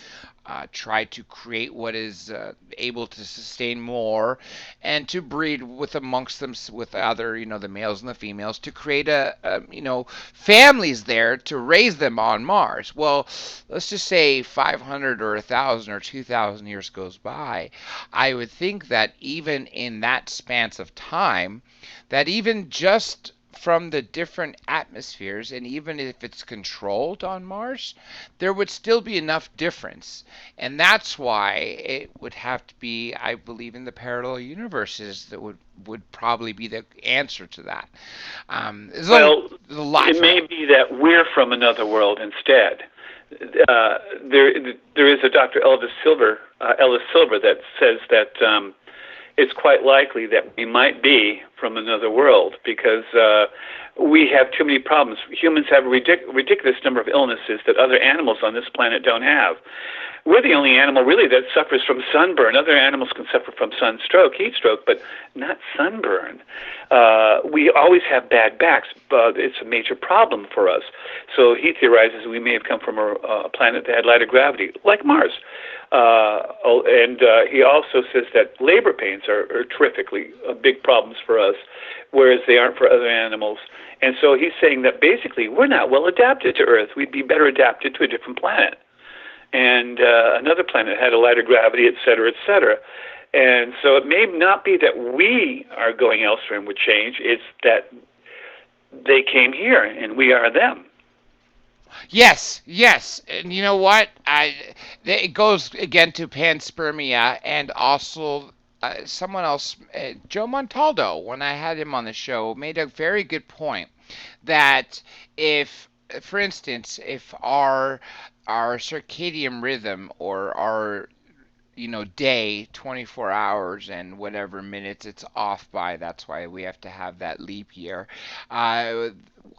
try to create what is able to sustain more and to breed with amongst them with other, the males and the females to create families there to raise them on Mars. Well, let's just say 500 or 1,000 or 2,000 years goes by. I would think that even in that span of time, that even just from the different atmospheres, and even if it's controlled on Mars, there would still be enough difference. And that's why it would have to be, I believe, in the parallel universes that would probably be the answer to that. Well, There's a lot it for may that. be that we're from another world instead. There is a Dr. Ellis Silver, that says that it's quite likely that we might be from another world because we have too many problems. Humans have a ridiculous number of illnesses that other animals on this planet don't have. We're the only animal really that suffers from sunburn. Other animals can suffer from sunstroke, heat stroke, but not sunburn. We always have bad backs, but it's a major problem for us. So he theorizes we may have come from a planet that had lighter gravity, like Mars. And he also says that labor pains are terrifically big problems for us, whereas they aren't for other animals. And so he's saying that basically we're not well adapted to Earth. We'd be better adapted to a different planet. And another planet had a lighter gravity, et cetera, et cetera. And so it may not be that we are going elsewhere and would change. It's that they came here and we are them. Yes, yes, and you know what? It goes again to panspermia, and also someone else, Joe Montaldo, when I had him on the show, made a very good point that if, for instance, if our circadian rhythm or our day, 24 hours and whatever minutes it's off by. That's why we have to have that leap year. Uh,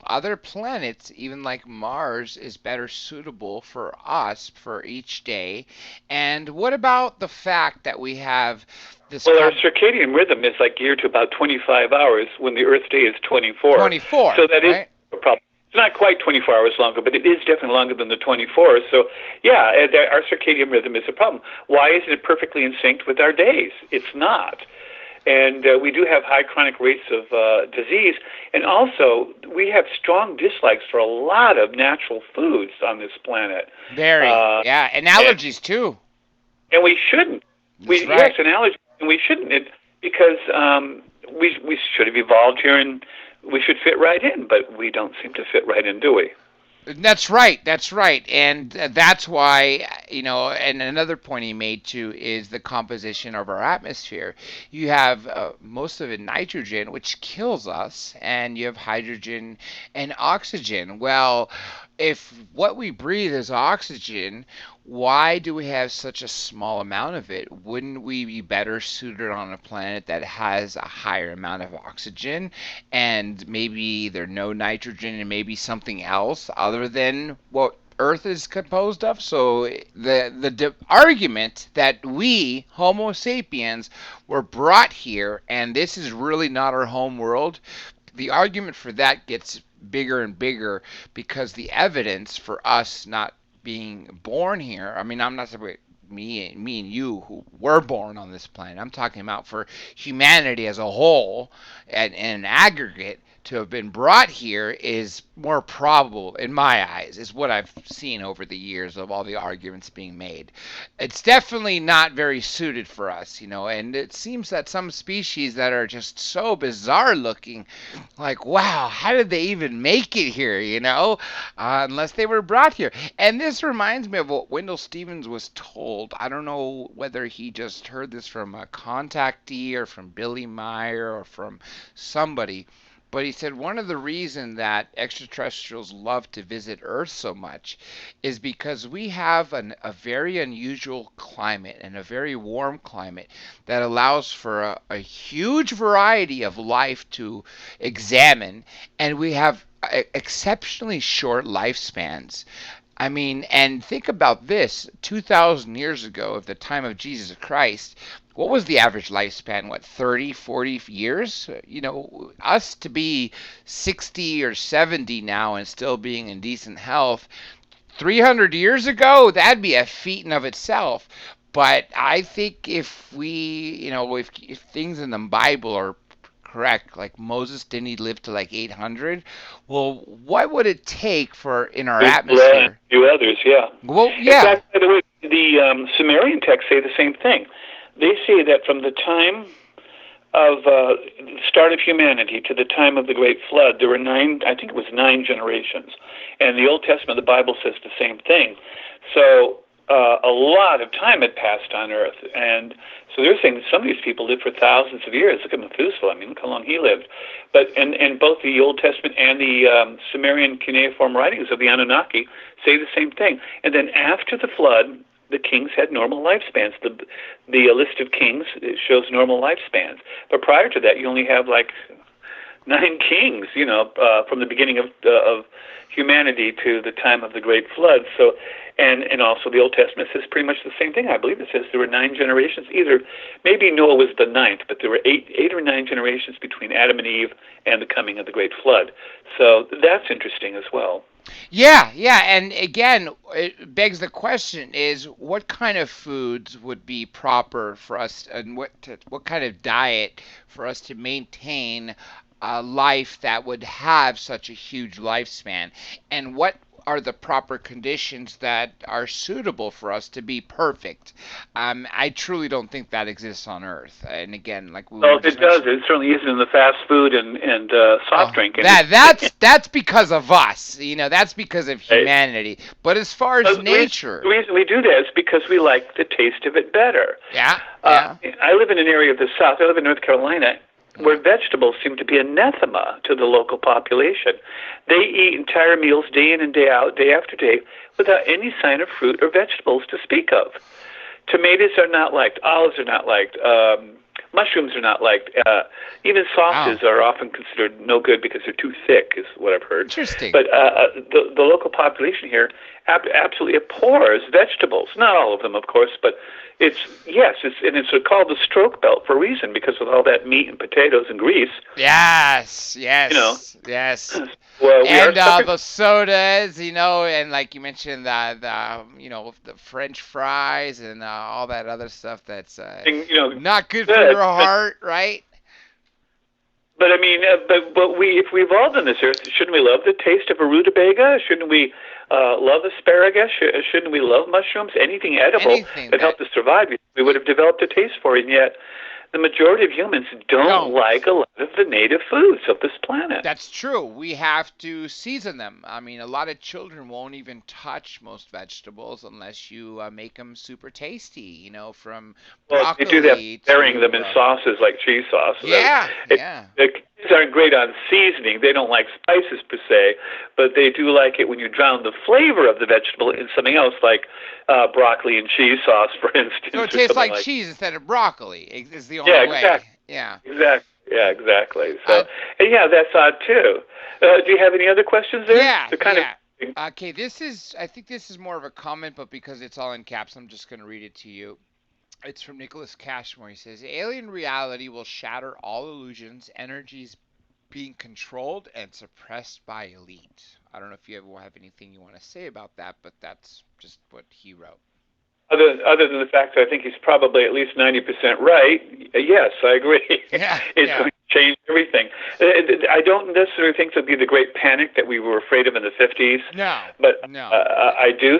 Other planets, even like Mars, is better suitable for us for each day. And what about the fact that we have this Well, our circadian rhythm is like geared to about 25 hours when the Earth day is 24. 24, So that is right? a problem. It's not quite 24 hours longer, but it is definitely longer than the 24. So, yeah, our circadian rhythm is a problem. Why isn't it perfectly in sync with our days? It's not. And we do have high chronic rates of disease. And also, we have strong dislikes for a lot of natural foods on this planet. Very, yeah, and allergies too. And we shouldn't. That's Yes, right. an allergy, and we shouldn't because we should have evolved here and we should fit right in, but we don't seem to fit right in, do we? That's right. That's right. And that's why, and another point he made too is the composition of our atmosphere. You have most of it nitrogen, which kills us, and you have hydrogen and oxygen. Well, if what we breathe is oxygen, why do we have such a small amount of it? Wouldn't we be better suited on a planet that has a higher amount of oxygen and maybe either no nitrogen and maybe something else other than what Earth is composed of? So the argument that we Homo sapiens were brought here and this is really not our home world, the argument for that gets bigger and bigger because the evidence for us not being born here. I mean, I'm not saying me and you who were born on this planet. I'm talking about for humanity as a whole and an aggregate to have been brought here is more probable in my eyes, is what I've seen over the years of all the arguments being made. It's definitely not very suited for us, and it seems that some species that are just so bizarre looking, like, wow, how did they even make it here, unless they were brought here. And this reminds me of what Wendell Stevens was told. I don't know whether he just heard this from a contactee or from Billy Meyer or from somebody, but he said one of the reasons that extraterrestrials love to visit Earth so much is because we have a very unusual climate and a very warm climate that allows for a huge variety of life to examine, and we have exceptionally short lifespans. I mean, and think about this 2,000 years ago, at the time of Jesus Christ, what was the average lifespan? What, 30, 40 years? Us to be 60 or 70 now and still being in decent health, 300 years ago, that'd be a feat in of itself. But I think if if things in the Bible are correct, like Moses, didn't he live to like 800? Well, what would it take for in our And a atmosphere? few others, yeah. Well, In yeah. fact, by the way, the Sumerian texts say the same thing. They say that from the time of the start of humanity to the time of the Great Flood, there were I think it was 9 generations. And the Old Testament, the Bible says the same thing. So a lot of time had passed on Earth. And so they're saying that some of these people lived for thousands of years. Look at Methuselah. I mean, look how long he lived. But and both the Old Testament and the Sumerian cuneiform writings of the Anunnaki say the same thing. And then after the flood, the kings had normal lifespans. The list of kings shows normal lifespans. But prior to that, you only have like 9 kings, from the beginning of humanity to the time of the Great Flood. So, and also the Old Testament says pretty much the same thing. I believe it says there were 9 generations. Either maybe Noah was the 9th, but there were 8 or 9 generations between Adam and Eve and the coming of the Great Flood. So that's interesting as well. Yeah, yeah, and again, it begs the question is what kind of foods would be proper for us and what kind of diet for us to maintain a life that would have such a huge lifespan, and what are the proper conditions that are suitable for us to be perfect. I truly don't think that exists on Earth. And again, like we Well, were if just it does, mentioning, it certainly isn't in the fast food and soft oh, drink industry. that's because of us. That's because of Right? humanity. But as far as The nature, reason we do that is because we like the taste of it better. yeah, yeah, I live in an area of the South. I live in North Carolina, where vegetables seem to be anathema to the local population. They eat entire meals day in and day out, day after day, without any sign of fruit or vegetables to speak of. Tomatoes are not liked. Olives are not liked. Mushrooms are not liked. Even sauces Wow. are often considered no good because they're too thick, is what I've heard. Interesting. But the local population here absolutely abhors vegetables. Not all of them, of course, but it's called the stroke belt for a reason, because with all that meat and potatoes and grease. Yes, You know, yes. well, we are And suckers. the sodas, and like you mentioned, the French fries and all that other stuff that's And, not good for good, your heart, right? but I mean, but if we evolved on this earth, shouldn't we love the taste of a rutabaga? Shouldn't we love asparagus? Shouldn't we love mushrooms? Anything edible Anything that that helped us survive, we would have developed a taste for it. And yet, the majority of humans don't don't. like a lot of the native foods of this planet. That's true. We have to season them. I mean, a lot of children won't even touch most vegetables unless you make them super tasty, from Well, they do that, broccoli burying them to in sauces like cheese sauce. So yeah, yeah. the kids aren't great on seasoning. They don't like spices per se, but they do like it when you drown the flavor of the vegetable in something else, like broccoli and cheese sauce, for instance. So it or tastes something like cheese instead of broccoli. Is the only Yeah, way. exactly. Yeah. Exactly. Yeah, exactly. So, Uh, and yeah, that's odd too. Do you have any other questions there? yeah, They're kind yeah. of. Okay, I think this is more of a comment, but because it's all in caps, I'm just going to read it to you. It's from Nicholas Cashmore. He says, alien reality will shatter all illusions, energies being controlled and suppressed by elite. I don't know if you ever have anything you want to say about that, but that's just what he wrote. Other than the fact that I think he's probably at least 90% right, yes, I agree. Yeah, It's yeah. going to change everything. I don't necessarily think there'll be the great panic that we were afraid of in the 50s, No, but no. I do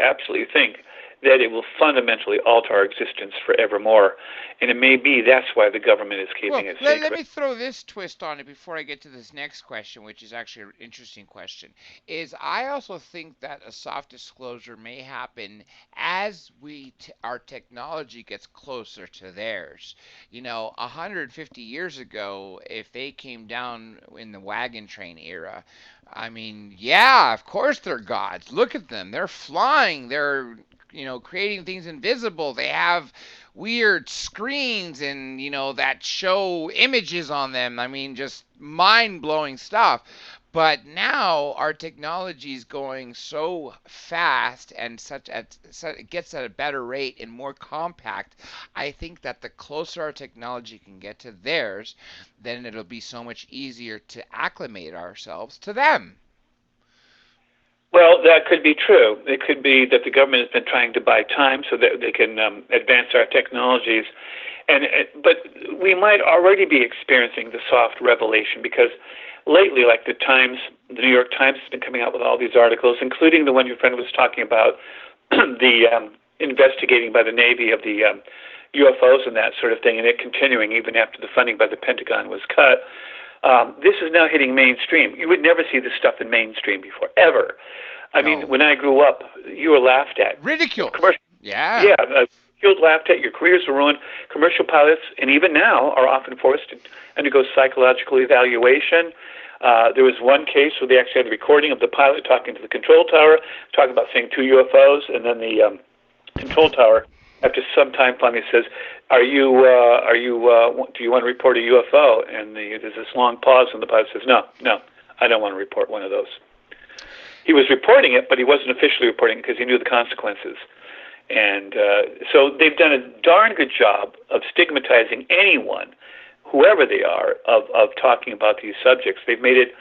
absolutely think that it will fundamentally alter our existence forevermore. And it may be that's why the government is Well, keeping it let secret. me throw this twist on it before I get to this next question, which is actually an interesting question. Is I also think that a soft disclosure may happen as our technology gets closer to theirs. 150 years ago, if they came down in the wagon train era, I mean, yeah, of course they're gods. Look at them. They're flying. They're creating things invisible. They have weird screens and that show images on them. I mean, just mind-blowing stuff. But now our technology is going so fast and it gets at a better rate and more compact. I think that the closer our technology can get to theirs, then it'll be so much easier to acclimate ourselves to them. Well, that could be true. It could be that the government has been trying to buy time so that they can advance our technologies. But we might already be experiencing the soft revelation, because lately, like the New York Times has been coming out with all these articles, including the one your friend was talking about, the investigating by the Navy of the UFOs and that sort of thing, and it continuing even after the funding by the Pentagon was cut. This is now hitting mainstream. You would never see this stuff in mainstream before, ever. I mean, when I grew up, you were laughed at. Ridiculed. Yeah, Yeah. ridiculed, laughed at. Your careers were ruined. Commercial pilots, and even now, are often forced to undergo psychological evaluation. There was one case where they actually had a recording of the pilot talking to the control tower, talking about seeing 2 UFOs, and then the control tower, after some time, finally says, do you want to report a UFO? And there's this long pause, and the pilot says, no, I don't want to report one of those. He was reporting it, but he wasn't officially reporting it because he knew the consequences. And so they've done a darn good job of stigmatizing anyone, whoever they are, of talking about these subjects. They've made it,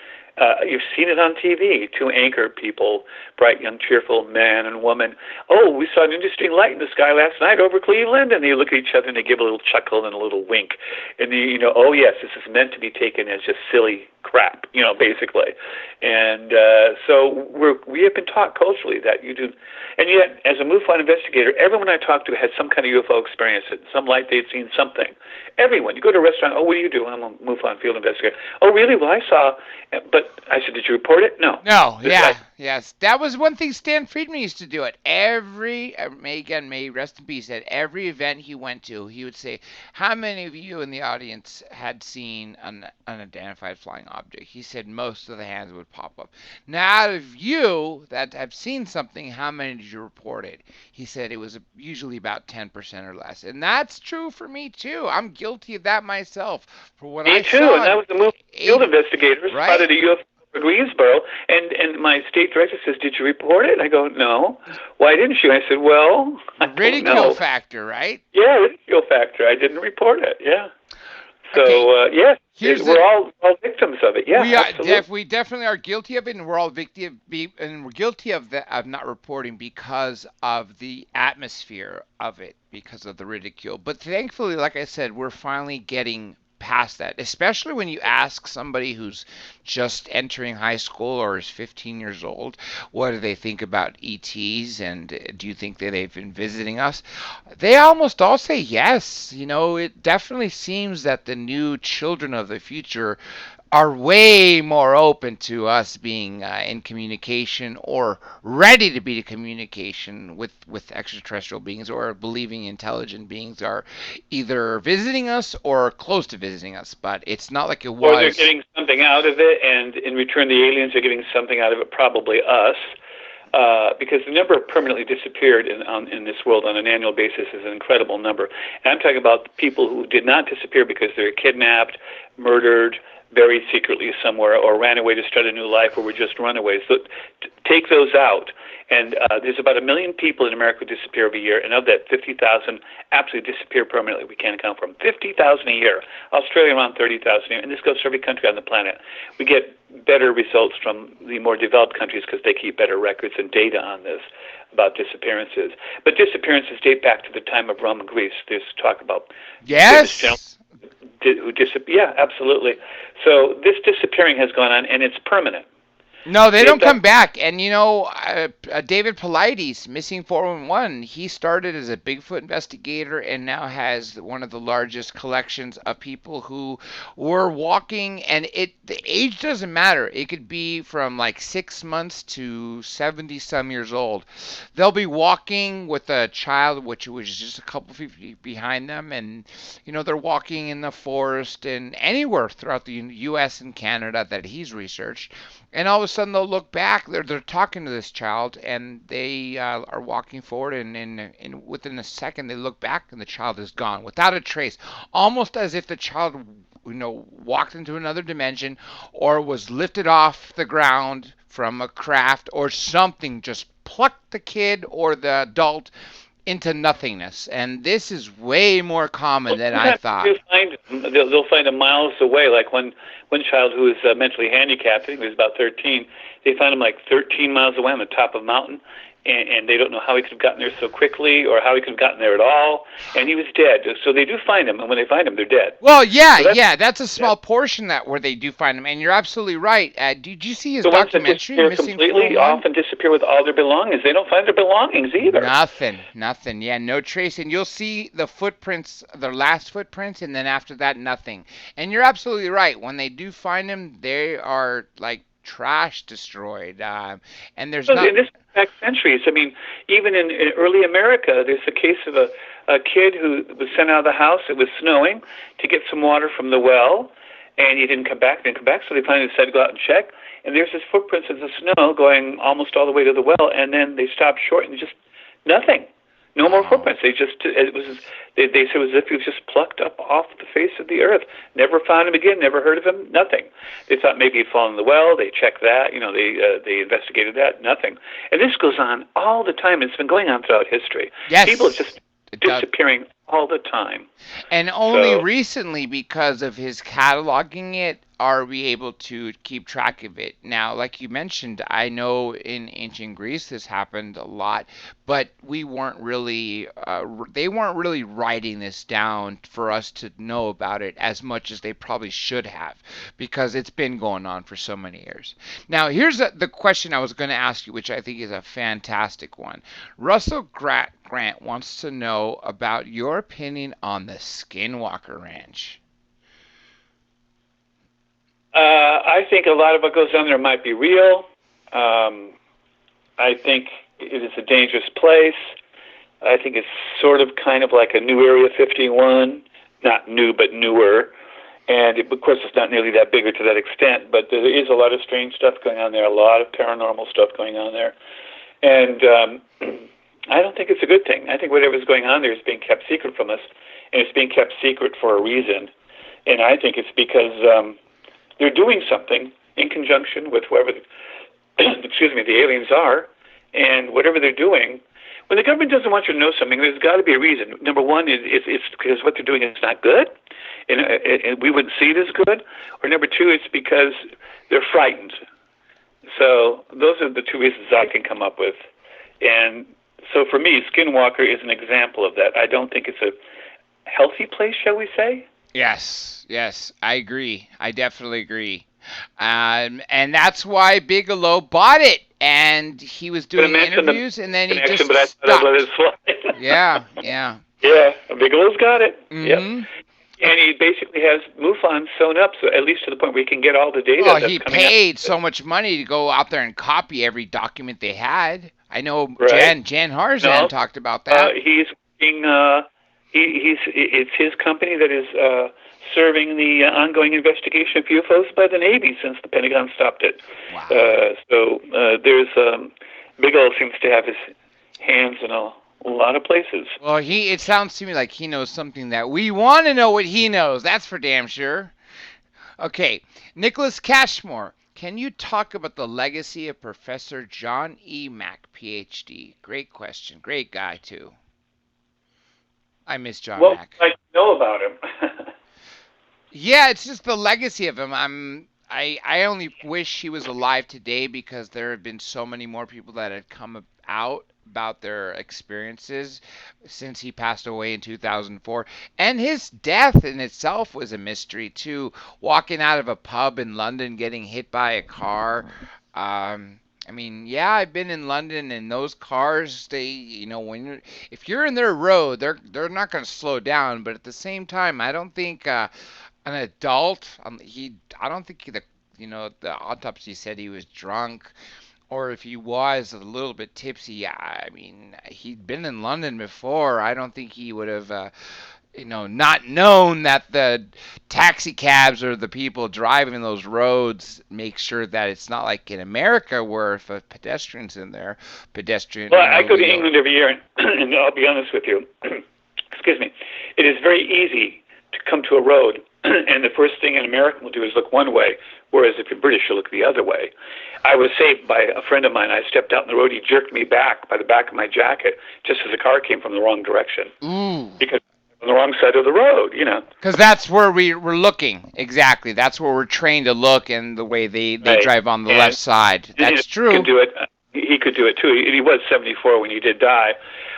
you've seen it on TV, 2 anchor people, bright, young, cheerful man and woman. Oh, we saw an interesting light in the sky last night over Cleveland. And they look at each other and they give a little chuckle and a little wink. And oh, yes, this is meant to be taken as just silly crap, basically. And so we have been taught culturally that you do. And yet, as a MUFON investigator, everyone I talked to had some kind of UFO experience. At some light, they'd seen something. Everyone. You go to a restaurant, oh, what do you do? I'm a MUFON field investigator. Oh, really? Well, I saw. But I said, did you report it? No. No, yeah. Yes, that was one thing Stan Friedman used to do. At every, may he rest in peace, at every event he went to, he would say, "How many of you in the audience had seen an unidentified flying object?" He said most of the hands would pop up. Now, out of you that have seen something, how many did you report it? He said it was usually about 10% or less, and that's true for me too. I'm guilty of that myself. For when Me I too, and saw that was the movie field eight, investigators right? spotted a UFO over Greensboro, and my state director says, "Did you report it?" I go, "No." "Why didn't you?" I said, "Well, I The don't ridicule know." factor, right? Yeah, ridicule factor. I didn't report it. Yeah. Okay, So yes, here's we're the all victims of it. Yeah, absolutely. we definitely are guilty of it, and we're all and we're guilty of of not reporting because of the atmosphere of it, because of the ridicule. But thankfully, like I said, we're finally getting past that, especially when you ask somebody who's just entering high school or is 15 years old, what do they think about ETs, and do you think that they've been visiting us? They almost all say yes. You know, it definitely seems that the new children of the future are way more open to us being in communication or ready to be in communication with extraterrestrial beings, or believing intelligent beings are either visiting us or close to visiting us. But it's not like it Or they're was. getting something out of it, and in return, the aliens are getting something out of it, probably us. Because the number of permanently disappeared in this world on an annual basis is an incredible number. And I'm talking about people who did not disappear because they were kidnapped, murdered, buried secretly somewhere, or ran away to start a new life, or were just runaways. So take those out. And there's about 1 million people in America who disappear every year, and of that, 50,000 absolutely disappear permanently. We can't account for them. 50,000 a year. Australia around 30,000 a year, and this goes for every country on the planet. We get better results from the more developed countries because they keep better records and data on this about disappearances. But disappearances date back to the time of Rome and Greece. There's talk about famous gentlemen Yes. who disappear. Yeah, absolutely. So this disappearing has gone on, and it's permanent. No, they Date don't come back. back. And you know, David Paulides, Missing 411, he started as a Bigfoot investigator and now has one of the largest collections of people who were walking. And the age doesn't matter. It could be from like 6 months to 70 some years old. They'll be walking with a child, which was just a couple feet behind them, and you know they're walking in the forest and anywhere throughout the U.S. and Canada that he's researched, and all of a sudden they'll look back. They're talking to this child, and they are walking forward, and within a second they look back, and the child is gone without a trace, almost as if the child, you know, walked into another dimension, or was lifted off the ground from a craft, or something just plucked the kid or the adult into nothingness. And this is way more common Well, than I sometimes thought. you find them. They'll find them miles away. Like one child who is mentally handicapped, I think he was about 13. They find him like 13 miles away on the top of a mountain, and they don't know how he could have gotten there so quickly or how he could have gotten there at all. And he was dead. So they do find him, and when they find him, they're dead. Well, yeah, So that's yeah, that's a yeah. small portion that where they do find him, and you're absolutely right. Did you see his The ones that documentary, disappear Missing completely 411? often disappear with all their belongings. They don't find their belongings either. Nothing, nothing. Yeah, no trace. And you'll see the footprints, their last footprints, and then after that, nothing. And you're absolutely right. When they do find them, they are like trash destroyed. And there's So not. in this back centuries, I mean, even in early America, there's a case of a kid who was sent out of the house. It was snowing to get some water from the well, and he didn't come back. So they finally decided to go out and check. And there's his footprints in the snow going almost all the way to the well. And then they stopped short and just nothing. No more Wow. footprints. They said it was as if he was just plucked up off the face of the earth. Never found him again. Never heard of him. Nothing. They thought maybe he'd fallen in the well. They checked that. They investigated that. Nothing. And this goes on all the time. It's been going on throughout history. People are Yes, just it does. disappearing all the time. And only So recently, because of his cataloging it, are we able to keep track of it. Now, like you mentioned, I know in ancient Greece this happened a lot, but they weren't really writing this down for us to know about it as much as they probably should have, because it's been going on for so many years. Now, here's the question I was going to ask you, which I think is a fantastic one. Russell Grant wants to know about your opinion on the Skinwalker Ranch. I think a lot of what goes on there might be real. I think it is a dangerous place. I think it's sort of kind of like a new Area 51, not new but newer. And of course, it's not nearly that big or to that extent, but there is a lot of strange stuff going on there, a lot of paranormal stuff going on there. And I don't think it's a good thing. I think whatever's going on there is being kept secret from us, and it's being kept secret for a reason. And I think it's because they're doing something in conjunction with whoever, the aliens are, and whatever they're doing. When the government doesn't want you to know something, there's got to be a reason. Number one, it's because what they're doing is not good, and we wouldn't see it as good. Or number two, it's because they're frightened. So those are the two reasons I can come up with. And so for me, Skinwalker is an example of that. I don't think it's a healthy place, shall we say? Yes, I agree. I definitely agree. And that's why Bigelow bought it. And he was doing interviews, and then he just stopped. But I let it slide. Yeah. Yeah, Bigelow's got it. Mm-hmm. Yep. And he basically has MUFON sewn up, so at least to the point where he can get all the data. Well, he paid so mumuch money to go out there and copy every document they had. I know Jan Harzan talked about that. He's working. It's his company that is serving the ongoing investigation of UFOs by the Navy since the Pentagon stopped it. Wow. So there's Bigelow seems to have his hands in a lot of places. Well, it sounds to me like he knows something that we want to know what he knows. That's for damn sure. Okay, Nicholas Cashmore, can you talk about the legacy of Professor John E. Mack, Ph.D.? Great question. Great guy, too. I miss John Mack. Well, I know about him. Yeah, it's just the legacy of him. I only wish he was alive today because there have been so many more people that had come out about their experiences since he passed away in 2004. And his death in itself was a mystery, too. Walking out of a pub in London, getting hit by a car. I mean, yeah, I've been in London, and those cars, if you're in their road, they're not going to slow down. But at the same time, I don't think an adult, I don't think the autopsy said he was drunk, or if he was a little bit tipsy. I mean, he'd been in London before. I don't think he would have not known that the taxi cabs or the people driving those roads make sure that it's not like in America where if a pedestrian's in there, Well, I go to England every year, and I'll be honest with you. Excuse me. It is very easy to come to a road, and the first thing an American will do is look one way, whereas if you're British, you'll look the other way. I was saved by a friend of mine. I stepped out in the road. He jerked me back by the back of my jacket just as the car came from the wrong direction. Ooh. Because on the wrong side of the road, Because that's where we're looking. Exactly. That's where we're trained to look, and the way they drive on the left side. That's true. He could do it. He could do it, too. He was 74 when he did die.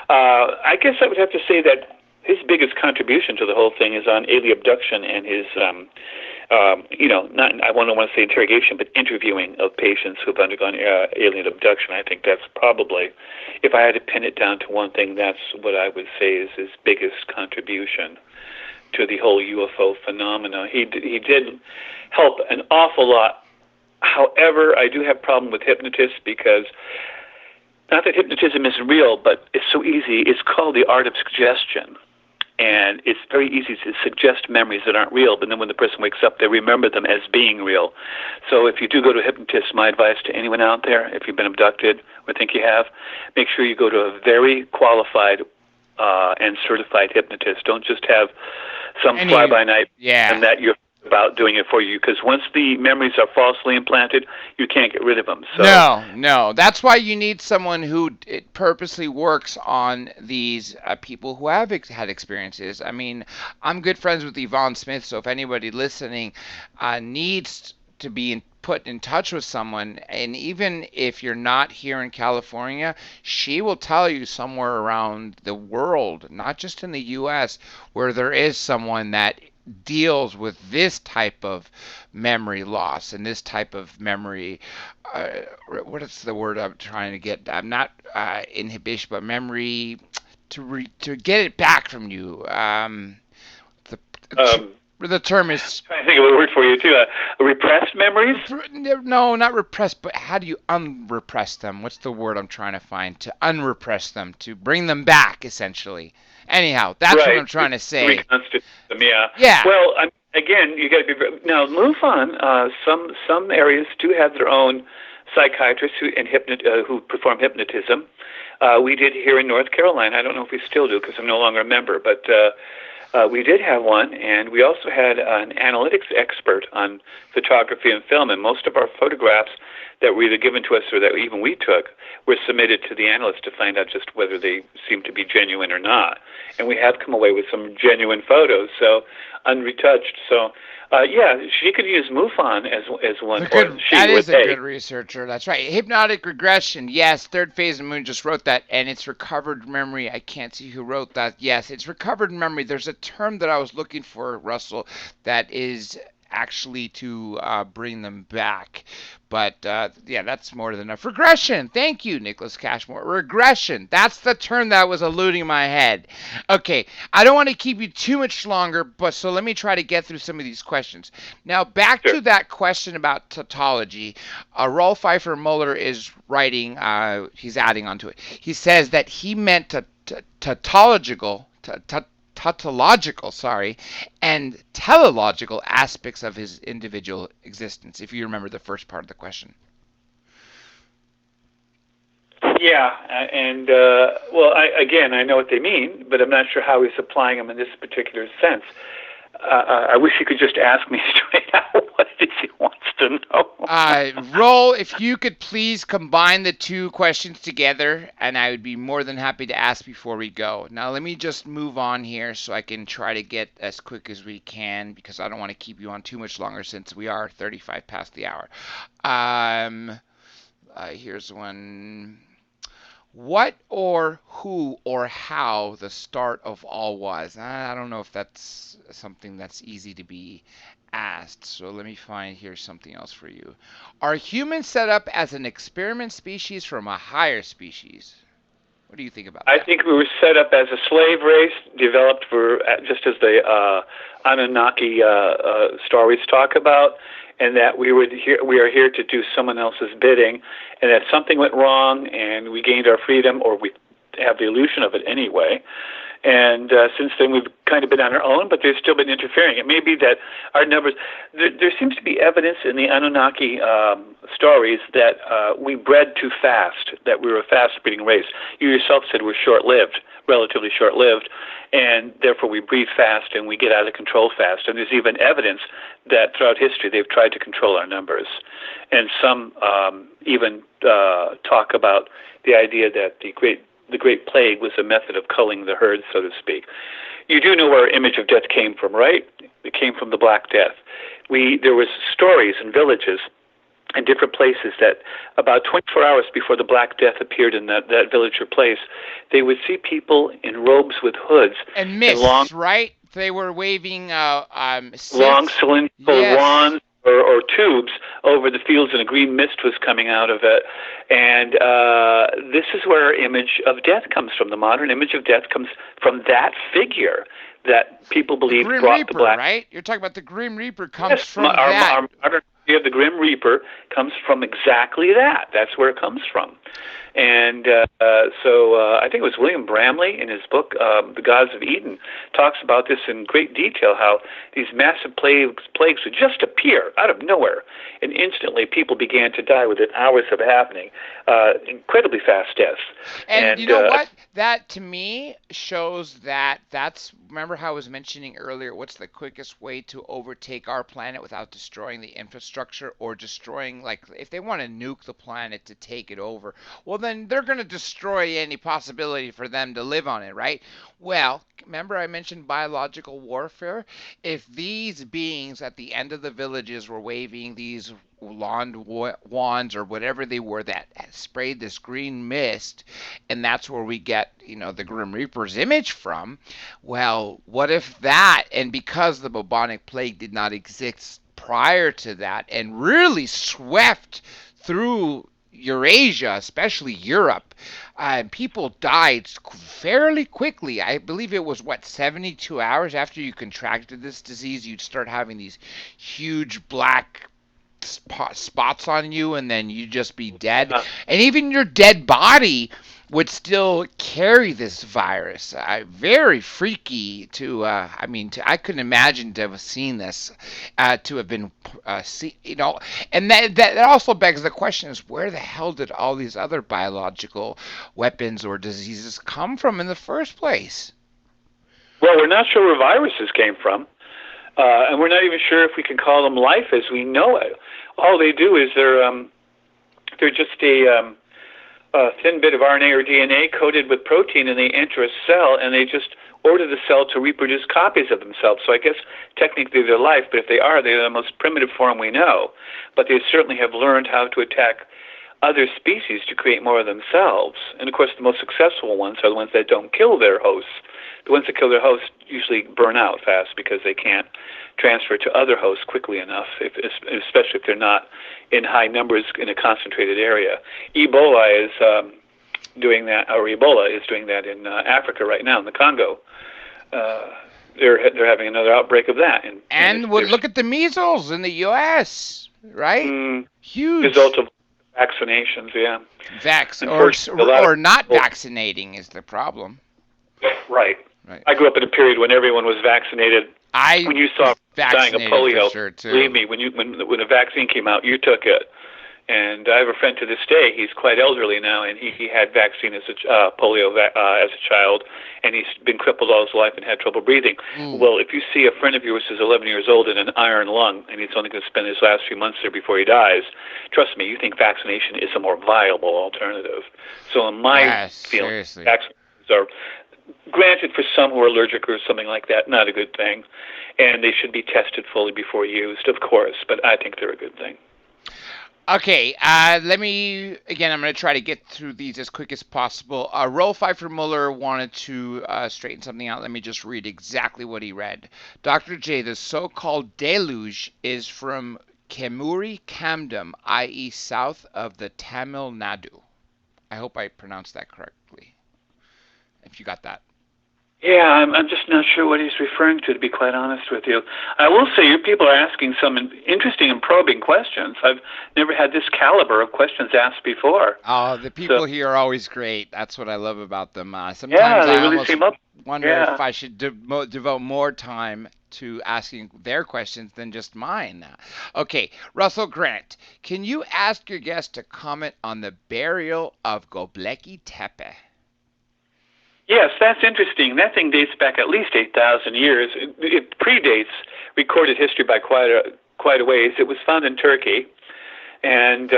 I guess I would have to say that his biggest contribution to the whole thing is on alien abduction and his, I don't want to say interrogation, but interviewing of patients who've undergone alien abduction. I think that's probably, if I had to pin it down to one thing, that's what I would say is his biggest contribution to the whole UFO phenomena. He did help an awful lot. However, I do have a problem with hypnotists because, not that hypnotism isn't real, but it's so easy. It's called the art of suggestion. And it's very easy to suggest memories that aren't real, but then when the person wakes up, they remember them as being real. So if you do go to a hypnotist, my advice to anyone out there, if you've been abducted or think you have, make sure you go to a very qualified and certified hypnotist. Don't just have some fly-by-night and that you're about doing it for you, because once the memories are falsely implanted, you can't get rid of them. So No. That's why you need someone who purposely works on these people who have had experiences. I mean, I'm good friends with Yvonne Smith, so if anybody listening needs to be put in touch with someone, and even if you're not here in California, she will tell you somewhere around the world, not just in the U.S., where there is someone that deals with this type of memory loss and this type of memory, what is the word I'm trying to get? I'm not inhibition, but memory to get it back from you. The term is Trying to think of a word for you too. Repressed memories. no, not repressed, but how do you unrepress them? What's the word I'm trying to find? To unrepress them, to bring them back, essentially. Anyhow, that's what Right. I'm trying to say. Reconstitute them. Yeah. Yeah. Well, again, you got to be now. MUFON. Some areas do have their own psychiatrists who perform hypnotism. We did here in North Carolina. I don't know if we still do because I'm no longer a member, but we did have one, and we also had an analytics expert on photography and film, and most of our photographs that were either given to us or that even we took were submitted to the analyst to find out just whether they seemed to be genuine or not. And we have come away with some genuine photos, so unretouched. So, yeah, she could use MUFON as one. That is a good researcher. That's right. Hypnotic regression. Yes, third phase of Moon just wrote that, and it's recovered memory. I can't see who wrote that. Yes, it's recovered memory. There's a term that I was looking for, Russell, that is actually to bring them back. But yeah, that's more than enough. Regression. Thank you, Nicholas Cashmore. Regression. That's the term that was eluding my head. Okay, I don't want to keep you too much longer, but so let me try to get through some of these questions. Now, back to that question about tautology. Rolf Pfeiffer Muller is writing, he's adding onto it. He says that he meant tautological, and teleological aspects of his individual existence, if you remember the first part of the question. Yeah, and well, I know what they mean, but I'm not sure how he's applying them in this particular sense. I wish he could just ask me straight out what it is he wants to know. Roll, if you could please combine the two questions together, and I would be more than happy to ask before we go. Now, let me just move on here so I can try to get as quick as we can, because I don't want to keep you on too much longer since we are 35 past the hour. Here's one. What or who or how the start of all was? I don't know if that's something that's easy to be asked. So let me find here something else for you. Are humans set up as an experiment species from a higher species? What do you think about that? I think we were set up as a slave race, developed for just as the Anunnaki stories talk about, and that we are here to do someone else's bidding, and that something went wrong and we gained our freedom, or we have the illusion of it anyway. And since then, we've kind of been on our own, but there's still been interfering. It may be that our numbers, there seems to be evidence in the Anunnaki stories that we bred too fast, that we were a fast-breeding race. You yourself said we're short-lived, relatively short-lived, and therefore we breed fast and we get out of control fast. And there's even evidence that throughout history they've tried to control our numbers. And some even talk about the idea that the Great Plague was a method of culling the herd, so to speak. You do know where our image of death came from, right? It came from the Black Death. There was stories in villages in different places that about 24 hours before the Black Death appeared in that village or place, they would see people in robes with hoods. And mists, right? They were waving long cylindrical wands or tubes over the fields, and a green mist was coming out of it. And this is where our image of death comes from. The modern image of death comes from that figure that people believe brought the Black. Right? You're talking about the Grim Reaper comes from that. Our modern idea of the Grim Reaper comes from exactly that. That's where it comes from. And so I think it was William Bramley in his book, The Gods of Eden, talks about this in great detail, how these massive plagues would just appear out of nowhere, and instantly people began to die within hours of happening, incredibly fast deaths. And you know what? That, to me, shows remember how I was mentioning earlier, what's the quickest way to overtake our planet without destroying the infrastructure or destroying, like, if they want to nuke the planet to take it over, well, then they're going to destroy any possibility for them to live on it, right? Well, remember I mentioned biological warfare? If these beings at the end of the villages were waving these wands or whatever they were that sprayed this green mist, and that's where we get, the Grim Reaper's image from, well, what if that, and because the bubonic plague did not exist prior to that and really swept through Eurasia, especially Europe, people died fairly quickly. I believe it was, what, 72 hours after you contracted this disease, you'd start having these huge black spots on you, and then you'd just be dead. And even your dead body would still carry this virus. Very freaky to, I couldn't imagine to have seen this, to have been, and that also begs the question is, where the hell did all these other biological weapons or diseases come from in the first place? Well, we're not sure where viruses came from, and we're not even sure if we can call them life as we know it. All they do is they're just a thin bit of RNA or DNA coated with protein, and they enter a cell, and they just order the cell to reproduce copies of themselves. So I guess technically they're life, but if they are, they're the most primitive form we know. But they certainly have learned how to attack other species to create more of themselves. And of course, the most successful ones are the ones that don't kill their hosts. The ones that kill their hosts usually burn out fast because they can't transfer to other hosts quickly enough, especially if they're not in high numbers in a concentrated area. Ebola is doing that, or Ebola is doing that in Africa right now, in the Congo. They're having another outbreak of that. And look at the measles in the U.S., right? Huge. Result of vaccinations, yeah. Or not vaccinating is the problem. Right. I grew up in a period when everyone was vaccinated. When you saw dying of polio, sure, believe me, when a vaccine came out, you took it. And I have a friend to this day. He's quite elderly now, and he had vaccine as polio as a child, and he's been crippled all his life and had trouble breathing. Well, if you see a friend of yours who's 11 years old and an iron lung, and he's only going to spend his last few months there before he dies, trust me, you think vaccination is a more viable alternative. So in my feeling, vaccinations are, granted, for some who are allergic or something like that, not a good thing, and they should be tested fully before used, of course, but I think they're a good thing. Okay, I'm going to try to get through these as quick as possible. Roll 5 for Mueller wanted to straighten something out. Let me just read exactly what he read. Dr. J, the so-called deluge is from Kemuri Kamdam, i.e. south of the Tamil Nadu. I hope I pronounced that correctly, if you got that. Yeah, I'm just not sure what he's referring to be quite honest with you. I will say your people are asking some interesting and probing questions. I've never had this caliber of questions asked before. Oh, the people here are always great. That's what I love about them. Sometimes they I really almost seem up. wonder if I should devote more time to asking their questions than just mine. Okay, Russell Grant, can you ask your guest to comment on the burial of Göbekli Tepe? Yes, that's interesting. That thing dates back at least 8,000 years. It predates recorded history by quite a ways. It was found in Turkey, and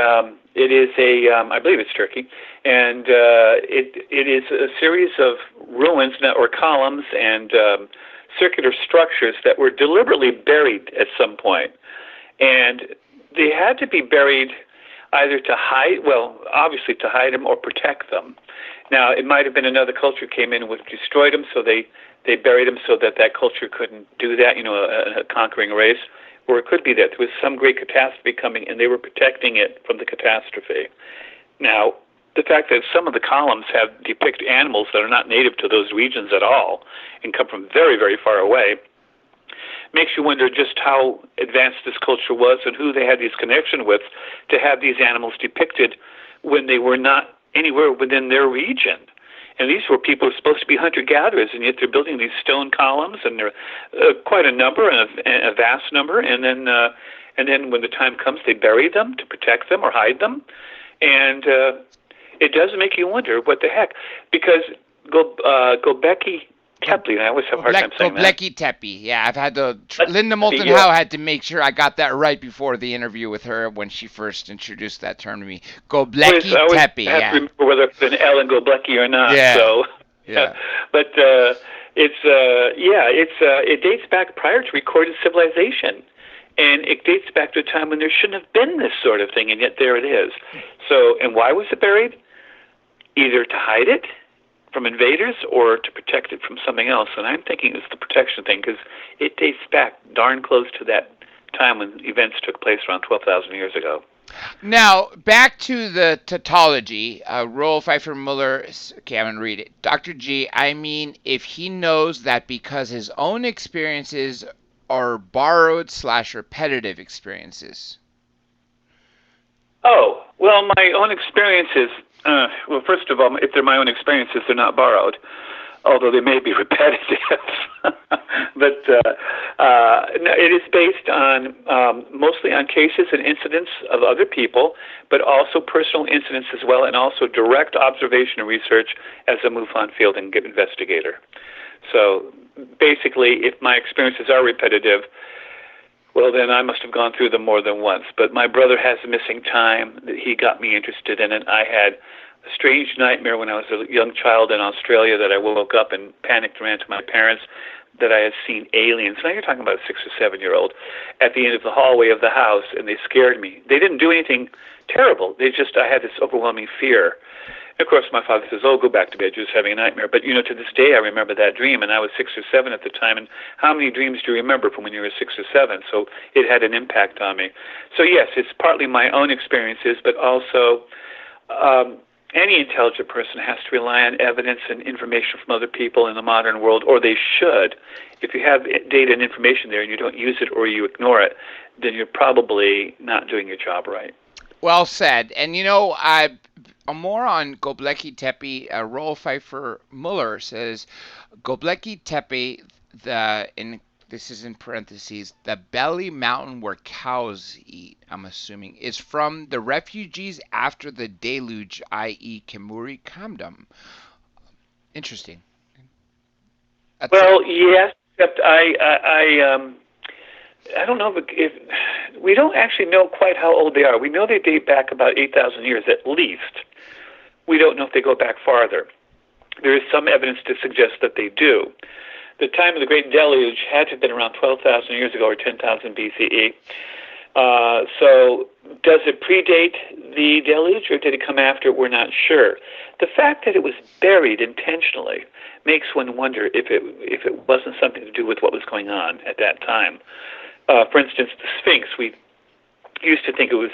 it is I believe it's Turkey, and it is a series of ruins or columns and circular structures that were deliberately buried at some point, and they had to be buried either to hide, obviously to hide them or protect them. Now, it might have been another culture came in and destroyed them, so they buried them so that culture couldn't do that, a conquering race. Or it could be that there was some great catastrophe coming and they were protecting it from the catastrophe. Now, the fact that some of the columns depict animals that are not native to those regions at all and come from very, very far away makes you wonder just how advanced this culture was and who they had these connections with to have these animals depicted when they were not anywhere within their region. And these were people who were supposed to be hunter-gatherers, and yet they're building these stone columns, and they're quite a number, and a vast number. And then when the time comes, they bury them to protect them or hide them. And it does make you wonder what the heck, because Göbekli Tepe, I always have a hard time saying that. Göbekli Tepe, yeah. I've had Linda Moulton Howe had to make sure I got that right before the interview with her when she first introduced that term to me. Göbekli Tepe, I have to remember whether it's an L in Göbekli or not. Yeah. So, yeah. But it dates back prior to recorded civilization, and it dates back to a time when there shouldn't have been this sort of thing, and yet there it is. So, and why was it buried? Either to hide it from invaders or to protect it from something else. And I'm thinking it's the protection thing because it dates back darn close to that time when events took place around 12,000 years ago. Now, back to the tautology. Roll Pfeiffer Muller. Okay, I'm going to read it. Dr. G, I mean, if he knows that because his own experiences are borrowed slash repetitive experiences. Oh, well, my own experiences, well, first of all, if they're my own experiences, they're not borrowed, although they may be repetitive. But no, it is based on mostly on cases and incidents of other people, but also personal incidents as well, and also direct observation and research as a MUFON field and investigator. So basically, if my experiences are repetitive, well, then I must have gone through them more than once. But my brother has a missing time that he got me interested in it. I had a strange nightmare when I was a young child in Australia that I woke up and panicked and ran to my parents that I had seen aliens. Now you're talking about a 6 or 7-year-old at the end of the hallway of the house, and they scared me. They didn't do anything terrible. I had this overwhelming fear. Of course, my father says, "Oh, go back to bed. You're just having a nightmare." But, to this day, I remember that dream, and I was 6 or 7 at the time. And how many dreams do you remember from when you were 6 or 7? So it had an impact on me. So, yes, it's partly my own experiences, but also any intelligent person has to rely on evidence and information from other people in the modern world, or they should. If you have data and information there and you don't use it or you ignore it, then you're probably not doing your job right. Well said. And more on Göbekli Tepe. Rolf Pfeiffer Muller says Göbekli Tepe, this is in parentheses, the belly mountain where cows eat, I'm assuming, is from the refugees after the deluge, i.e. Kemuri Kamdam. Interesting. That's Well, yes, except I don't know if we don't actually know quite how old they are. We know they date back about 8,000 years at least. We don't know if they go back farther. There is some evidence to suggest that they do. The time of the Great Deluge had to have been around 12,000 years ago or 10,000 BCE. So does it predate the deluge or did it come after? We're not sure. The fact that it was buried intentionally makes one wonder if it wasn't something to do with what was going on at that time. For instance, the Sphinx, we used to think it was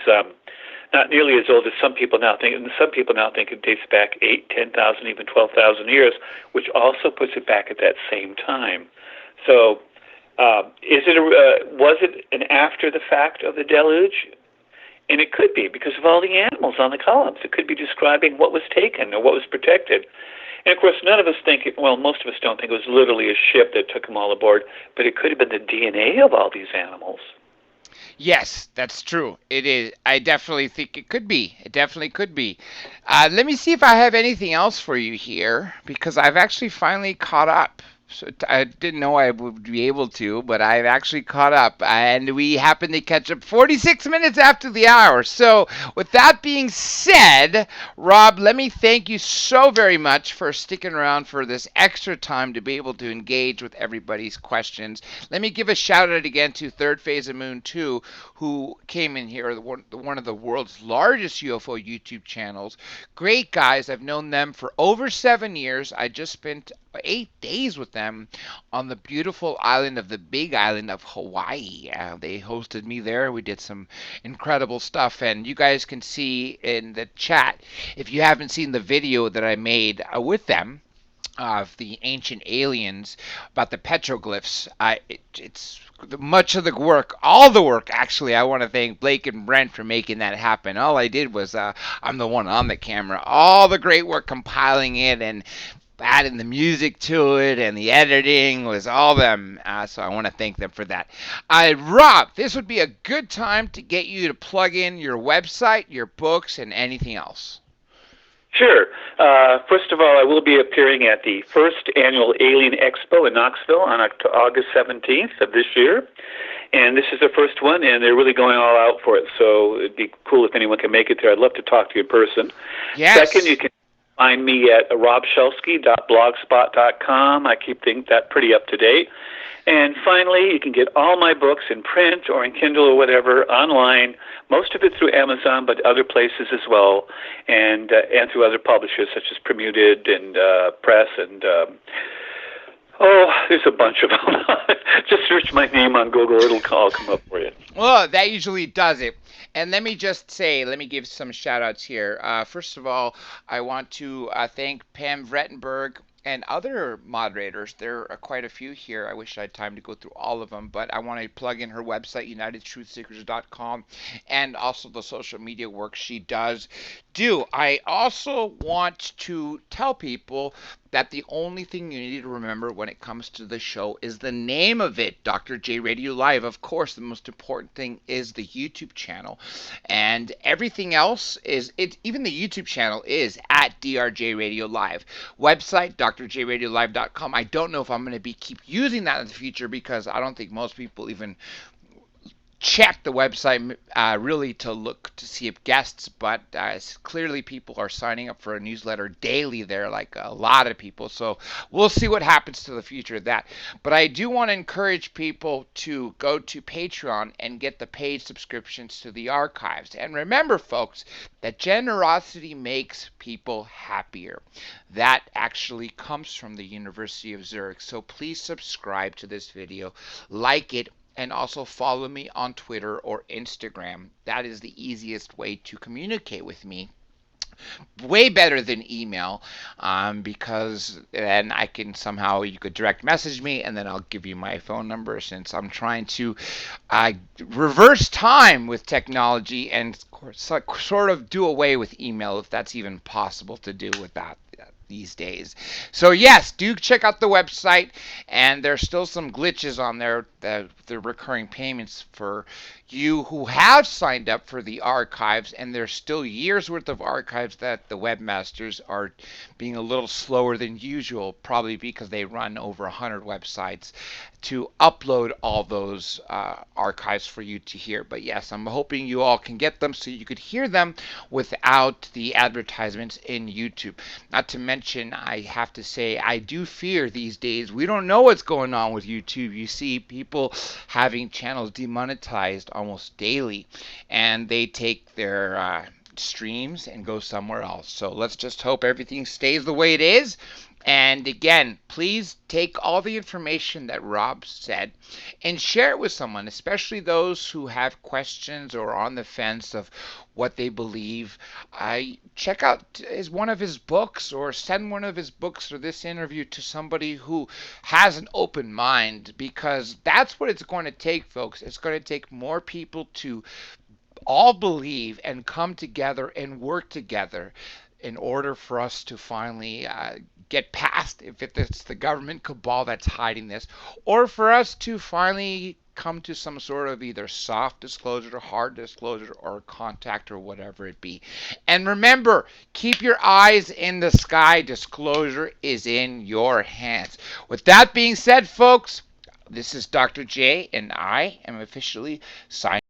not nearly as old as some people now think, and some people now think it dates back 8, 10,000, even 12,000 years, which also puts it back at that same time. So was it an after the fact of the deluge? And it could be because of all the animals on the columns. It could be describing what was taken or what was protected. And of course, none of us think, most of us don't think it was literally a ship that took them all aboard, but it could have been the DNA of all these animals. Yes, that's true. It is. I definitely think it could be. It definitely could be. Let me see if I have anything else for you here, because I've actually finally caught up. So I didn't know I would be able to, but I've actually caught up, and we happened to catch up 46 minutes after the hour. So with that being said, Rob, let me thank you so very much for sticking around for this extra time to be able to engage with everybody's questions. Let me give a shout out again to Third Phase of Moon 2, who came in here, one of the world's largest UFO YouTube channels. Great guys. I've known them for over 7 years. I just spent 8 days with them on the beautiful island of the Big Island of Hawaii. They hosted me there. We did some incredible stuff, and you guys can see in the chat if you haven't seen the video that I made with them of the ancient aliens about the petroglyphs. It's much of the work, all the work actually. I want to thank Blake and Brent for making that happen. All I did was I'm the one on the camera. All the great work compiling it and adding the music to it and the editing was all them. So I want to thank them for that. Rob, this would be a good time to get you to plug in your website, your books, and anything else. Sure. First of all, I will be appearing at the first annual Alien Expo in Knoxville on August 17th of this year. And this is the first one, and they're really going all out for it. So it'd be cool if anyone can make it there. I'd love to talk to you in person. Yes. Second, you can find me at robshelsky.blogspot.com. I keep that pretty up to date. And finally, you can get all my books in print or in Kindle or whatever online, most of it through Amazon, but other places as well, and through other publishers such as Permuted and Press and Oh, there's a bunch of them. Just search my name on Google; it'll all come up for you. Well, that usually does it. And let me just say, let me give some shout outs here. First of all, I want to thank Pam Vrettenberg and other moderators. There are quite a few here. I wish I had time to go through all of them, but I want to plug in her website, unitedtruthseekers.com, and also the social media work she does do. I also want to tell people that the only thing you need to remember when it comes to the show is the name of it, Dr. J Radio Live. Of course, the most important thing is the YouTube channel, and everything else is it. Even the YouTube channel is at DRJ Radio Live. Website drjradiolive.com. I don't know if I'm going to be keep using that in the future because I don't think most people even check the website really to look to see if guests, but clearly people are signing up for a newsletter daily there, like a lot of people. So we'll see what happens to the future of that. But I do want to encourage people to go to Patreon and get the paid subscriptions to the archives. And remember, folks, that generosity makes people happier. That actually comes from the University of Zurich. So please subscribe to this video, like it, and also follow me on Twitter or Instagram. That is the easiest way to communicate with me. Way better than email, because then I can somehow, you could direct message me and then I'll give you my phone number, since I'm trying to reverse time with technology and sort of do away with email, if that's even possible to do with that these days. So yes, do check out the website, and there's still some glitches on there, the recurring payments for you who have signed up for the archives, and there's still years worth of archives that the webmasters are being a little slower than usual, probably because they run over 100 websites to upload all those archives for you to hear. But yes, I'm hoping you all can get them so you could hear them without the advertisements in YouTube. Not to mention, I have to say, I do fear these days, we don't know what's going on with YouTube. You see people having channels demonetized almost daily, and they take their streams and go somewhere else. So let's just hope everything stays the way it is. And again, please take all the information that Rob said and share it with someone, especially those who have questions or on the fence of what they believe. Check out one of his books, or send one of his books or this interview to somebody who has an open mind, because that's what it's going to take, folks. It's going to take more people to all believe and come together and work together in order for us to finally get past, if it's the government cabal that's hiding this, or for us to finally come to some sort of either soft disclosure or hard disclosure or contact or whatever it be. And remember, keep your eyes in the sky. Disclosure is in your hands. With that being said, folks, this is Dr. J, and I am officially signing